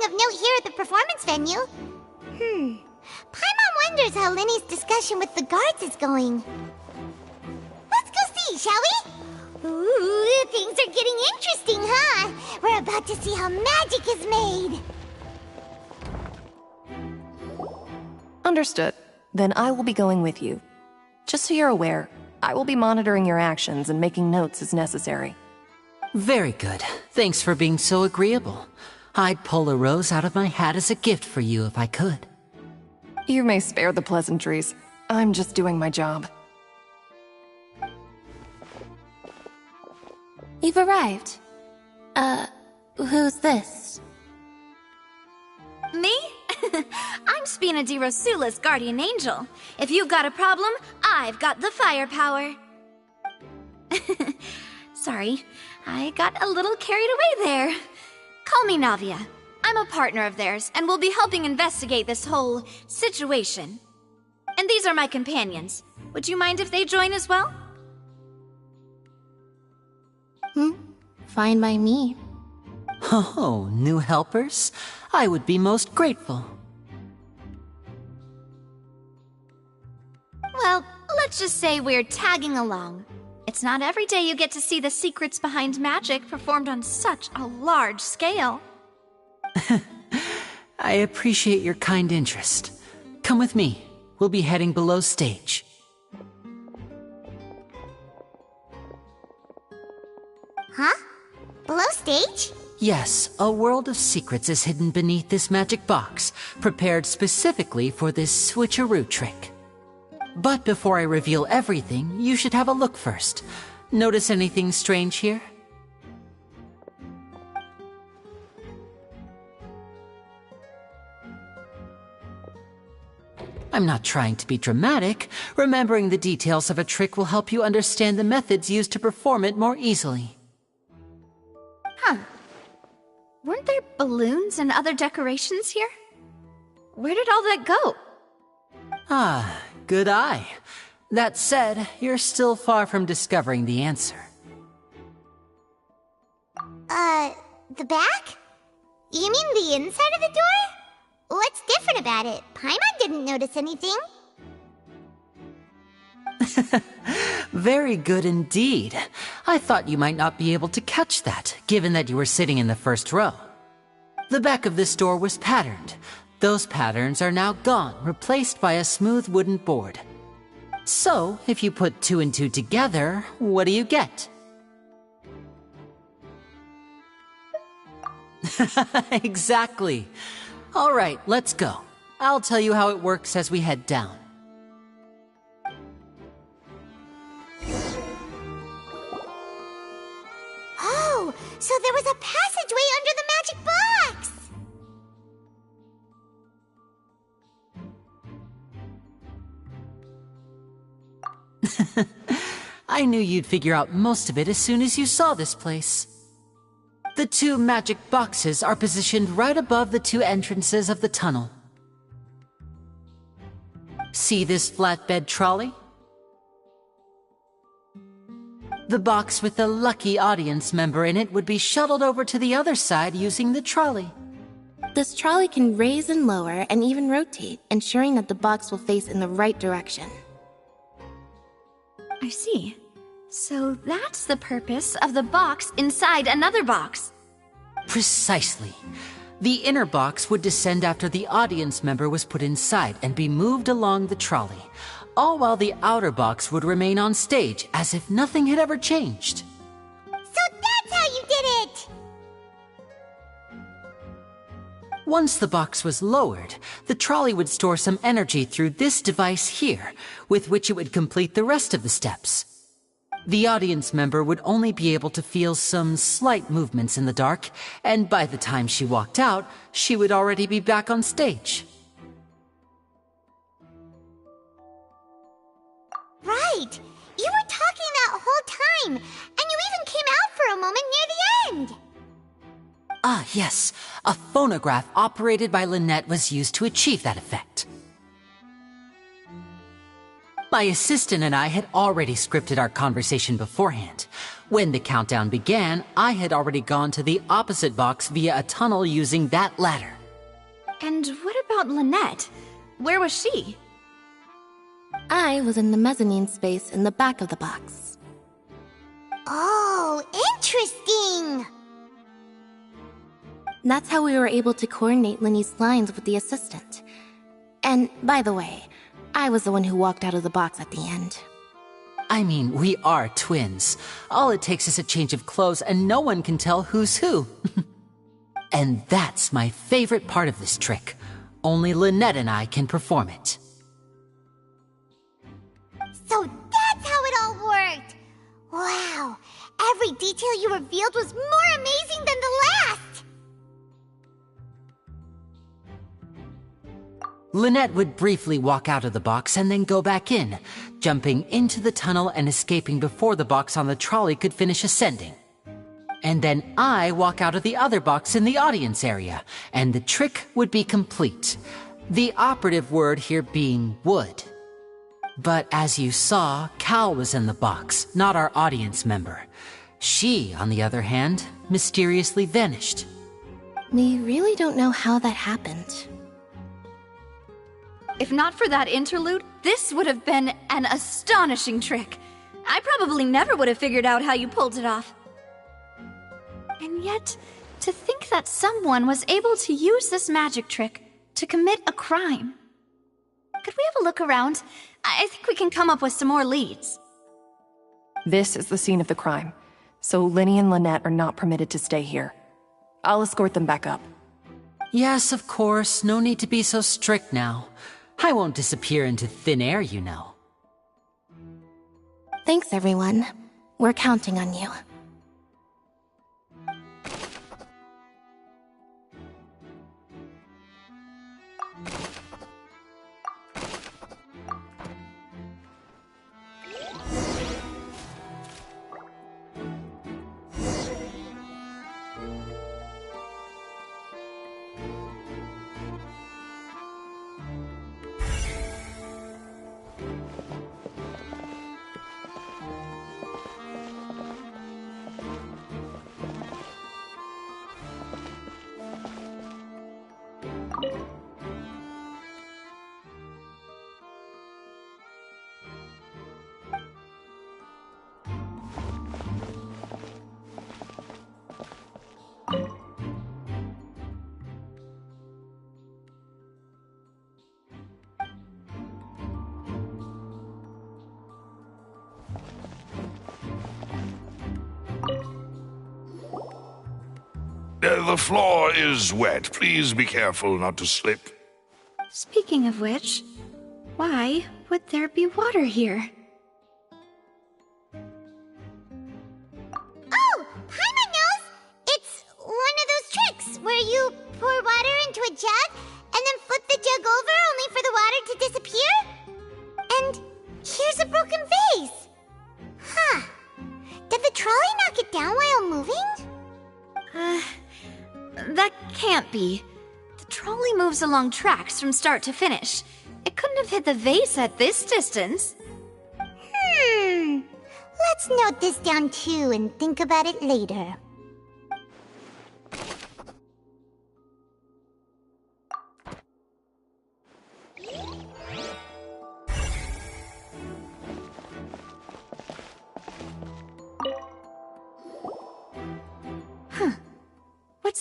Of note here at the performance venue. Paimon wonders how Linny's discussion with the guards is going. Let's go see, shall we? Ooh, things are getting interesting, huh? We're about to see how magic is made. Understood. Then I will be going with you. Just so you're aware, I will be monitoring your actions and making notes as necessary. Very good. Thanks for being so agreeable. I'd pull a rose out of my hat as a gift for you if I could. You may spare the pleasantries. I'm just doing my job. You've arrived. Who's this? Me? I'm Spina di Rosula's guardian angel. If you've got a problem, I've got the firepower. Sorry, I got a little carried away there. Call me Navia. I'm a partner of theirs, and will be helping investigate this whole situation. And these are my companions. Would you mind if they join as well? Fine by me. Oh, new helpers? I would be most grateful. Well, let's just say we're tagging along. It's not every day you get to see the secrets behind magic performed on such a large scale. I appreciate your kind interest. Come with me. We'll be heading below stage. Huh? Below stage? Yes, a world of secrets is hidden beneath this magic box, prepared specifically for this switcheroo trick. But before I reveal everything, you should have a look first. Notice anything strange here? I'm not trying to be dramatic. Remembering the details of a trick will help you understand the methods used to perform it more easily. Huh. Weren't there balloons and other decorations here? Where did all that go? Ah, good eye. That said, you're still far from discovering the answer. The back? You mean the inside of the door? What's different about it? Paimon didn't notice anything. Very good indeed. I thought you might not be able to catch that, given that you were sitting in the first row. The back of this door was patterned. Those patterns are now gone, replaced by a smooth wooden board. So, if you put 2 and 2 together, what do you get? Exactly. All right, let's go. I'll tell you how it works as we head down. Oh, so there was a passageway under the magic box! I knew you'd figure out most of it as soon as you saw this place. The 2 magic boxes are positioned right above the 2 entrances of the tunnel. See this flatbed trolley? The box with the lucky audience member in it would be shuttled over to the other side using the trolley. This trolley can raise and lower and even rotate, ensuring that the box will face in the right direction. I see. So that's the purpose of the box inside another box. Precisely. The inner box would descend after the audience member was put inside and be moved along the trolley, all while the outer box would remain on stage as if nothing had ever changed. So that's how you did it! Once the box was lowered, the trolley would store some energy through this device here, with which it would complete the rest of the steps. The audience member would only be able to feel some slight movements in the dark, and by the time she walked out, she would already be back on stage. Right! You were talking that whole time, and you even came out for a moment near the end! Ah, yes. A phonograph operated by Lynette was used to achieve that effect. My assistant and I had already scripted our conversation beforehand. When the countdown began, I had already gone to the opposite box via a tunnel using that ladder. And what about Lynette? Where was she? I was in the mezzanine space in the back of the box. Oh, interesting! That's how we were able to coordinate Linny's lines with the assistant. And, by the way, I was the one who walked out of the box at the end. I mean, we are twins. All it takes is a change of clothes and no one can tell who's who. And that's my favorite part of this trick. Only Lynette and I can perform it. So that's how it all worked! Wow! Every detail you revealed was more amazing than the last! Lynette would briefly walk out of the box and then go back in, jumping into the tunnel and escaping before the box on the trolley could finish ascending. And then I walk out of the other box in the audience area, and the trick would be complete. The operative word here being would. But as you saw, Cal was in the box, not our audience member. She, on the other hand, mysteriously vanished. We really don't know how that happened. If not for that interlude, this would have been an astonishing trick. I probably never would have figured out how you pulled it off. And yet, to think that someone was able to use this magic trick to commit a crime. Could we have a look around? I think we can come up with some more leads. This is the scene of the crime, so Linny and Lynette are not permitted to stay here. I'll escort them back up. Yes, of course. No need to be so strict now. I won't disappear into thin air, you know. Thanks, everyone. We're counting on you. The floor is wet. Please be careful not to slip. Speaking of which, why would there be water here? Oh! Paimon knows! It's one of those tricks where you pour water into a jug and then flip the jug over only for the water to disappear? And here's a broken vase! Huh. Did the trolley knock it down while moving? That can't be. The trolley moves along tracks from start to finish. It couldn't have hit the vase at this distance. Let's note this down too and think about it later.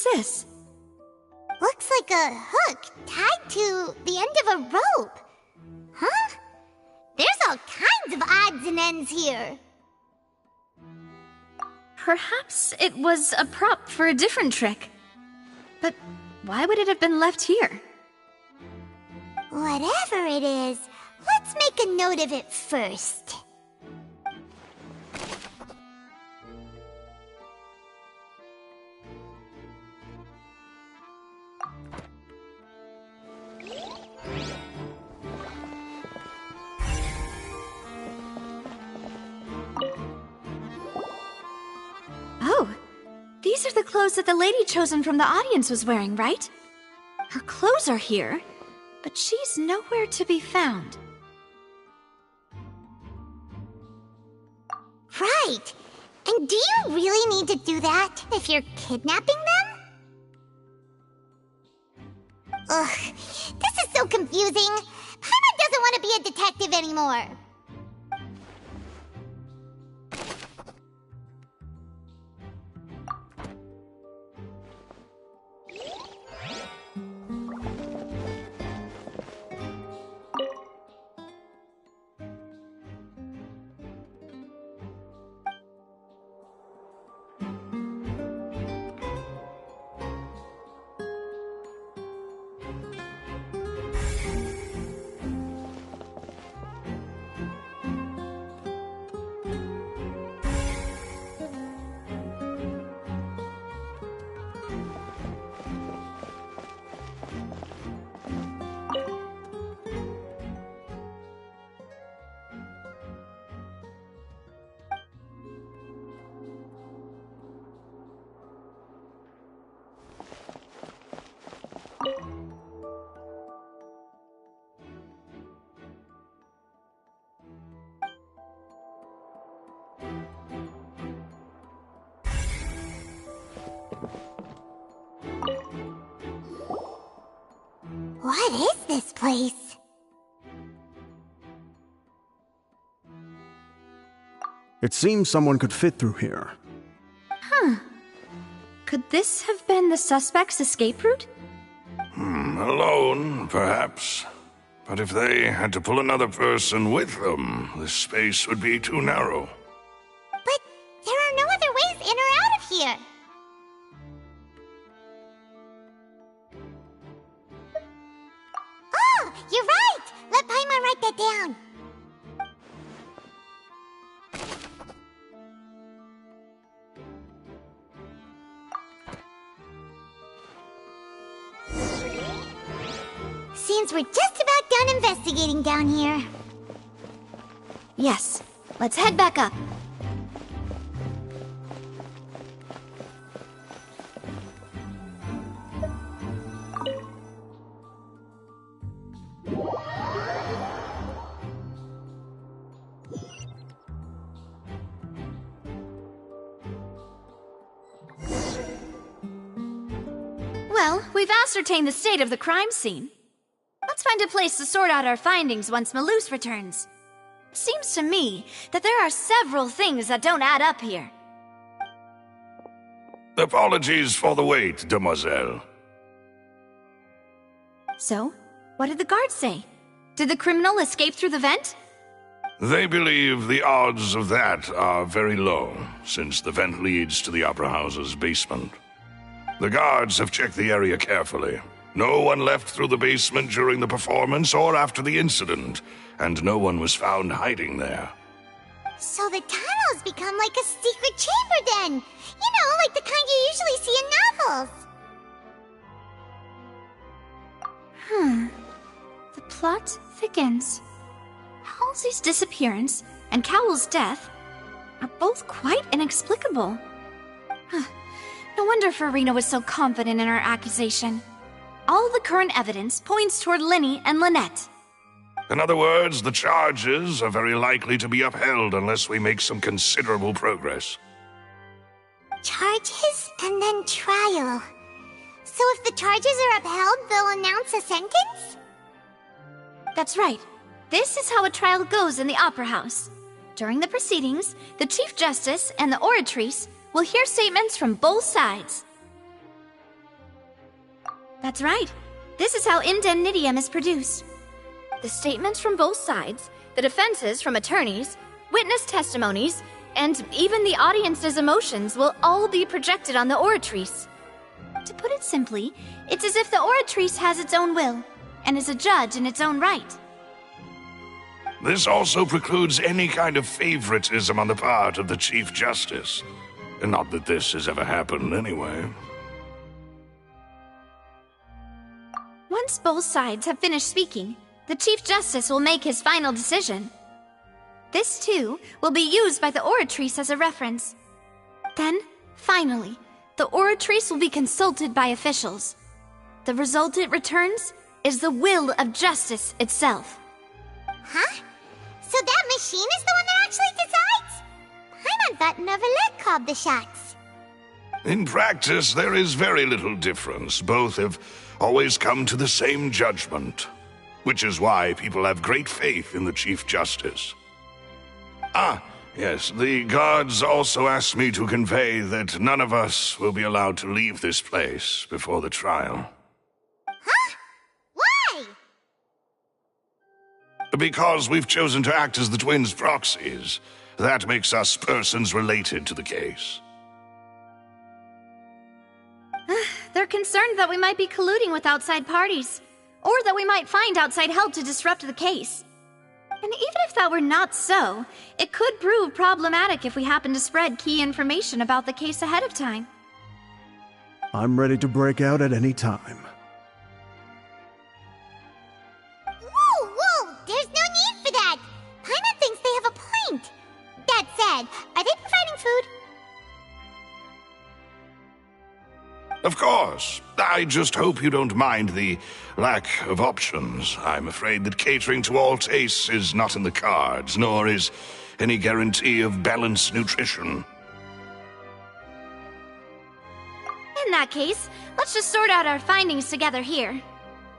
What's this? Looks like a hook tied to the end of a rope. Huh? There's all kinds of odds and ends here. Perhaps it was a prop for a different trick. But why would it have been left here? Whatever it is, let's make a note of it first. Oh, these are the clothes that the lady chosen from the audience was wearing, right? Her clothes are here, but she's nowhere to be found. Right. And do you really need to do that if you're kidnapping them? Ugh, this is so confusing. Paimon doesn't want to be a detective anymore. What is this place? It seems someone could fit through here. Huh. Could this have been the suspect's escape route? Alone, perhaps. But if they had to pull another person with them, the space would be too narrow. But there are no other ways in or out of here. Oh, you're right! Let Paimon write that down. Seems we're just about done investigating down here. Yes. Let's head back up. Well, we've ascertained the state of the crime scene. Let's find a place to sort out our findings once Malus returns. It seems to me that there are several things that don't add up here. Apologies for the wait, demoiselle. So, what did the guards say? Did the criminal escape through the vent? They believe the odds of that are very low, since the vent leads to the Opera House's basement. The guards have checked the area carefully. No one left through the basement during the performance or after the incident, and no one was found hiding there. So the tunnels become like a secret chamber then! You know, like the kind you usually see in novels! The plot thickens. Halsey's disappearance and Cowell's death are both quite inexplicable. No wonder Furina was so confident in her accusation. All the current evidence points toward Linny and Lynette. In other words, the charges are very likely to be upheld unless we make some considerable progress. Charges and then trial. So if the charges are upheld, they'll announce a sentence? That's right. This is how a trial goes in the Opera House. During the proceedings, the Chief Justice and the Oratrice will hear statements from both sides. That's right. This is how indemnitium is produced. The statements from both sides, the defenses from attorneys, witness testimonies, and even the audience's emotions will all be projected on the oratrice. To put it simply, it's as if the oratrice has its own will, and is a judge in its own right. This also precludes any kind of favoritism on the part of the Chief Justice. Not that this has ever happened anyway. Once both sides have finished speaking, the Chief Justice will make his final decision. This, too, will be used by the oratrice as a reference. Then, finally, the oratrice will be consulted by officials. The result it returns is the will of justice itself. Huh? So that machine is the one that actually decides? Paimon thought Neuvillette called the shots. In practice, there is very little difference. Both have always come to the same judgment, which is why people have great faith in the Chief Justice. Ah, yes, the guards also asked me to convey that none of us will be allowed to leave this place before the trial. Huh? Why? Because we've chosen to act as the twins' proxies. That makes us persons related to the case. They're concerned that we might be colluding with outside parties, or that we might find outside help to disrupt the case. And even if that were not so, it could prove problematic if we happen to spread key information about the case ahead of time. I'm ready to break out at any time. Whoa, whoa! There's no need for that! Paimon thinks they have a point. That said, are they providing food? Of course. I just hope you don't mind the lack of options. I'm afraid that catering to all tastes is not in the cards, nor is any guarantee of balanced nutrition. In that case, let's just sort out our findings together here.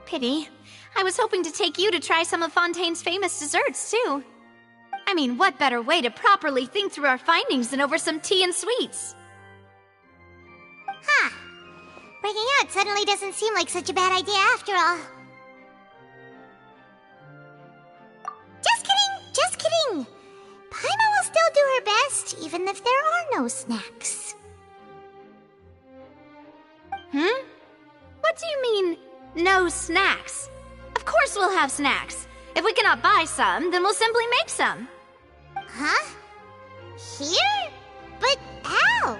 Pity. I was hoping to take you to try some of Fontaine's famous desserts, too. I mean, what better way to properly think through our findings than over some tea and sweets? Huh. Breaking out suddenly doesn't seem like such a bad idea after all. Just kidding! Just kidding! Paimon will still do her best, even if there are no snacks. What do you mean, no snacks? Of course we'll have snacks. If we cannot buy some, then we'll simply make some. Huh? Here? But how?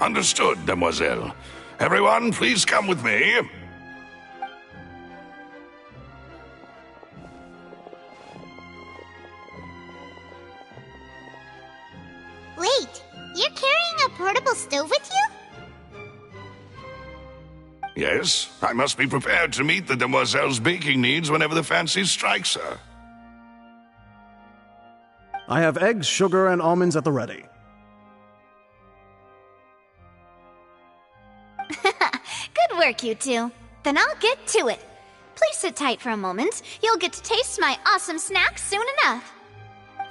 Understood, Demoiselle. Everyone, please come with me. Wait, you're carrying a portable stove with you? Yes, I must be prepared to meet the Demoiselle's baking needs whenever the fancy strikes her. I have eggs, sugar, and almonds at the ready. Good work, you two. Then I'll get to it. Please sit tight for a moment. You'll get to taste my awesome snacks soon enough.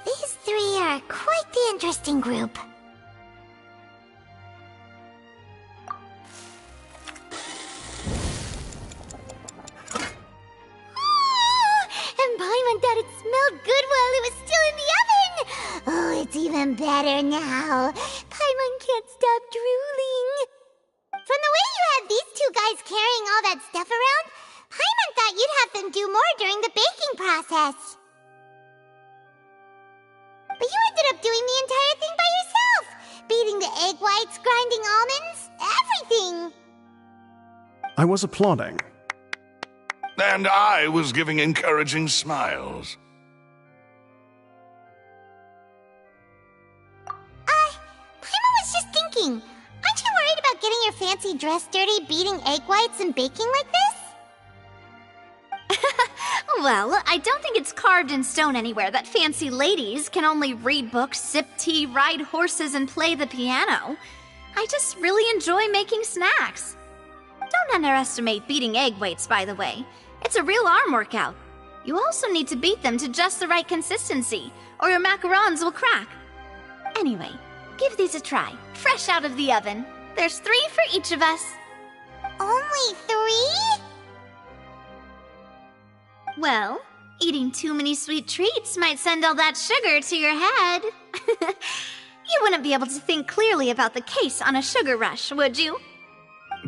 These three are quite the interesting group. And Paimon thought it smelled good while it was still in the oven! Oh, it's even better now. Paimon can't stop drooling. From the way you had these two guys carrying all that stuff around, Paimon thought you'd have them do more during the baking process. But you ended up doing the entire thing by yourself! Beating the egg whites, grinding almonds, everything! I was applauding. And I was giving encouraging smiles. Paimon was just thinking, aren't you worried about getting your fancy dress dirty, beating egg whites and baking like this? Well, I don't think it's carved in stone anywhere that fancy ladies can only read books, sip tea, ride horses, and play the piano. I just really enjoy making snacks. Don't underestimate beating egg whites, by the way. It's a real arm workout. You also need to beat them to just the right consistency, or your macarons will crack. Anyway, give these a try, fresh out of the oven. There's 3 for each of us. Only 3? Well, eating too many sweet treats might send all that sugar to your head. You wouldn't be able to think clearly about the case on a sugar rush, would you?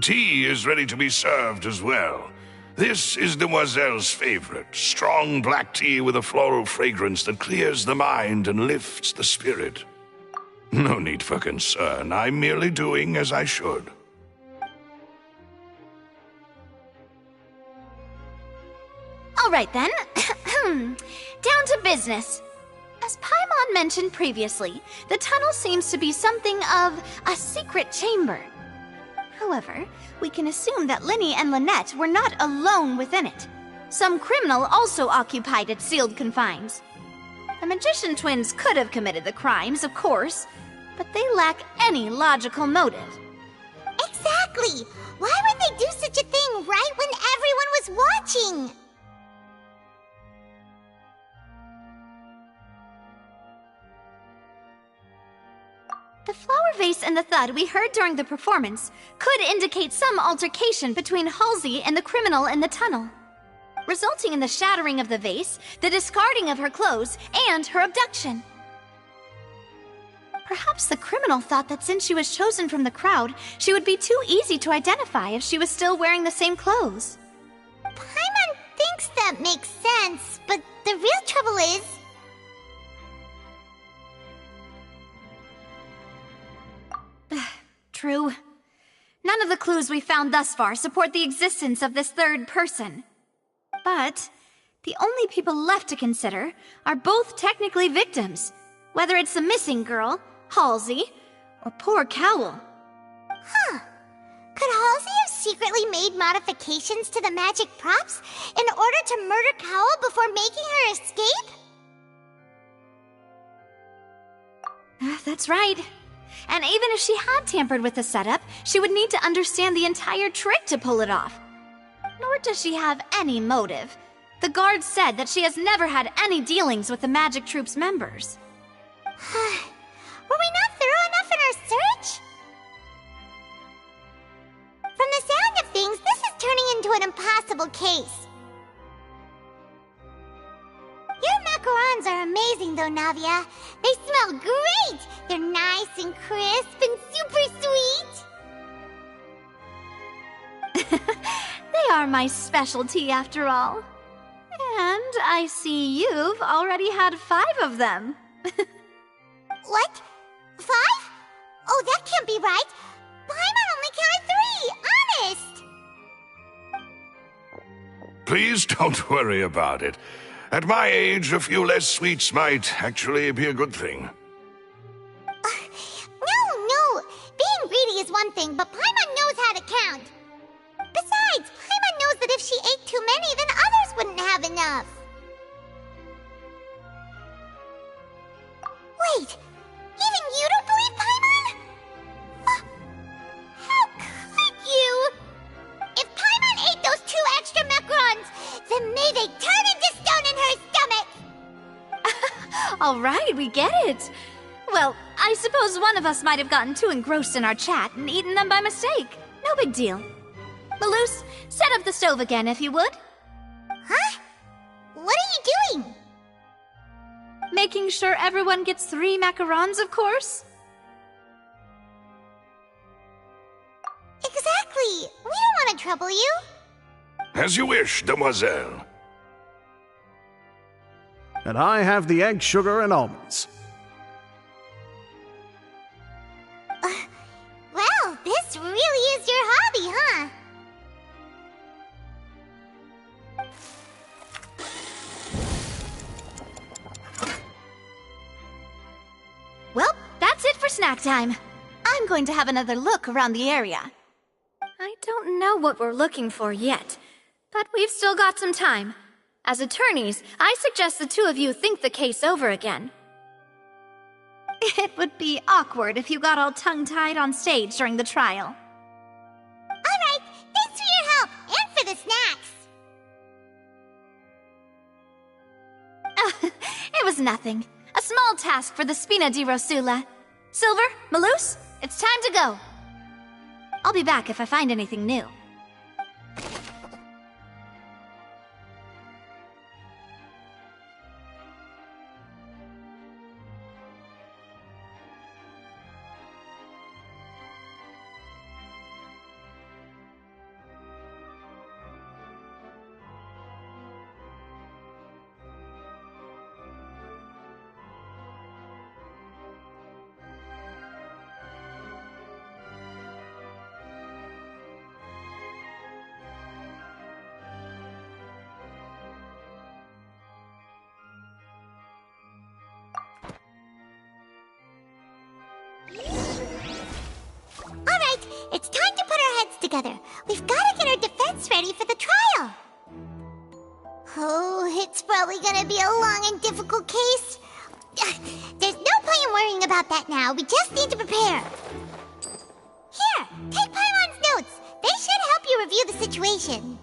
Tea is ready to be served as well. This is Demoiselle's favorite, strong black tea with a floral fragrance that clears the mind and lifts the spirit. No need for concern. I'm merely doing as I should. All right then. Down to business. As Paimon mentioned previously, the tunnel seems to be something of a secret chamber. However, we can assume that Linny and Lynette were not alone within it. Some criminal also occupied its sealed confines. The magician twins could have committed the crimes, of course, but they lack any logical motive. Exactly! Why would they do such a thing right when everyone was watching? The flower vase and the thud we heard during the performance could indicate some altercation between Halsey and the criminal in the tunnel, resulting in the shattering of the vase, the discarding of her clothes, and her abduction. Perhaps the criminal thought that since she was chosen from the crowd, she would be too easy to identify if she was still wearing the same clothes. Paimon thinks that makes sense, but the real trouble is... True. None of the clues we found thus far support the existence of this third person. But the only people left to consider are both technically victims, whether it's the missing girl, Halsey, or poor Cowl. Huh. Could Halsey have secretly made modifications to the magic props in order to murder Cowl before making her escape? That's right. And even if she had tampered with the setup, she would need to understand the entire trick to pull it off. Nor does she have any motive. The guard said that she has never had any dealings with the magic troop's members. Were we not thorough enough in our search? From the sound of things, this is turning into an impossible case. Your macarons are amazing though, Navia. They smell great! They're nice and crisp and super sweet! They are my specialty after all. And I see you've already had 5 of them. What? 5? Oh, that can't be right! Paimon only counted 3, honest! Please don't worry about it. At my age, a few less sweets might actually be a good thing. No! Being greedy is one thing, but Paimon knows how to count. Besides, Paimon knows that if she ate too many, then others wouldn't have enough. Wait, even you don't believe Paimon? How could you? If Paimon ate those 2 extra macarons, then may they turn into stone in her stomach! All right, we get it. Well, I suppose one of us might have gotten too engrossed in our chat and eaten them by mistake. No big deal. Maloose, set up the stove again if you would. Huh? What are you doing? Making sure everyone gets 3 macarons, of course. Exactly. We don't want to trouble you. As you wish, demoiselle. And I have the egg, sugar, and almonds. Well, this really is your hobby, huh? Well, that's it for snack time. I'm going to have another look around the area. I don't know what we're looking for yet, but we've still got some time. As attorneys, I suggest the 2 of you think the case over again. It would be awkward if you got all tongue-tied on stage during the trial. All right, thanks for your help, and for the snacks. It was nothing. A small task for the Spina di Rosula. Silver, Maloose, it's time to go. I'll be back if I find anything new. It's time to put our heads together. We've got to get our defense ready for the trial. Oh, it's probably gonna be a long and difficult case. There's no point in worrying about that now. We just need to prepare. Here, take Paimon's notes. They should help you review the situation.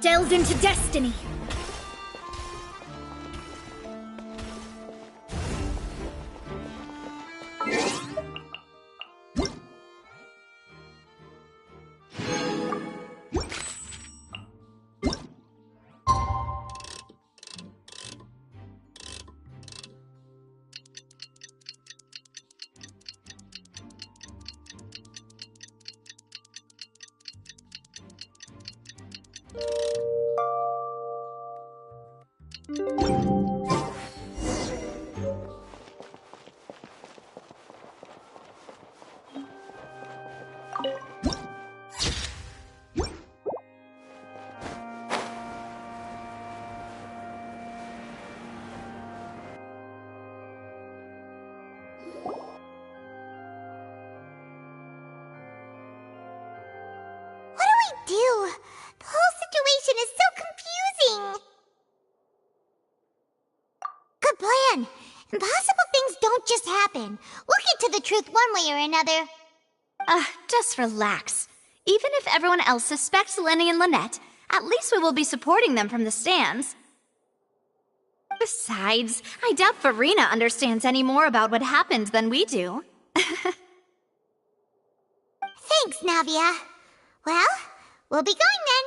Delve into destiny. Do? The whole situation is so confusing. Good plan. Impossible things don't just happen. We'll get to the truth one way or another. Just relax. Even if everyone else suspects Lenny and Lynette, at least we will be supporting them from the stands. Besides, I doubt Furina understands any more about what happened than we do. Thanks, Navia. Well, we'll be going then.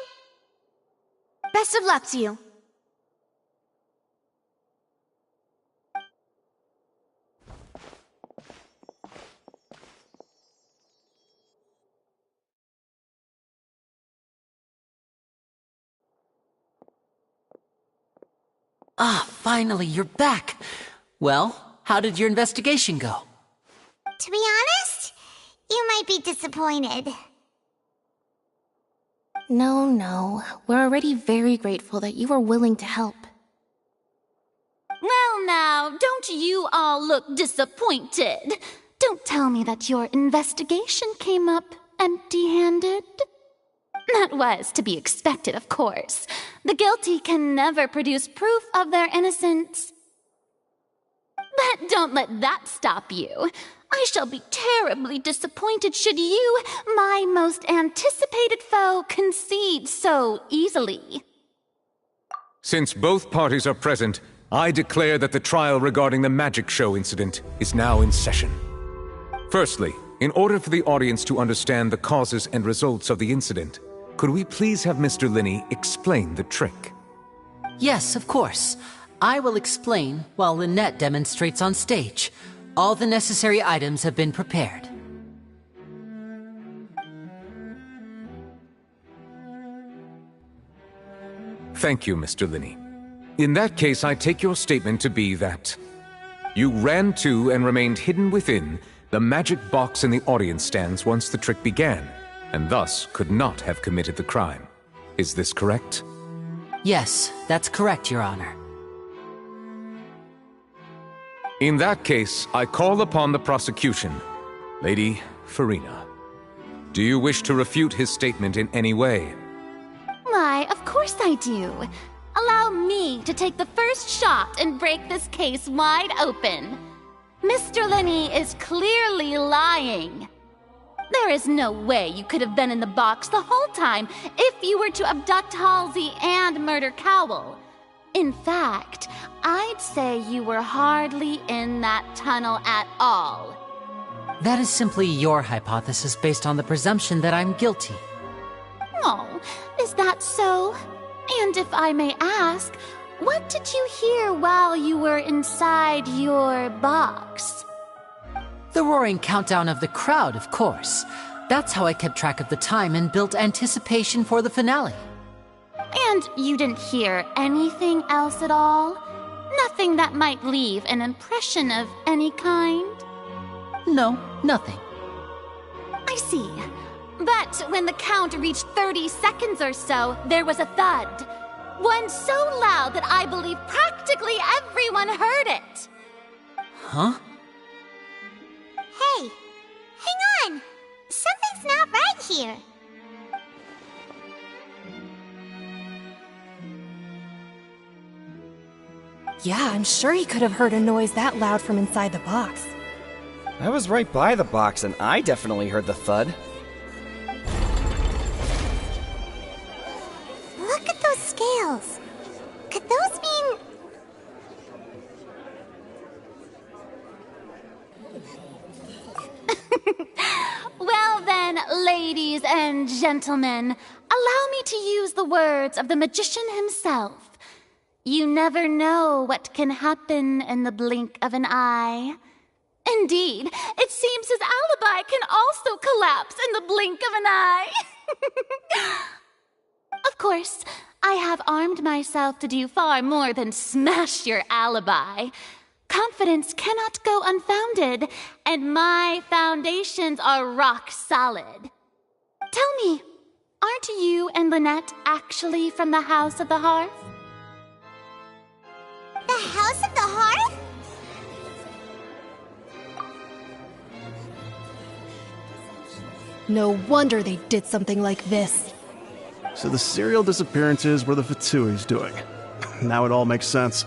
Best of luck to you. Finally, you're back. Well, how did your investigation go? To be honest, you might be disappointed. No. We're already very grateful that you were willing to help. Well now, don't you all look disappointed. Don't tell me that your investigation came up empty-handed. That was to be expected, of course. The guilty can never produce proof of their innocence. But don't let that stop you. I shall be terribly disappointed should you, my most anticipated foe, concede so easily. Since both parties are present, I declare that the trial regarding the magic show incident is now in session. Firstly, in order for the audience to understand the causes and results of the incident, could we please have Mr. Linney explain the trick? Yes, of course. I will explain while Lynette demonstrates on stage. All the necessary items have been prepared. Thank you, Mr. Linney. In that case, I take your statement to be that you ran to and remained hidden within the magic box in the audience stands once the trick began, and thus could not have committed the crime. Is this correct? Yes, that's correct, Your Honor. In that case, I call upon the prosecution. Lady Furina, do you wish to refute his statement in any way? Why, of course I do. Allow me to take the first shot and break this case wide open. Mr. Linney is clearly lying. There is no way you could have been in the box the whole time if you were to abduct Halsey and murder Cowell. In fact, I'd say you were hardly in that tunnel at all. That is simply your hypothesis based on the presumption that I'm guilty. Oh, is that so? And if I may ask, what did you hear while you were inside your box? The roaring countdown of the crowd, of course. That's how I kept track of the time and built anticipation for the finale. And you didn't hear anything else at all? Nothing that might leave an impression of any kind? No, nothing. I see. But when the count reached 30 seconds or so, there was a thud. One so loud that I believe practically everyone heard it. Huh? Hey, hang on. Something's not right here. Yeah, I'm sure he could have heard a noise that loud from inside the box. I was right by the box and I definitely heard the thud. Look at those scales. Could those mean... Well then, ladies and gentlemen, allow me to use the words of the magician himself. You never know what can happen in the blink of an eye. Indeed, it seems his alibi can also collapse in the blink of an eye. Of course, I have armed myself to do far more than smash your alibi. Confidence cannot go unfounded, and my foundations are rock solid. Tell me, aren't you and Lynette actually from the House of the Hearth? The House of the Hearth? No wonder they did something like this. So the serial disappearances were the Fatsui's doing. Now it all makes sense.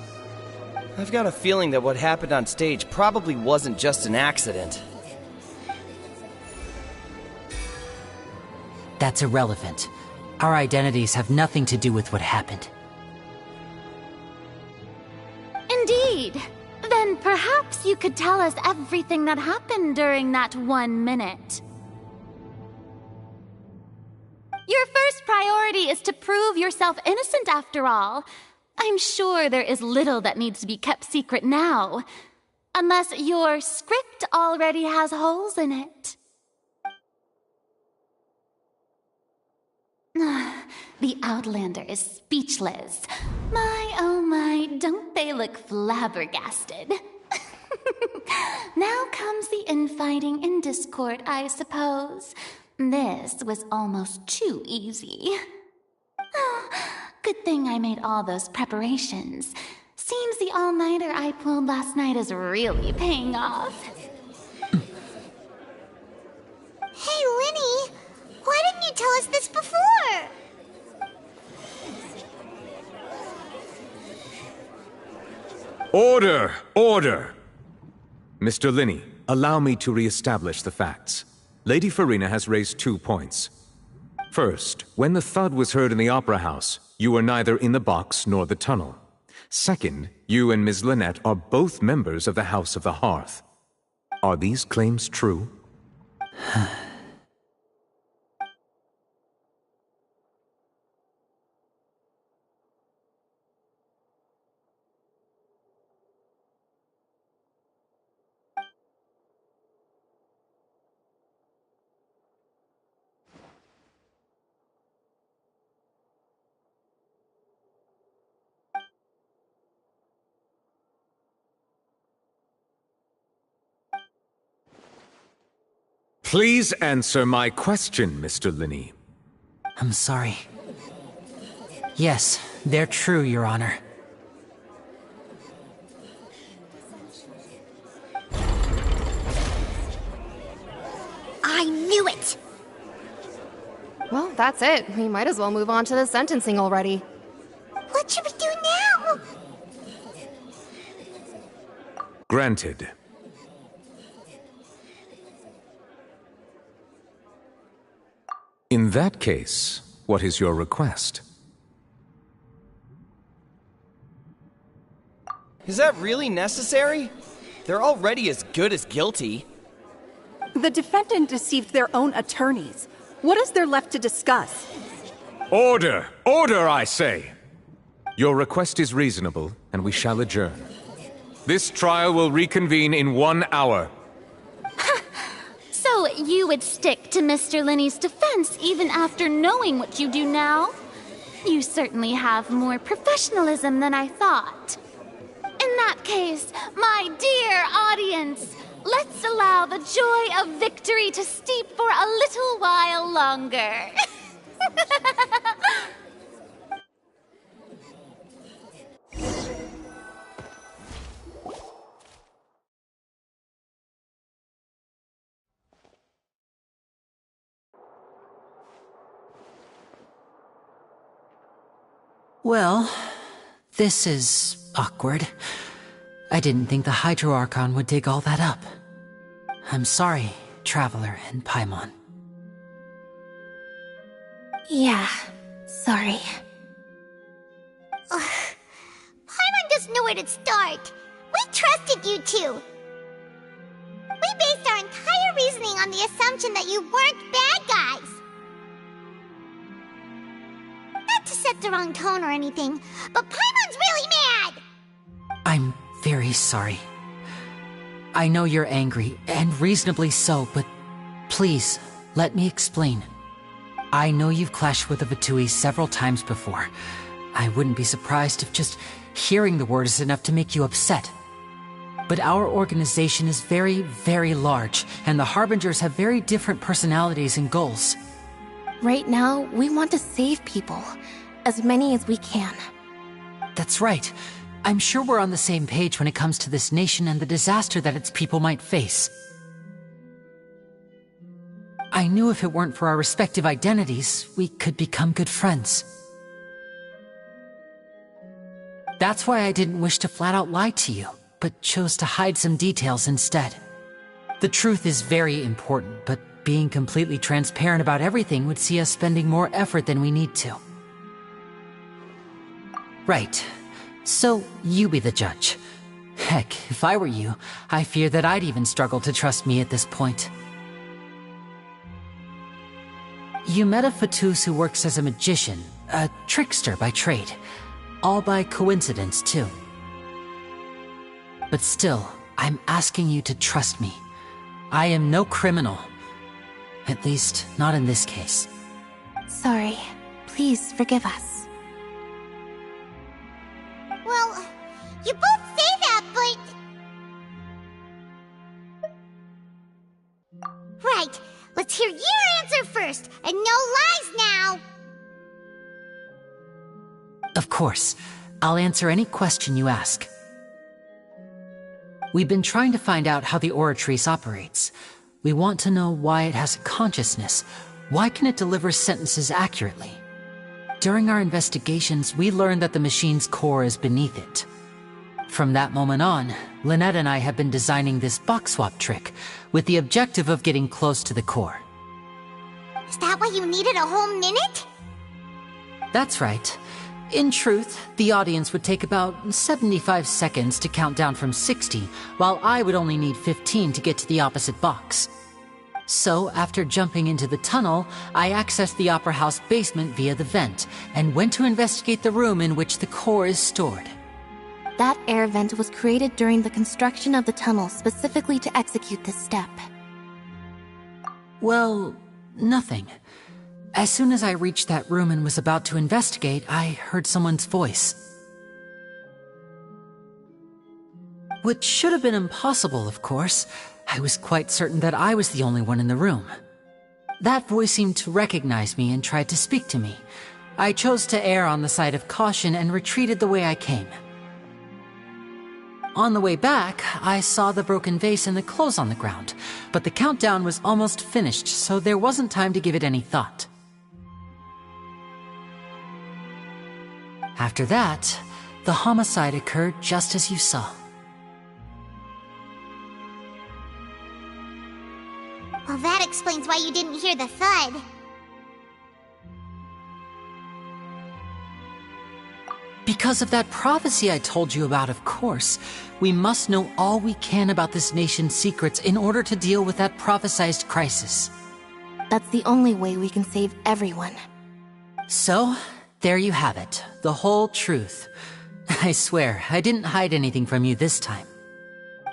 I've got a feeling that what happened on stage probably wasn't just an accident. That's irrelevant. Our identities have nothing to do with what happened. Indeed. Then perhaps you could tell us everything that happened during that 1 minute. Your first priority is to prove yourself innocent after all. I'm sure there is little that needs to be kept secret now. Unless your script already has holes in it. The Outlander is speechless. My, oh my, don't they look flabbergasted? Now comes the infighting and discord, I suppose. This was almost too easy. Good thing I made all those preparations. Seems the all-nighter I pulled last night is really paying off. Hey, Linny! Why didn't you tell us this before? Order! Order! Mr. Linney, allow me to re-establish the facts. Lady Furina has raised 2 points. First, when the thud was heard in the Opera House, you were neither in the box nor the tunnel. Second, you and Ms. Lynette are both members of the House of the Hearth. Are these claims true? Please answer my question, Mr. Linney. I'm sorry. Yes, they're true, Your Honor. I knew it! Well, that's it. We might as well move on to the sentencing already. What should we do now? Granted. In that case, what is your request? Is that really necessary? They're already as good as guilty. The defendant deceived their own attorneys. What is there left to discuss? Order! Order, I say! Your request is reasonable, and we shall adjourn. This trial will reconvene in 1 hour. So you would stick to Mr. Linney's defense even after knowing what you do now. You certainly have more professionalism than I thought. In that case, my dear audience, let's allow the joy of victory to steep for a little while longer. Well, this is awkward. I didn't think the Hydro Archon would dig all that up. I'm sorry, Traveler and Paimon. Yeah, sorry. Paimon doesn't know where to start. We trusted you two. We based our entire reasoning on the assumption that you weren't bad guys. Not to set the wrong tone or anything, but Paimon's really mad! I'm very sorry. I know you're angry, and reasonably so, but please, let me explain. I know you've clashed with the Fatui several times before. I wouldn't be surprised if just hearing the word is enough to make you upset. But our organization is very, very large, and the Harbingers have very different personalities and goals. Right now, we want to save people. As many as we can. That's right. I'm sure we're on the same page when it comes to this nation and the disaster that its people might face. I knew if it weren't for our respective identities, we could become good friends. That's why I didn't wish to flat out lie to you, but chose to hide some details instead. The truth is very important, but being completely transparent about everything would see us spending more effort than we need to. Right. So, you be the judge. Heck, if I were you, I fear that I'd even struggle to trust me at this point. You met a Fatus who works as a magician, a trickster by trade. All by coincidence, too. But still, I'm asking you to trust me. I am no criminal. At least, not in this case. Sorry. Please forgive us. Well, you both say that, but... Right, let's hear your answer first, and no lies now! Of course. I'll answer any question you ask. We've been trying to find out how the Oratrice operates. We want to know why it has a consciousness. Why can it deliver sentences accurately? During our investigations, we learned that the machine's core is beneath it. From that moment on, Lynette and I have been designing this box swap trick, with the objective of getting close to the core. Is that why you needed a whole minute? That's right. In truth, the audience would take about 75 seconds to count down from 60, while I would only need 15 to get to the opposite box. So, after jumping into the tunnel, I accessed the Opera House basement via the vent, and went to investigate the room in which the core is stored. That air vent was created during the construction of the tunnel specifically to execute this step. Well, nothing. As soon as I reached that room and was about to investigate, I heard someone's voice. Which should have been impossible, of course. I was quite certain that I was the only one in the room. That voice seemed to recognize me and tried to speak to me. I chose to err on the side of caution and retreated the way I came. On the way back, I saw the broken vase and the clothes on the ground, but the countdown was almost finished, so there wasn't time to give it any thought. After that, the homicide occurred just as you saw. Well, that explains why you didn't hear the thud. Because of that prophecy I told you about, of course. We must know all we can about this nation's secrets in order to deal with that prophesized crisis. That's the only way we can save everyone. So, there you have it. The whole truth. I swear, I didn't hide anything from you this time.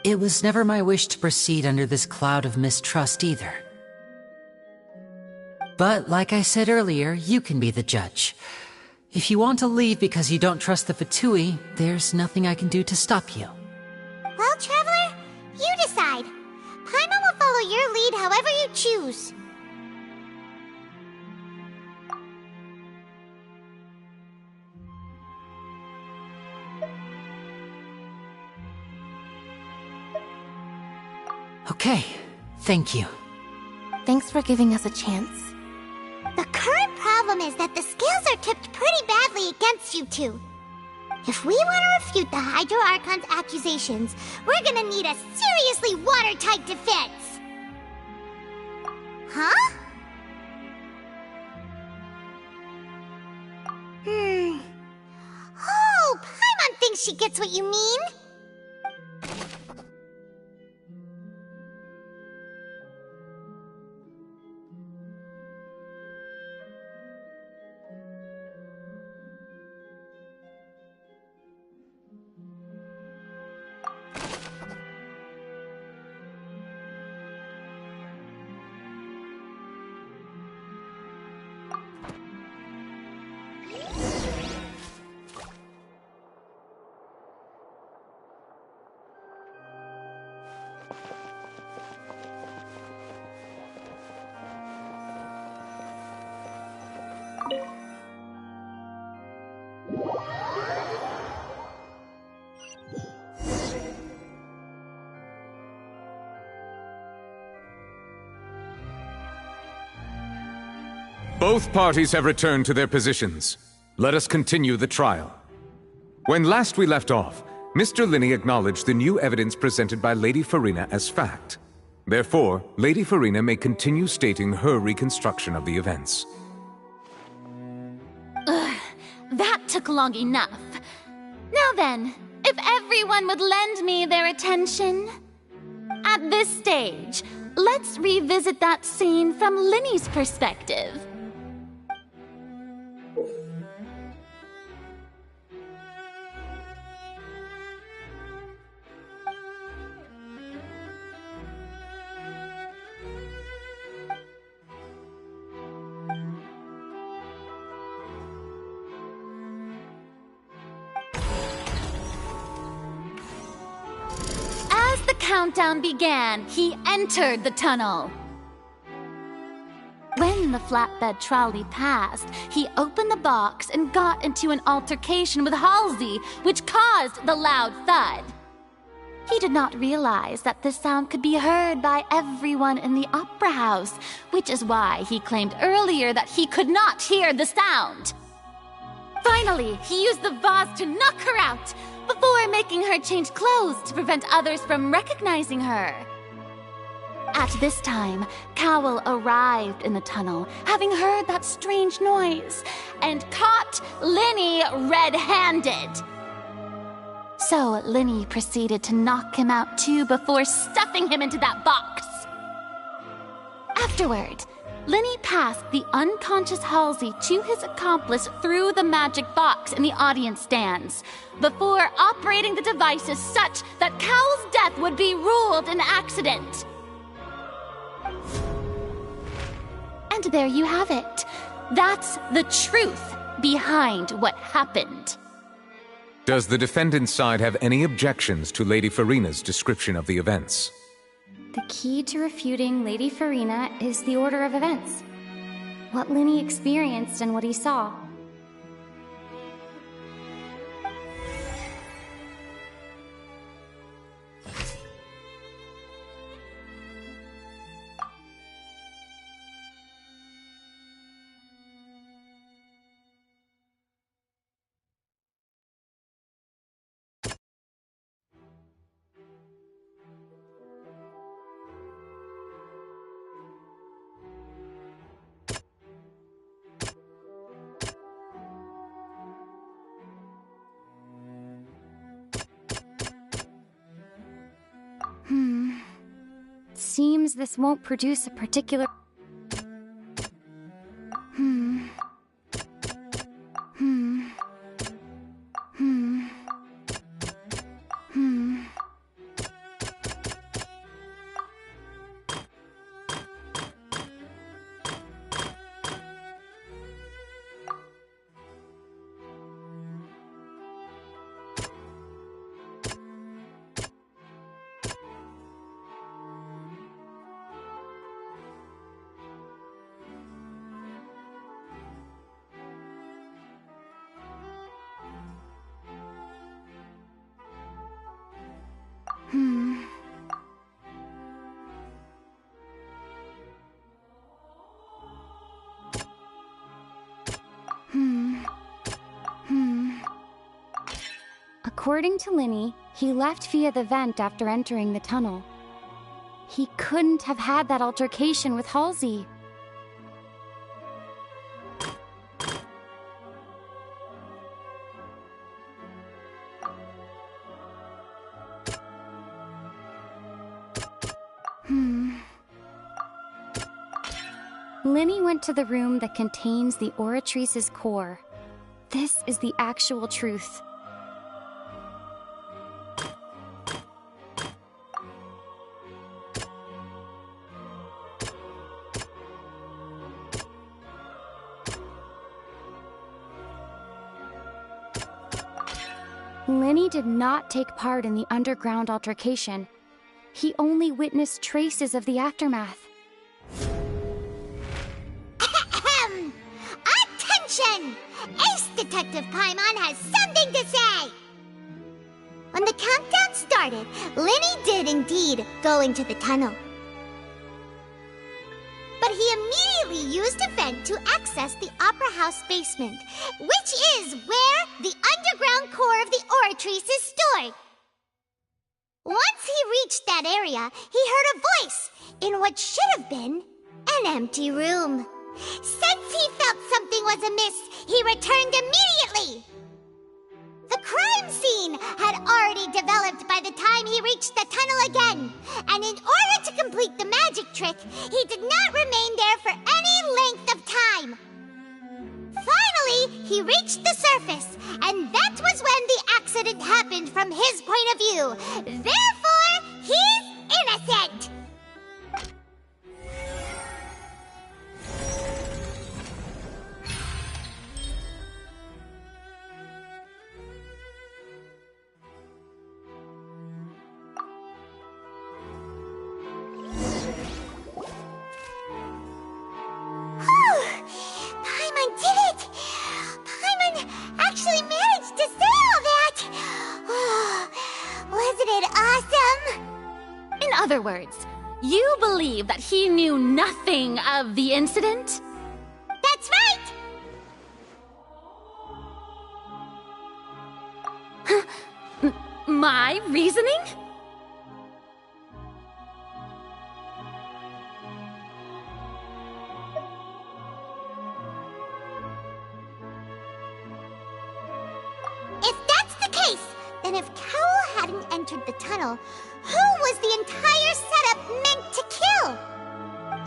It was never my wish to proceed under this cloud of mistrust either. But like I said earlier, you can be the judge. If you want to leave because you don't trust the Fatui, there's nothing I can do to stop you. Well, Traveler, you decide. Paimon will follow your lead however you choose. Okay, thank you. Thanks for giving us a chance. The current problem is that the scales are tipped pretty badly against you two. If we want to refute the Hydro Archon's accusations, we're gonna need a seriously watertight defense. Huh? Oh, Paimon thinks she gets what you mean. Both parties have returned to their positions. Let us continue the trial. When last we left off, Mr. Linney acknowledged the new evidence presented by Lady Furina as fact. Therefore, Lady Furina may continue stating her reconstruction of the events. That took long enough. Now then, if everyone would lend me their attention. At this stage, let's revisit that scene from Linney's perspective. As the countdown began, he entered the tunnel. When the flatbed trolley passed, he opened the box and got into an altercation with Halsey, which caused the loud thud. He did not realize that this sound could be heard by everyone in the opera house, which is why he claimed earlier that he could not hear the sound. Finally, he used the vase to knock her out, before making her change clothes to prevent others from recognizing her. At this time, Cowell arrived in the tunnel, having heard that strange noise, and caught Linney red-handed. So Linney proceeded to knock him out too before stuffing him into that box. Afterward, Linney passed the unconscious Halsey to his accomplice through the magic box in the audience stands, before operating the devices such that Cowell's death would be ruled an accident. And there you have it. That's the truth behind what happened. Does the defendant's side have any objections to Lady Furina's description of the events? The key to refuting Lady Furina is the order of events. What Linney experienced and what he saw. Seems this won't produce a particular... According to Linny, he left via the vent after entering the tunnel. He couldn't have had that altercation with Halsey. Linny went to the room that contains the Oratrice's core. This is the actual truth. Linny did not take part in the underground altercation. He only witnessed traces of the aftermath. Attention! Ace Detective Paimon has something to say! When the countdown started, Linny did indeed go into the tunnel. But he immediately used a vent to access the Opera House basement, which is where the underground core of the Oratrice is stored. Once he reached that area, he heard a voice in what should have been an empty room. Since he felt something was amiss, he returned immediately. The crime scene had already developed by the time he reached the tunnel again, and in order to complete the magic trick, he did not remain there for any length of time. Finally, he reached the surface, and that was when the accident happened from his point of view. Therefore, he's innocent! Paimon did it! Paimon actually managed to say all that! Wasn't it awesome? In other words, you believe that he knew nothing of the incident? That's right! My reasoning? If that's the case, then if Cowell hadn't entered the tunnel, who was the entire setup meant to kill?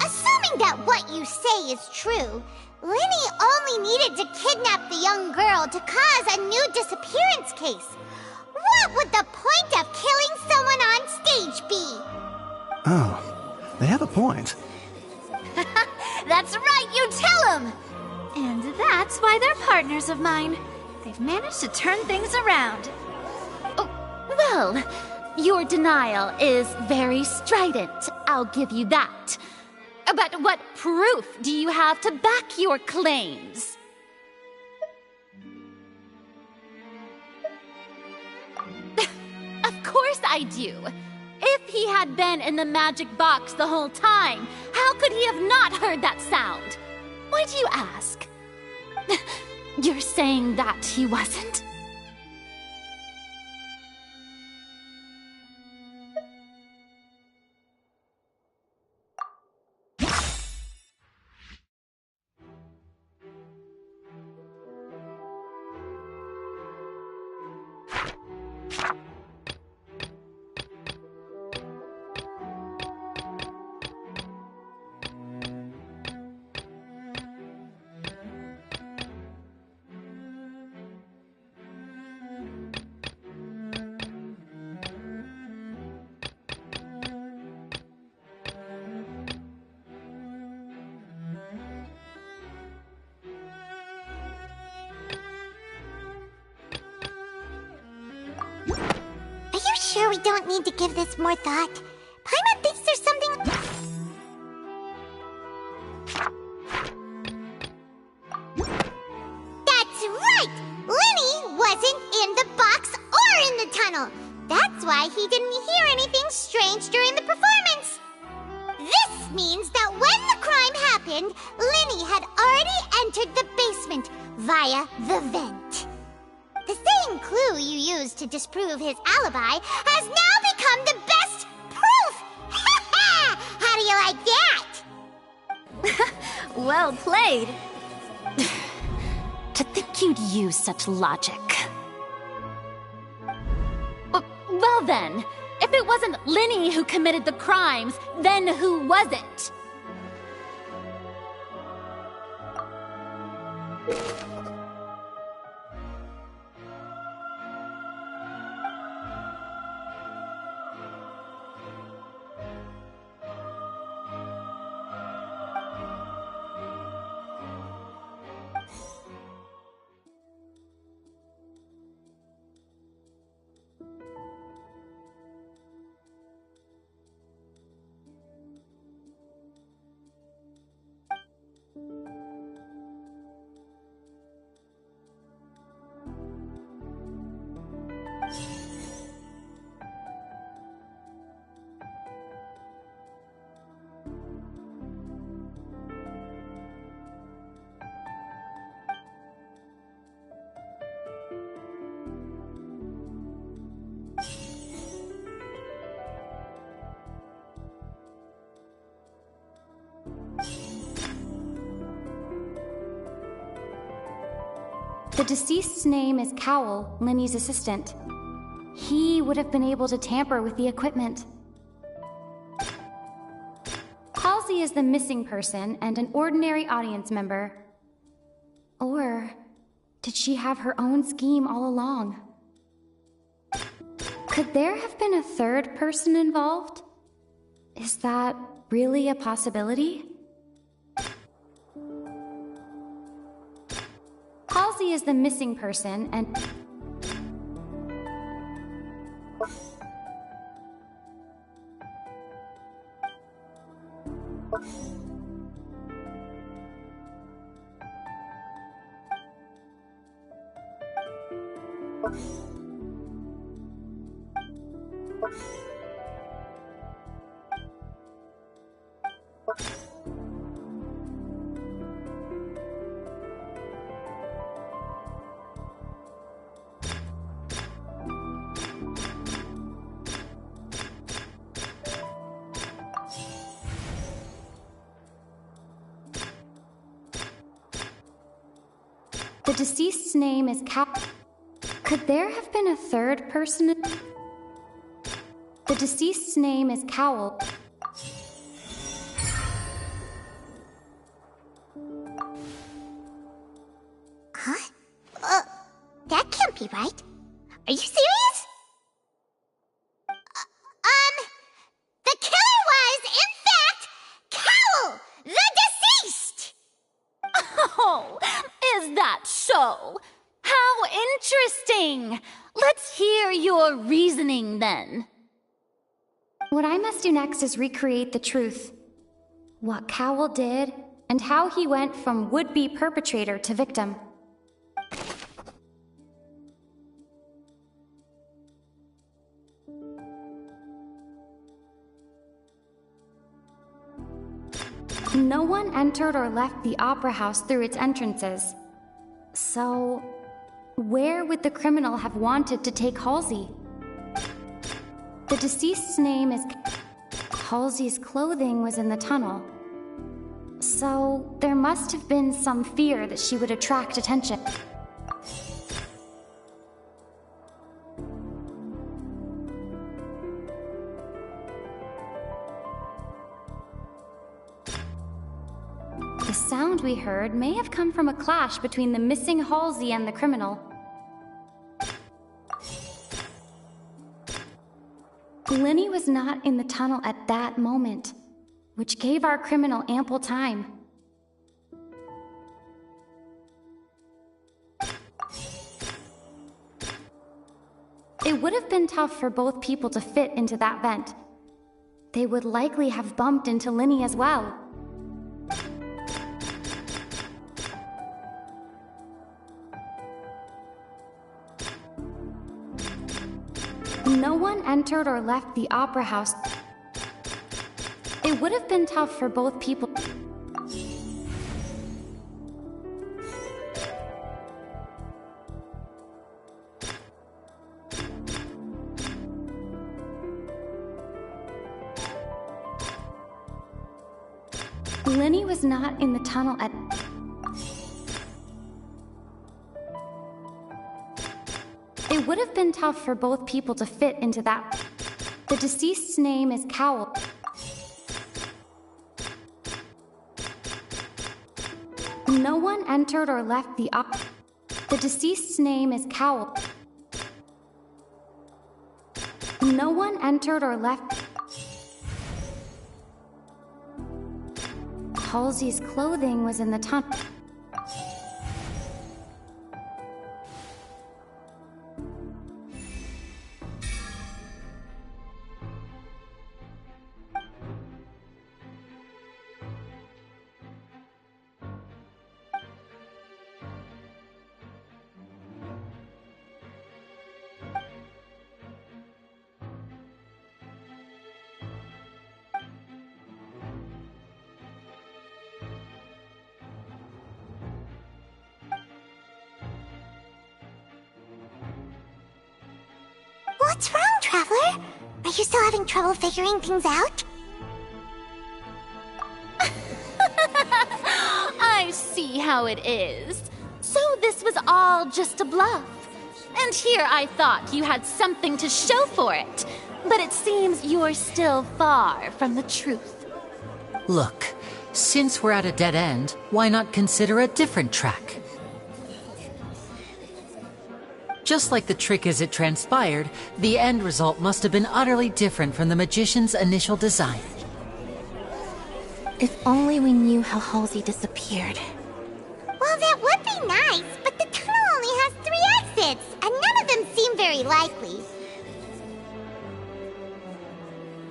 Assuming that what you say is true, Linny only needed to kidnap the young girl to cause a new disappearance case. What would the point of killing someone on stage be? Oh, they have a point. That's right, you tell them! And that's why they're partners of mine. They've managed to turn things around. Well, your denial is very strident, I'll give you that. But what proof do you have to back your claims? Of course I do. If he had been in the magic box the whole time, how could he have not heard that sound? Why do you ask? You're saying that he wasn't? Sure we don't need to give this more thought. Paimon thinks there's something... That's right! Linny wasn't in the box or in the tunnel. That's why he didn't hear anything strange during the performance. This means that when the crime happened, Linny had already entered the basement via the vent. The same clue you used to disprove his alibi has now become the best proof! How do you like that? Well played. To think you'd use such logic. Well then, if it wasn't Linny who committed the crimes, then who was it? The deceased's name is Cowell, Linny's assistant. He would have been able to tamper with the equipment. Halsey is the missing person and an ordinary audience member. Or did she have her own scheme all along? Could there have been a third person involved? Is that really a possibility? Halsey is the missing person and... The deceased's name is Could there have been a third person? The deceased's name is Cowell. Huh? That can't be right. Are you serious? The killer was, in fact, Cowell, the deceased! Oh, is that so? How interesting! Let's hear your reasoning then. What I must do next is recreate the truth. What Cowell did, and how he went from would-be perpetrator to victim. No one entered or left the Opera House through its entrances. So, where would the criminal have wanted to take Halsey? The deceased's name is... Halsey's clothing was in the tunnel. So, there must have been some fear that she would attract attention. The sound we heard may have come from a clash between the missing Halsey and the criminal. Linny was not in the tunnel at that moment, which gave our criminal ample time. It would have been tough for both people to fit into that vent. They would likely have bumped into Linny as well. No one entered or left the Opera House. It would have been tough for both people. Lenny was not in the tunnel at... It would have been tough for both people to fit into that. The deceased's name is Cowl. No one entered or left the The deceased's name is Cowl. No one entered or left. Halsey's clothing was in the tunnel. What's wrong, Traveler? Are you still having trouble figuring things out? I see how it is. So this was all just a bluff. And here I thought you had something to show for it. But it seems you're still far from the truth. Look, since we're at a dead end, why not consider a different track? Just like the trick as it transpired, the end result must have been utterly different from the magician's initial design. If only we knew how Halsey disappeared. Well, that would be nice, but the tunnel only has 3 exits, and none of them seem very likely.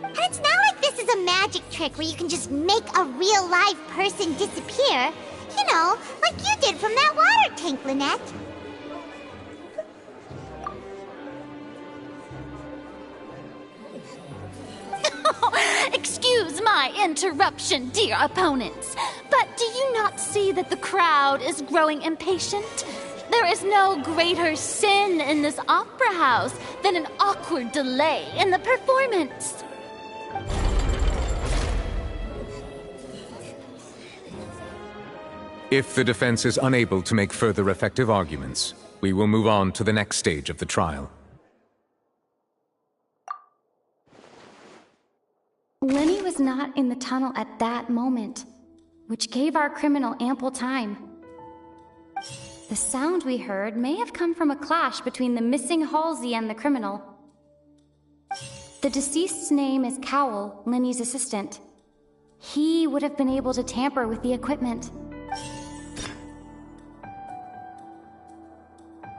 And it's not like this is a magic trick where you can just make a real live person disappear. You know, like you did from that water tank, Lynette. Excuse my interruption, dear opponents, but do you not see that the crowd is growing impatient? There is no greater sin in this opera house than an awkward delay in the performance. If the defense is unable to make further effective arguments, we will move on to the next stage of the trial. Lenny was not in the tunnel at that moment, which gave our criminal ample time. The sound we heard may have come from a clash between the missing Halsey and the criminal. The deceased's name is Cowl, Lenny's assistant. He would have been able to tamper with the equipment.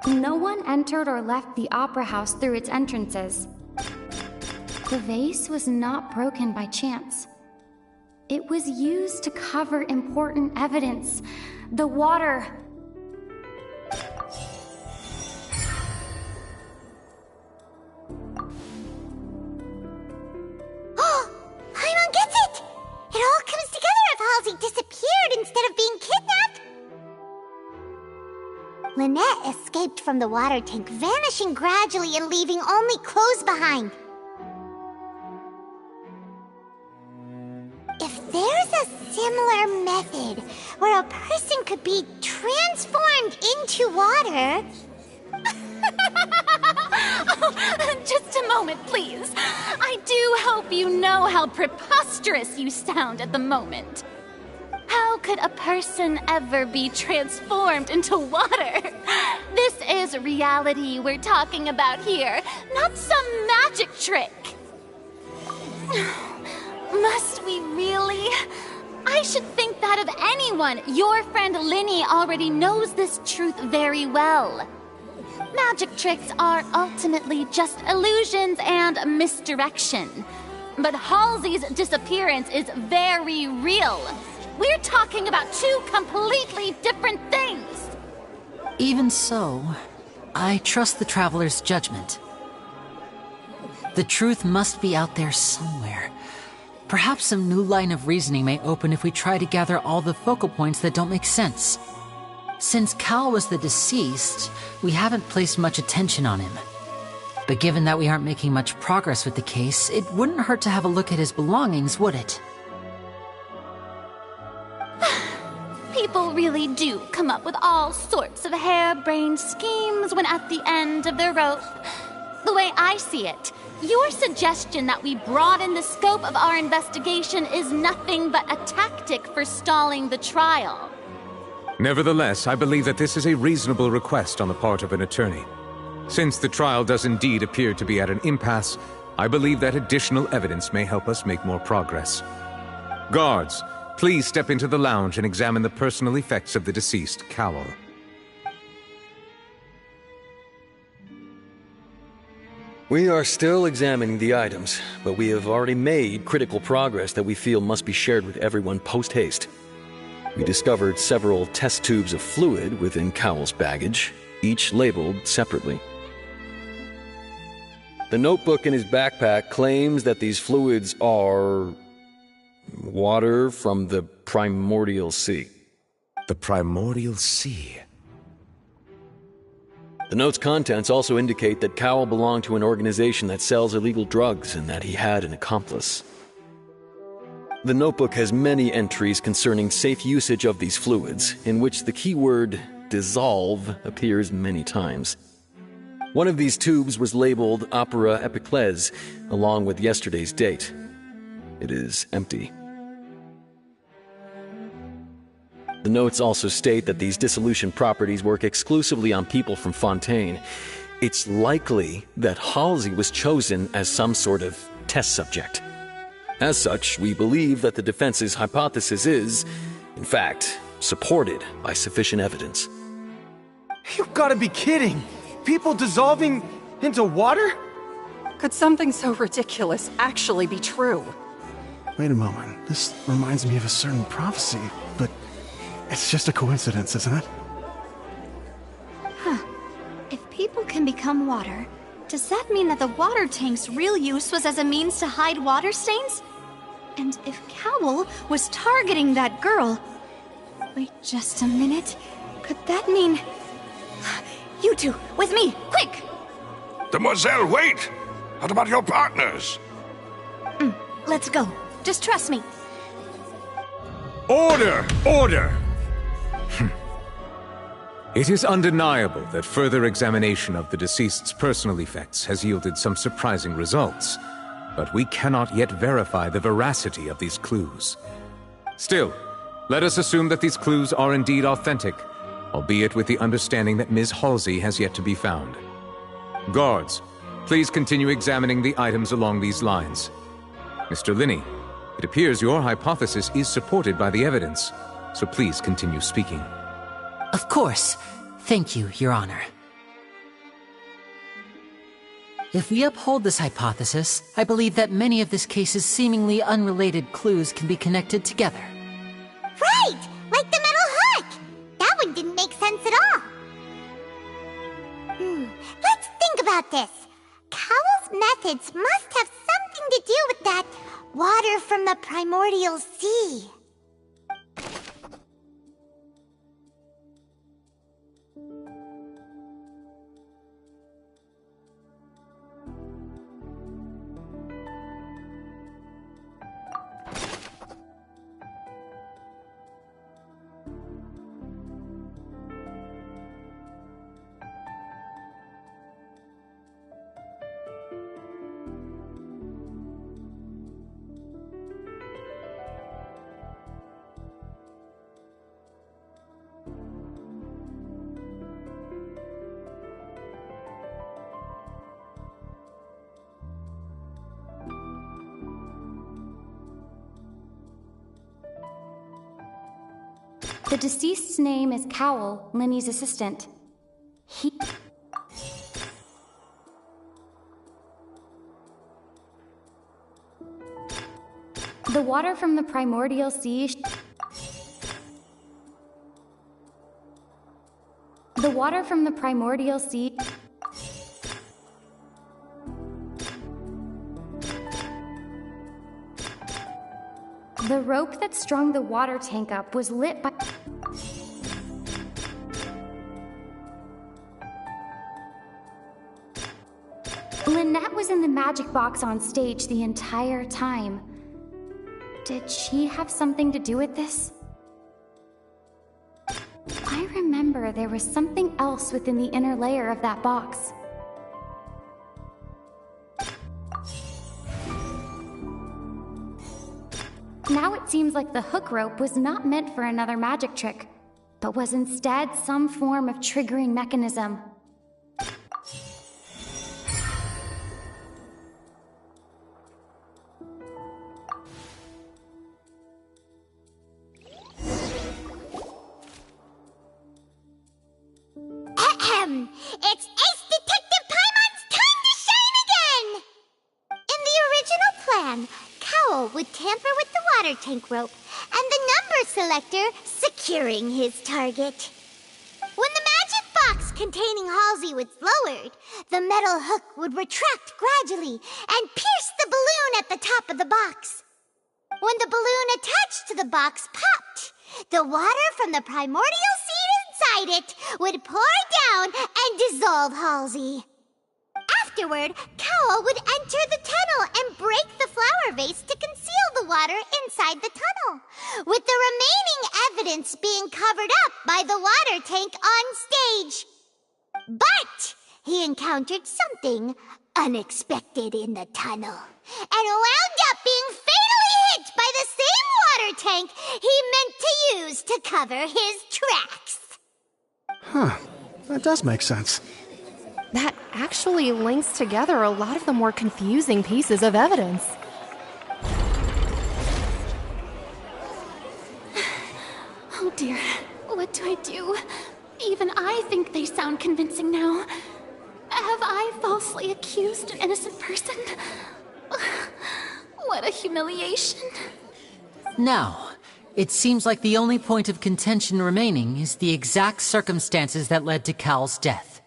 No one entered or left the opera house through its entrances. The vase was not broken by chance. It was used to cover important evidence. The water. Oh, Paimon gets it! It all comes together if Halsey disappeared instead of being kidnapped. Lynette escaped from the water tank, vanishing gradually and leaving only clothes behind. If there's a similar method where a person could be transformed into water... Oh, just a moment, please. I do hope you know how preposterous you sound at the moment. How could a person ever be transformed into water? This is reality we're talking about here, not some magic trick. Must we really? I should think that of anyone. Your friend Linny already knows this truth very well. Magic tricks are ultimately just illusions and misdirection. But Halsey's disappearance is very real. We're talking about 2 completely different things. Even so, I trust the Traveler's judgment. The truth must be out there somewhere. Perhaps some new line of reasoning may open if we try to gather all the focal points that don't make sense. Since Cal was the deceased, we haven't placed much attention on him. But given that we aren't making much progress with the case, it wouldn't hurt to have a look at his belongings, would it? really do come up with all sorts of harebrained schemes when at the end of their rope. The way I see it, your suggestion that we broaden the scope of our investigation is nothing but a tactic for stalling the trial. Nevertheless, I believe that this is a reasonable request on the part of an attorney. Since the trial does indeed appear to be at an impasse, I believe that additional evidence may help us make more progress. Guards, please step into the lounge and examine the personal effects of the deceased, Cowell. We are still examining the items, but we have already made critical progress that we feel must be shared with everyone post-haste. We discovered several test tubes of fluid within Cowell's baggage, each labeled separately. The notebook in his backpack claims that these fluids are water from the primordial sea. The primordial sea? The note's contents also indicate that Cowell belonged to an organization that sells illegal drugs and that he had an accomplice. The notebook has many entries concerning safe usage of these fluids, in which the keyword dissolve appears many times. One of these tubes was labeled Opera Epiclese, along with yesterday's date. It is empty. The notes also state that these dissolution properties work exclusively on people from Fontaine. It's likely that Halsey was chosen as some sort of test subject. As such, we believe that the defense's hypothesis is, in fact, supported by sufficient evidence. You've got to be kidding! People dissolving into water? Could something so ridiculous actually be true? Wait a moment. This reminds me of a certain prophecy, but it's just a coincidence, isn't it? Huh. If people can become water, does that mean that the water tank's real use was as a means to hide water stains? And if Cowell was targeting that girl... Wait just a minute. Could that mean... You two, with me, quick! Demoiselle, wait! What about your partners? Let's go. Just trust me. Order! Order! It is undeniable that further examination of the deceased's personal effects has yielded some surprising results, but we cannot yet verify the veracity of these clues. Still, let us assume that these clues are indeed authentic, albeit with the understanding that Ms. Halsey has yet to be found. Guards, please continue examining the items along these lines. Mr. Linney, it appears your hypothesis is supported by the evidence, so please continue speaking. Of course. Thank you, Your Honor. If we uphold this hypothesis, I believe that many of this case's seemingly unrelated clues can be connected together. Right! Like the metal hook! That one didn't make sense at all. Let's think about this. Cowell's methods must have something to do with that water from the primordial sea. The deceased's name is Cowell, Linny's assistant. The water from the primordial sea... The water from the primordial sea... The rope that strung the water tank up was lit by... Lynette was in the magic box on stage the entire time. Did she have something to do with this? remember there was something else within the inner layer of that box. Now it seems like the hook rope was not meant for another magic trick, but was instead some form of triggering mechanism. It's Ace Detective Paimon's time to shine again! In the original plan, Cowl would tamper with the water tank rope and the number selector securing his target. When the magic box containing Halsey was lowered, the metal hook would retract gradually and pierce the balloon at the top of the box. When the balloon attached to the box popped, the water from the primordial seed inside it would pour down and dissolve Halsey. Afterward, Cowl would enter the tunnel and break the flower vase to conceal the water inside the tunnel, with the remaining evidence being covered up by the water tank on stage. But he encountered something unexpected in the tunnel, and wound up being fatally hit by the same water tank he meant to use to cover his tracks. Huh. That does make sense. That actually links together a lot of the more confusing pieces of evidence. Oh dear, what do I do? Even I think they sound convincing now. Have I falsely accused an innocent person? What a humiliation. Now, it seems like the only point of contention remaining is the exact circumstances that led to Cowl's death.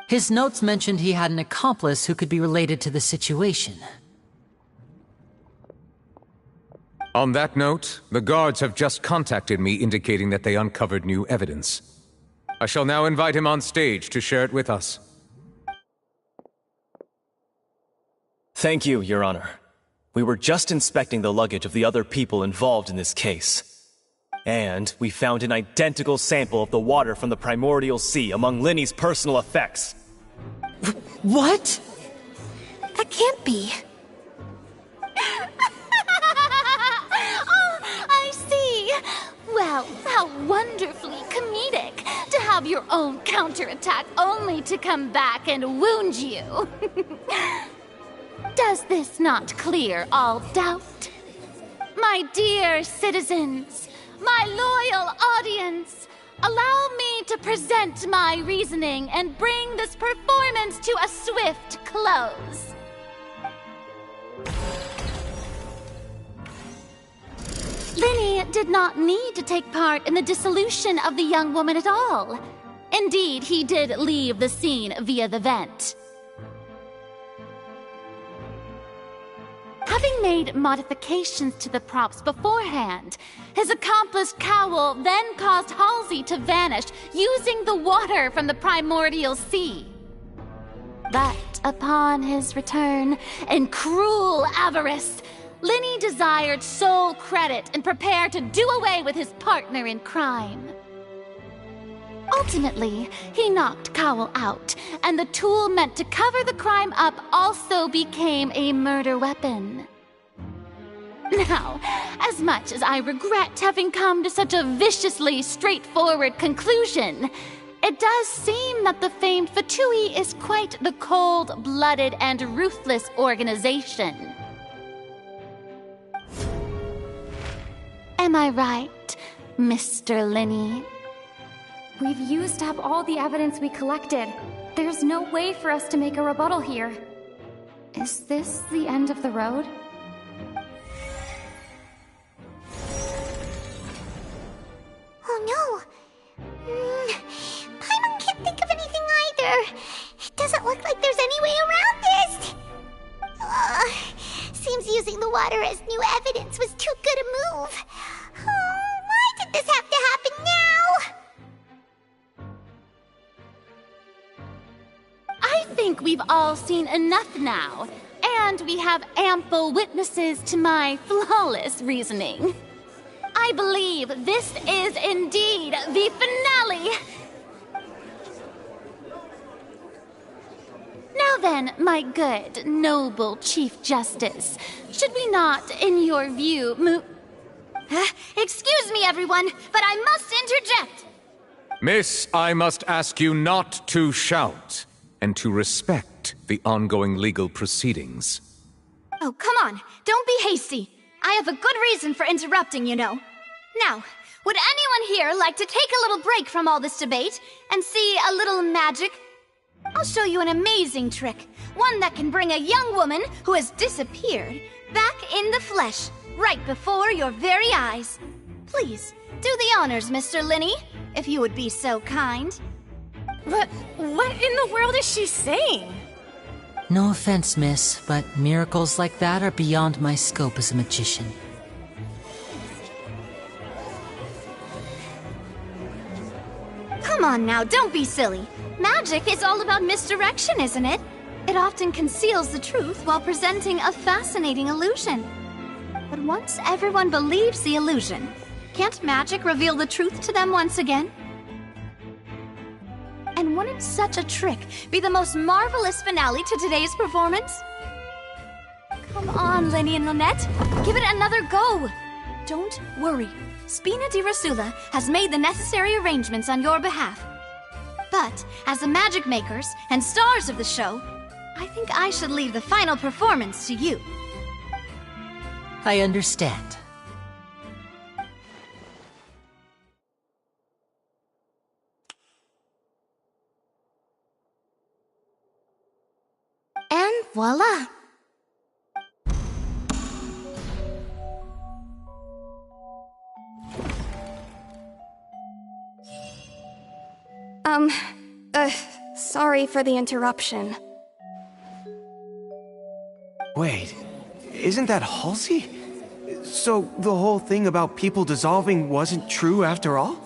His notes mentioned he had an accomplice who could be related to the situation. On that note, the guards have just contacted me indicating that they uncovered new evidence. I shall now invite him on stage to share it with us. Thank you, Your Honor. We were just inspecting the luggage of the other people involved in this case. And we found an identical sample of the water from the primordial sea among Linny's personal effects. What? That can't be. Oh, I see. Well, how wonderfully comedic to have your own counterattack only to come back and wound you. Does this not clear all doubt? My dear citizens, my loyal audience, allow me to present my reasoning and bring this performance to a swift close. Linny did not need to take part in the dissolution of the young woman at all. Indeed, he did leave the scene via the vent. Having made modifications to the props beforehand, his accomplice Cowl then caused Halsey to vanish using the water from the primordial sea. But upon his return, in cruel avarice, Linny desired sole credit and prepared to do away with his partner in crime. Ultimately, he knocked Cowl out, and the tool meant to cover the crime up also became a murder weapon. Now, as much as I regret having come to such a viciously straightforward conclusion, it does seem that the famed Fatui is quite the cold-blooded and ruthless organization. Am I right, Mr. Linny? We've used up all the evidence we collected. There's no way for us to make a rebuttal here. Is this the end of the road? Oh no! Paimon can't think of anything either. It doesn't look like there's any way around this. Seems using the water as new evidence was too good a move. Why did this have to happen now? I think we've all seen enough now, and we have ample witnesses to my flawless reasoning. I believe this is indeed the finale. Now then, my good, noble Chief Justice, should we not, in your view, Excuse me, everyone, but I must interject. Miss, I must ask you not to shout, and to respect the ongoing legal proceedings. Oh, come on. Don't be hasty. I have a good reason for interrupting, you know. Now, would anyone here like to take a little break from all this debate and see a little magic? I'll show you an amazing trick. One that can bring a young woman who has disappeared back in the flesh, right before your very eyes. Please, do the honors, Mr. Linny, if you would be so kind. What in the world is she saying? No offense, miss, but miracles like that are beyond my scope as a magician. Come on now, don't be silly. Magic is all about misdirection, isn't it? It often conceals the truth while presenting a fascinating illusion. But once everyone believes the illusion, can't magic reveal the truth to them once again? And wouldn't such a trick be the most marvelous finale to today's performance? Come on, Lenny and Lynette. Give it another go. Don't worry. Spina di Rosula has made the necessary arrangements on your behalf. But, as the magic makers and stars of the show, I think I should leave the final performance to you. I understand. And voila! Sorry for the interruption. Wait, isn't that Halsey? So the whole thing about people dissolving wasn't true after all?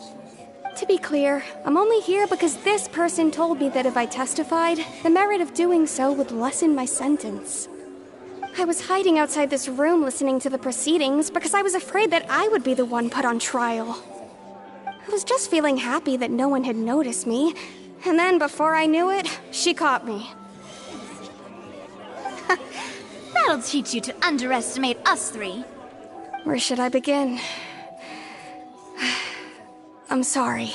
To be clear, I'm only here because this person told me that if I testified, the merit of doing so would lessen my sentence. I was hiding outside this room listening to the proceedings because I was afraid that I would be the one put on trial. I was just feeling happy that no one had noticed me, and then before I knew it, she caught me. That'll teach you to underestimate us three. Where should I begin? I'm sorry.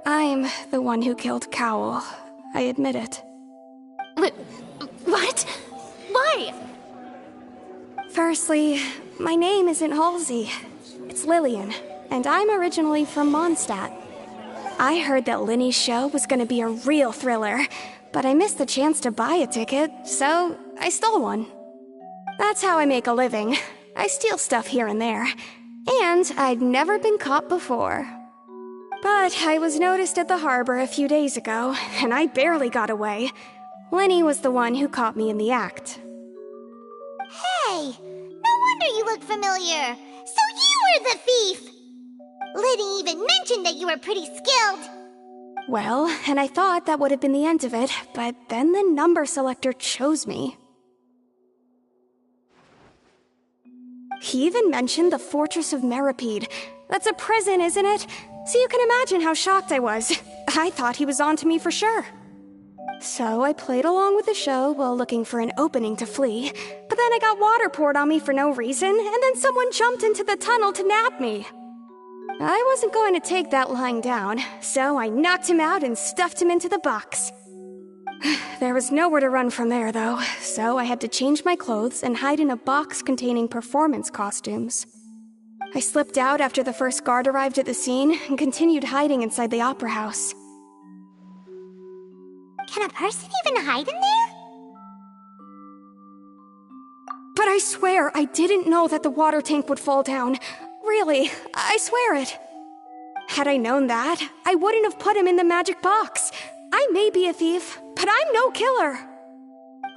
I'm the one who killed Cowl. I admit it. What? Why? Firstly, my name isn't Halsey. It's Lillian, and I'm originally from Mondstadt. I heard that Linny's show was gonna be a real thriller, but I missed the chance to buy a ticket, so I stole one. That's how I make a living. I steal stuff here and there. And I'd never been caught before. But I was noticed at the harbor a few days ago, and I barely got away. Linny was the one who caught me in the act. Hey, no wonder you look familiar. So you were the thief! Liddy even mentioned that you were pretty skilled. Well, and I thought that would have been the end of it, but then the number selector chose me. He even mentioned the Fortress of Meripede. That's a prison, isn't it? So you can imagine how shocked I was. I thought he was onto me for sure. So I played along with the show while looking for an opening to flee, but then I got water poured on me for no reason, and then someone jumped into the tunnel to nab me. I wasn't going to take that lying down, so I knocked him out and stuffed him into the box. There was nowhere to run from there, though, so I had to change my clothes and hide in a box containing performance costumes. I slipped out after the first guard arrived at the scene and continued hiding inside the opera house. Can a person even hide in there? But I swear I didn't know that the water tank would fall down. Really, I swear it. Had I known that, I wouldn't have put him in the magic box. I may be a thief, but I'm no killer.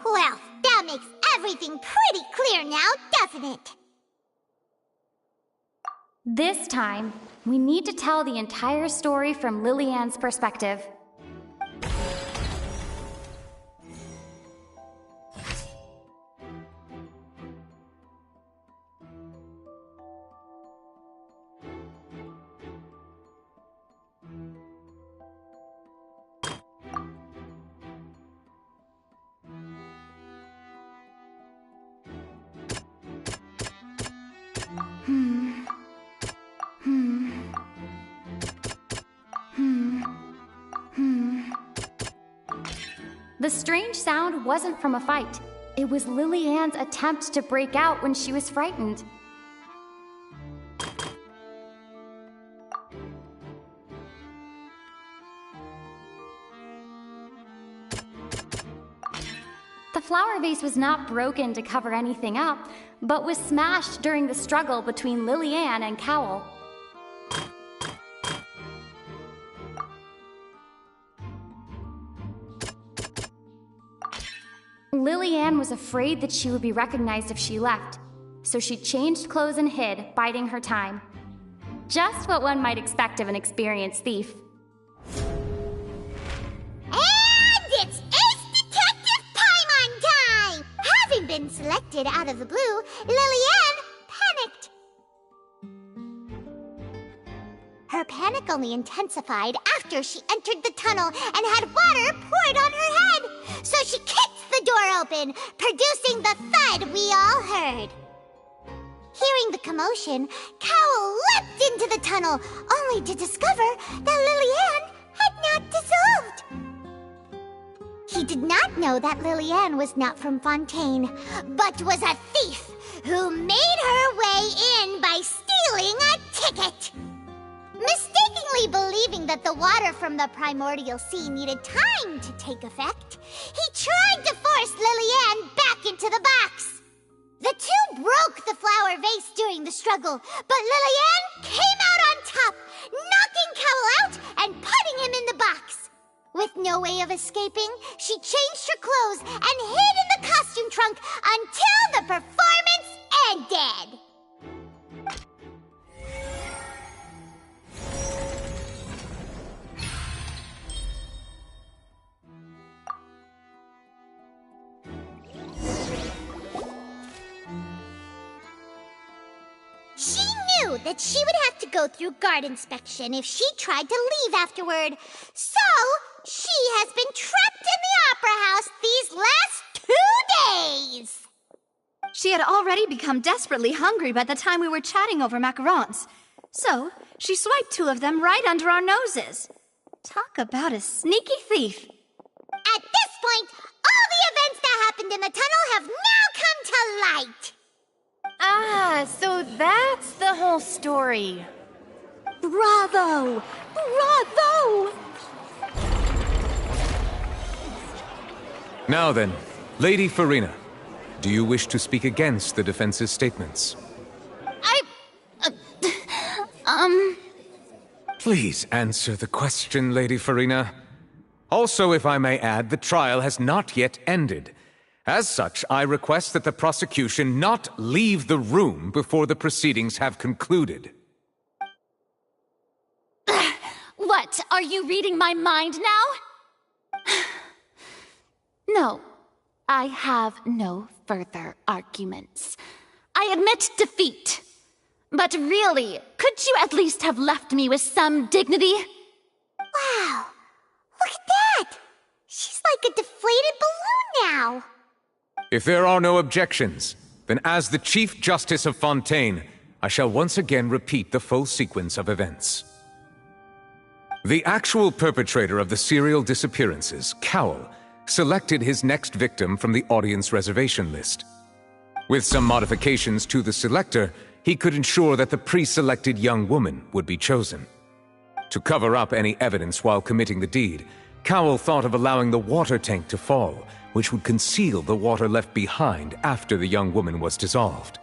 Well, that makes everything pretty clear now, doesn't it? This time, we need to tell the entire story from Lillian's perspective. The strange sound wasn't from a fight. It was Lily-Ann's attempt to break out when she was frightened. The flower vase was not broken to cover anything up, but was smashed during the struggle between Lily-Ann and Cowell. Lily-Ann was afraid that she would be recognized if she left, so she changed clothes and hid, biding her time. Just what one might expect of an experienced thief. And it's Ace Detective Paimon time! Having been selected out of the blue, Lily-Ann panicked. Her panic only intensified after she entered the tunnel and had water poured on her head. So she kicked the door open, producing the thud we all heard. Hearing the commotion, Cowell leapt into the tunnel, only to discover that Lily-Ann had not dissolved. He did not know that Lily-Ann was not from Fontaine, but was a thief who made her way in by stealing a ticket. Mistakenly believing that the water from the primordial sea needed time to take effect, he tried to force Lily-Ann back into the box. The two broke the flower vase during the struggle, but Lily-Ann came out on top, knocking Cowell out and putting him in the box. With no way of escaping, she changed her clothes and hid in the costume trunk until the performance ended. She knew that she would have to go through guard inspection if she tried to leave afterward. So, she has been trapped in the Opera House these last 2 days. She had already become desperately hungry by the time we were chatting over macarons. So, she swiped 2 of them right under our noses. Talk about a sneaky thief. At this point, all the events that happened in the tunnel have now come to light. Ah, so that's the whole story. Bravo! Bravo! Now then, Lady Furina, do you wish to speak against the defense's statements? Please answer the question, Lady Furina. Also, if I may add, the trial has not yet ended. As such, I request that the prosecution not leave the room before the proceedings have concluded. What, are you reading my mind now? No, I have no further arguments. I admit defeat. But really, could you at least have left me with some dignity? Wow, look at that! She's like a deflated balloon now. If there are no objections, then as the Chief Justice of Fontaine, I shall once again repeat the full sequence of events. The actual perpetrator of the serial disappearances, Cowell, selected his next victim from the audience reservation list. With some modifications to the selector, he could ensure that the pre-selected young woman would be chosen. To cover up any evidence while committing the deed, Cowell thought of allowing the water tank to fall, which would conceal the water left behind after the young woman was dissolved.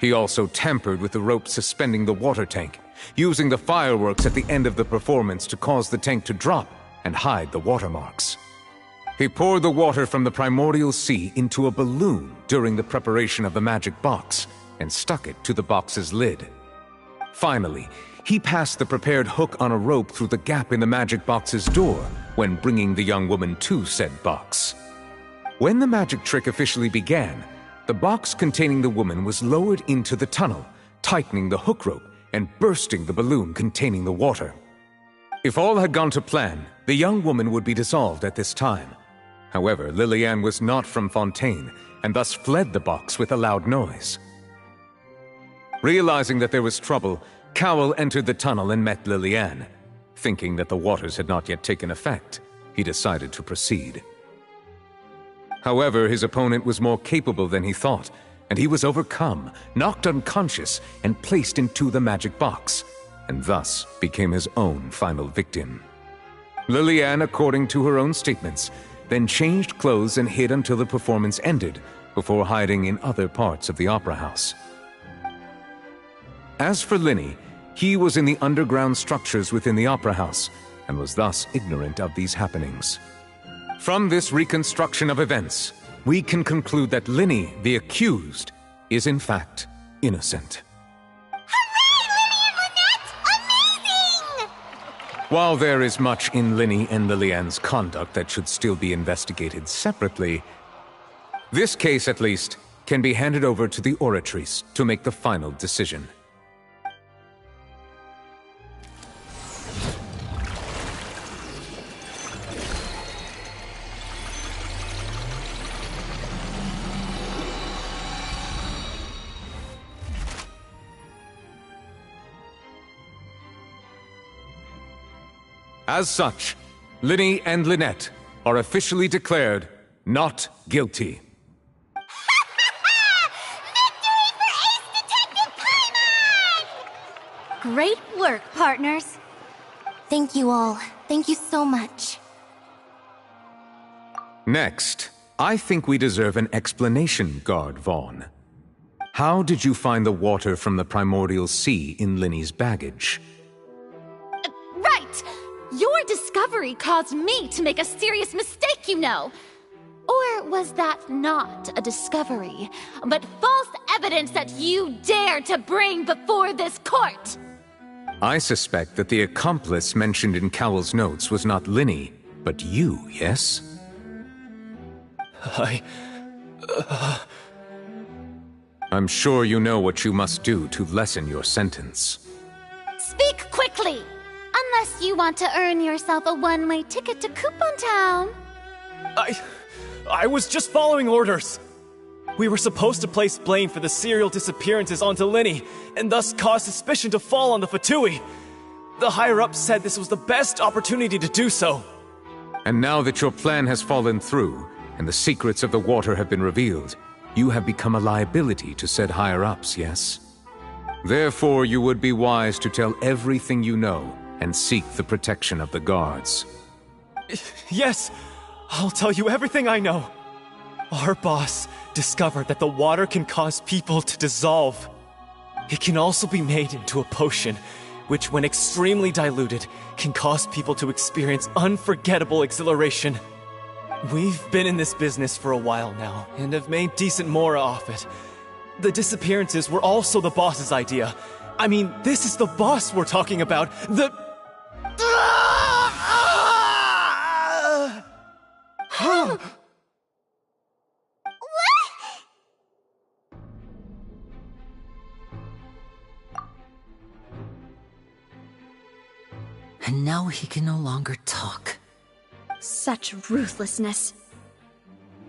He also tampered with the rope suspending the water tank, using the fireworks at the end of the performance to cause the tank to drop and hide the watermarks. He poured the water from the primordial sea into a balloon during the preparation of the magic box and stuck it to the box's lid. Finally, he passed the prepared hook on a rope through the gap in the magic box's door when bringing the young woman to said box. When the magic trick officially began, the box containing the woman was lowered into the tunnel, tightening the hook rope and bursting the balloon containing the water. If all had gone to plan, the young woman would be dissolved at this time. However, Lily-Ann was not from Fontaine and thus fled the box with a loud noise. Realizing that there was trouble, Cowell entered the tunnel and met Lily-Ann. Thinking that the waters had not yet taken effect, he decided to proceed. However, his opponent was more capable than he thought, and he was overcome, knocked unconscious, and placed into the magic box, and thus became his own final victim. Lillian, according to her own statements, then changed clothes and hid until the performance ended, before hiding in other parts of the opera house. As for Linny, he was in the underground structures within the opera house, and was thus ignorant of these happenings. From this reconstruction of events, we can conclude that Linny, the accused, is in fact innocent. While there is much in Linny and Lillian's conduct that should still be investigated separately, this case, at least, can be handed over to the Oratrice to make the final decision. As such, Linny and Lynette are officially declared not guilty. Great work, partners. Thank you all. Thank you so much. Next, I think we deserve an explanation, Guard Vaughn. How did you find the water from the primordial sea in Linny's baggage? Right! Your discovery caused me to make a serious mistake, you know. Or was that not a discovery, but false evidence that you dared to bring before this court? I suspect that the accomplice mentioned in Cowell's notes was not Linny, but you, yes? I'm sure you know what you must do to lessen your sentence. Speak quickly! Unless you want to earn yourself a one-way ticket to Coupon Town. I was just following orders. We were supposed to place blame for the serial disappearances onto Linny, and thus cause suspicion to fall on the Fatui. The higher-ups said this was the best opportunity to do so. And now that your plan has fallen through, and the secrets of the water have been revealed, you have become a liability to said higher-ups, yes? Therefore, you would be wise to tell everything you know, and seek the protection of the guards. Yes, I'll tell you everything I know. Our boss discovered that the water can cause people to dissolve. It can also be made into a potion, which when extremely diluted, can cause people to experience unforgettable exhilaration. We've been in this business for a while now, and have made decent mora off it. The disappearances were also the boss's idea. I mean, this is the boss we're talking about. And now he can no longer talk. Such ruthlessness.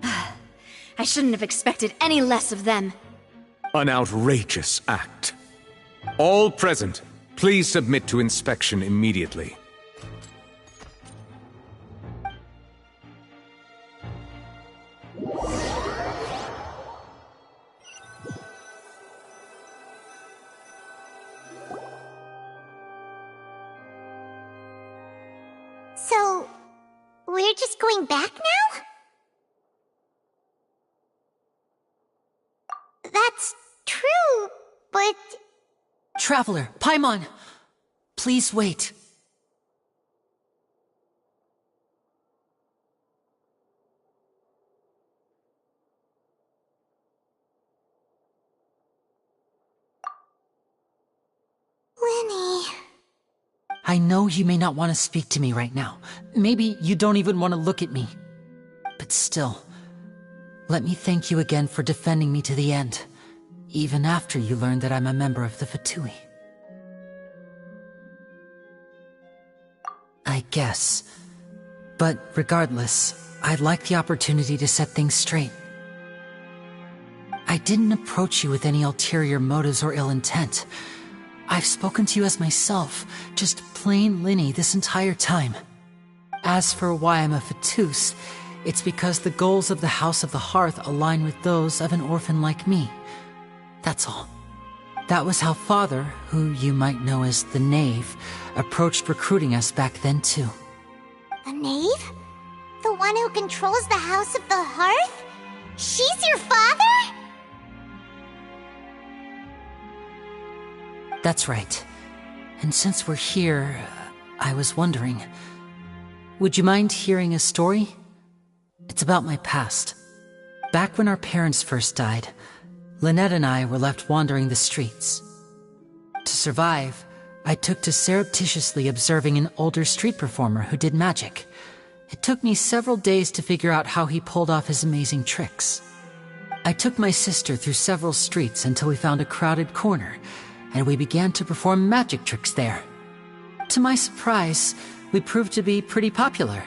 I shouldn't have expected any less of them. An outrageous act. All present, please submit to inspection immediately. So, we're just going back now? That's true, but... Traveler, Paimon! Please wait. Linny... I know you may not want to speak to me right now. Maybe you don't even want to look at me. But still, let me thank you again for defending me to the end, even after you learned that I'm a member of the Fatui. I guess. But regardless, I'd like the opportunity to set things straight. I didn't approach you with any ulterior motives or ill intent. I've spoken to you as myself, just plain Linny this entire time. As for why I'm a Fatus, it's because the goals of the House of the Hearth align with those of an orphan like me. That's all. That was how Father, who you might know as the Knave, approached recruiting us back then too. The Knave? The one who controls the House of the Hearth? She's your father? That's right. And since we're here, I was wondering, would you mind hearing a story? It's about my past. Back when our parents first died, Lynette and I were left wandering the streets. To survive, I took to surreptitiously observing an older street performer who did magic. It took me several days to figure out how he pulled off his amazing tricks. I took my sister through several streets until we found a crowded corner, and we began to perform magic tricks there. To my surprise, we proved to be pretty popular,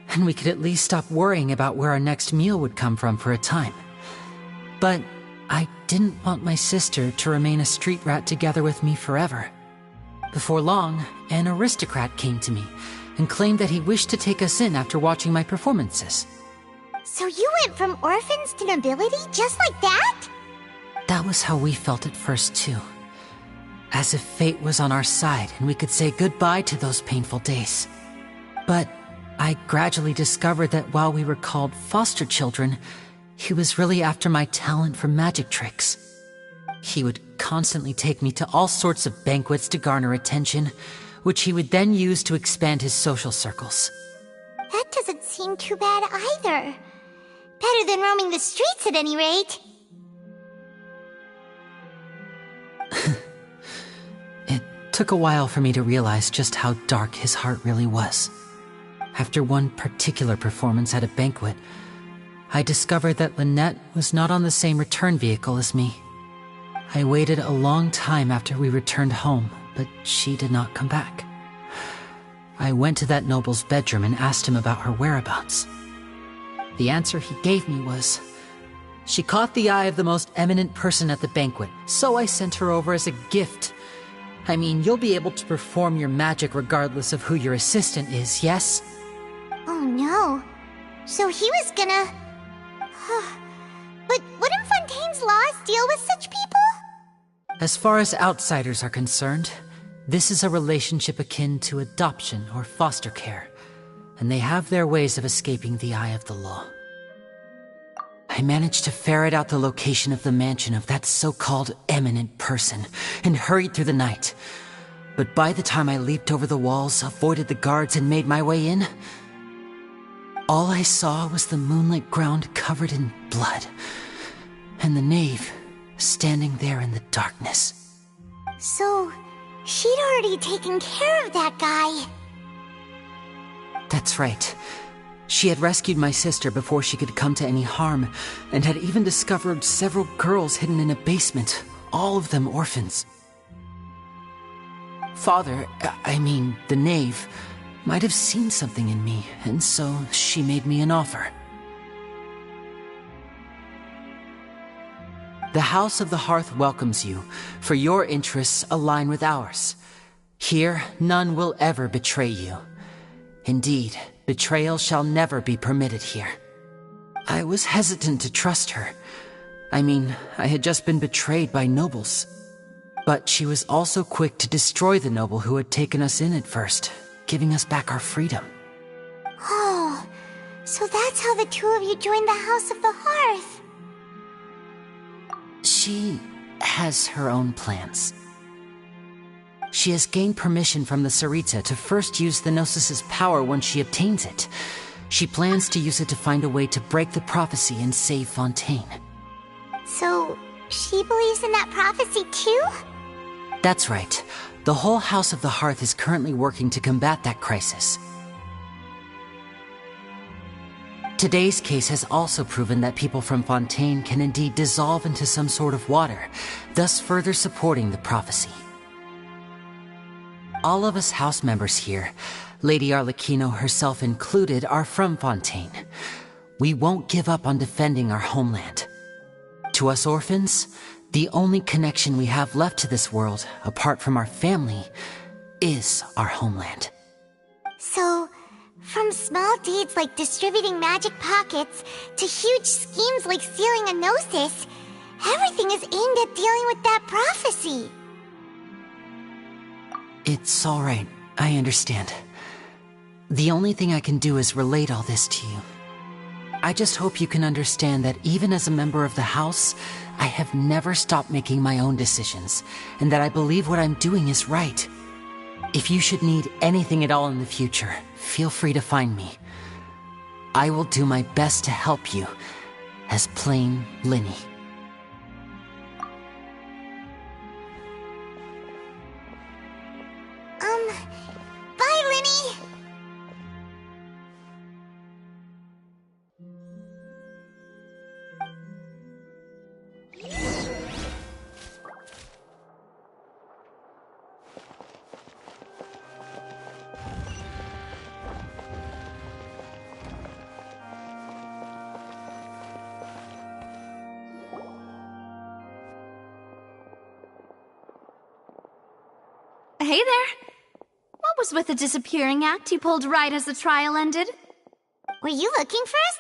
and we could at least stop worrying about where our next meal would come from for a time. But I didn't want my sister to remain a street rat together with me forever. Before long, an aristocrat came to me and claimed that he wished to take us in after watching my performances. So you went from orphans to nobility just like that? That was how we felt at first too. As if fate was on our side and we could say goodbye to those painful days. But I gradually discovered that while we were called foster children, he was really after my talent for magic tricks. He would constantly take me to all sorts of banquets to garner attention, which he would then use to expand his social circles. That doesn't seem too bad either. Better than roaming the streets at any rate. It took a while for me to realize just how dark his heart really was. After one particular performance at a banquet, I discovered that Lynette was not on the same return vehicle as me. I waited a long time after we returned home, but she did not come back. I went to that noble's bedroom and asked him about her whereabouts. The answer he gave me was, she caught the eye of the most eminent person at the banquet, so I sent her over as a gift. I mean, you'll be able to perform your magic regardless of who your assistant is, yes? Oh no. So he was gonna... But wouldn't Fontaine's laws deal with such people? As far as outsiders are concerned, this is a relationship akin to adoption or foster care, and they have their ways of escaping the eye of the law. I managed to ferret out the location of the mansion of that so-called eminent person and hurried through the night. But by the time I leaped over the walls, avoided the guards, and made my way in, all I saw was the moonlit ground covered in blood, and the knave standing there in the darkness. So, she'd already taken care of that guy. That's right. She had rescued my sister before she could come to any harm, and had even discovered several girls hidden in a basement, all of them orphans. Father, the knave, might have seen something in me, and so she made me an offer. The House of the Hearth welcomes you, for your interests align with ours. Here, none will ever betray you. Indeed, betrayal shall never be permitted here. I was hesitant to trust her. I had just been betrayed by nobles. But she was also quick to destroy the noble who had taken us in at first, giving us back our freedom. Oh, so that's how the two of you joined the House of the Hearth. She has her own plans. She has gained permission from the Tsaritsa to first use the Gnosis's power once she obtains it. She plans to use it to find a way to break the prophecy and save Fontaine. So, she believes in that prophecy too? That's right. The whole House of the Hearth is currently working to combat that crisis. Today's case has also proven that people from Fontaine can indeed dissolve into some sort of water, thus further supporting the prophecy. All of us house members here, Lady Arlecchino herself included, are from Fontaine. We won't give up on defending our homeland. To us orphans, the only connection we have left to this world, apart from our family, is our homeland. So, From small deeds like distributing magic pockets to huge schemes like sealing a gnosis, everything is aimed at dealing with that prophecy. It's all right. I understand. The only thing I can do is relate all this to you. I just hope you can understand that even as a member of the house, I have never stopped making my own decisions, and that I believe what I'm doing is right. If you should need anything at all in the future, feel free to find me. I will do my best to help you, as plain Linny. Bye, Linny! Hey there! What was with the disappearing act you pulled right as the trial ended? Were you looking for us,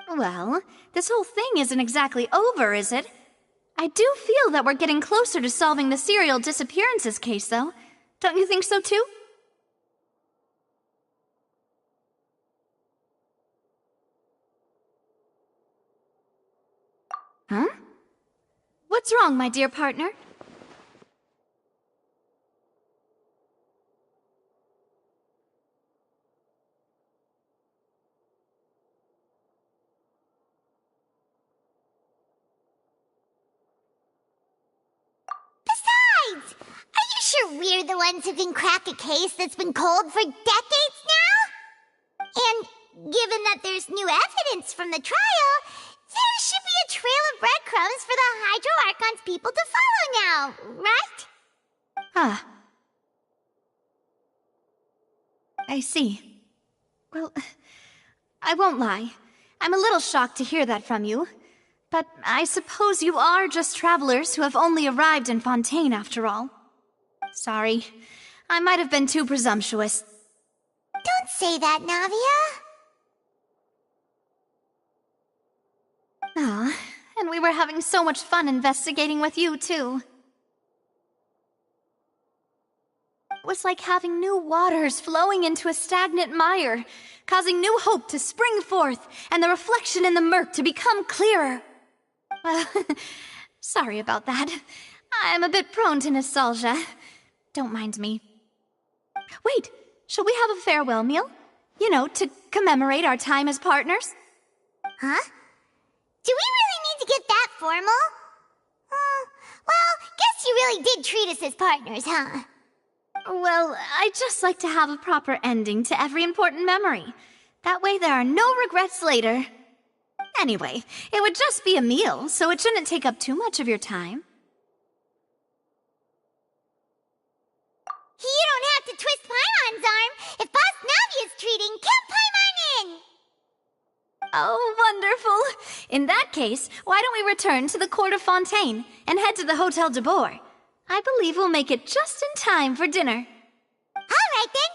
Navia? Well, this whole thing isn't exactly over, is it? I do feel that we're getting closer to solving the serial disappearances case, though. Don't you think so, too? Huh? What's wrong, my dear partner? Besides, are you sure we're the ones who can crack a case that's been cold for decades now? And given that there's new evidence from the trial, there should be a trail of breadcrumbs for the Hydro Archon's people to follow now, right? Ah. I see. Well, I won't lie. I'm a little shocked to hear that from you. But I suppose you are just travelers who have only arrived in Fontaine after all. Sorry. I might have been too presumptuous. Don't say that, Navia. Ah, and we were having so much fun investigating with you, too. It was like having new waters flowing into a stagnant mire, causing new hope to spring forth, and the reflection in the murk to become clearer. Sorry about that. I'm a bit prone to nostalgia. Don't mind me. Wait, shall we have a farewell meal? You know, to commemorate our time as partners? Huh? Do we really need to get that formal? Well, guess you really did treat us as partners, huh? Well, I'd just like to have a proper ending to every important memory. That way there are no regrets later. Anyway, it would just be a meal, so it shouldn't take up too much of your time. You don't have to twist Paimon's arm. If Boss Navia's treating, count Paimon in! Oh, wonderful. In that case, why don't we return to the court of Fontaine and head to the Hotel de Boer? I believe we'll make it just in time for dinner. All right, then.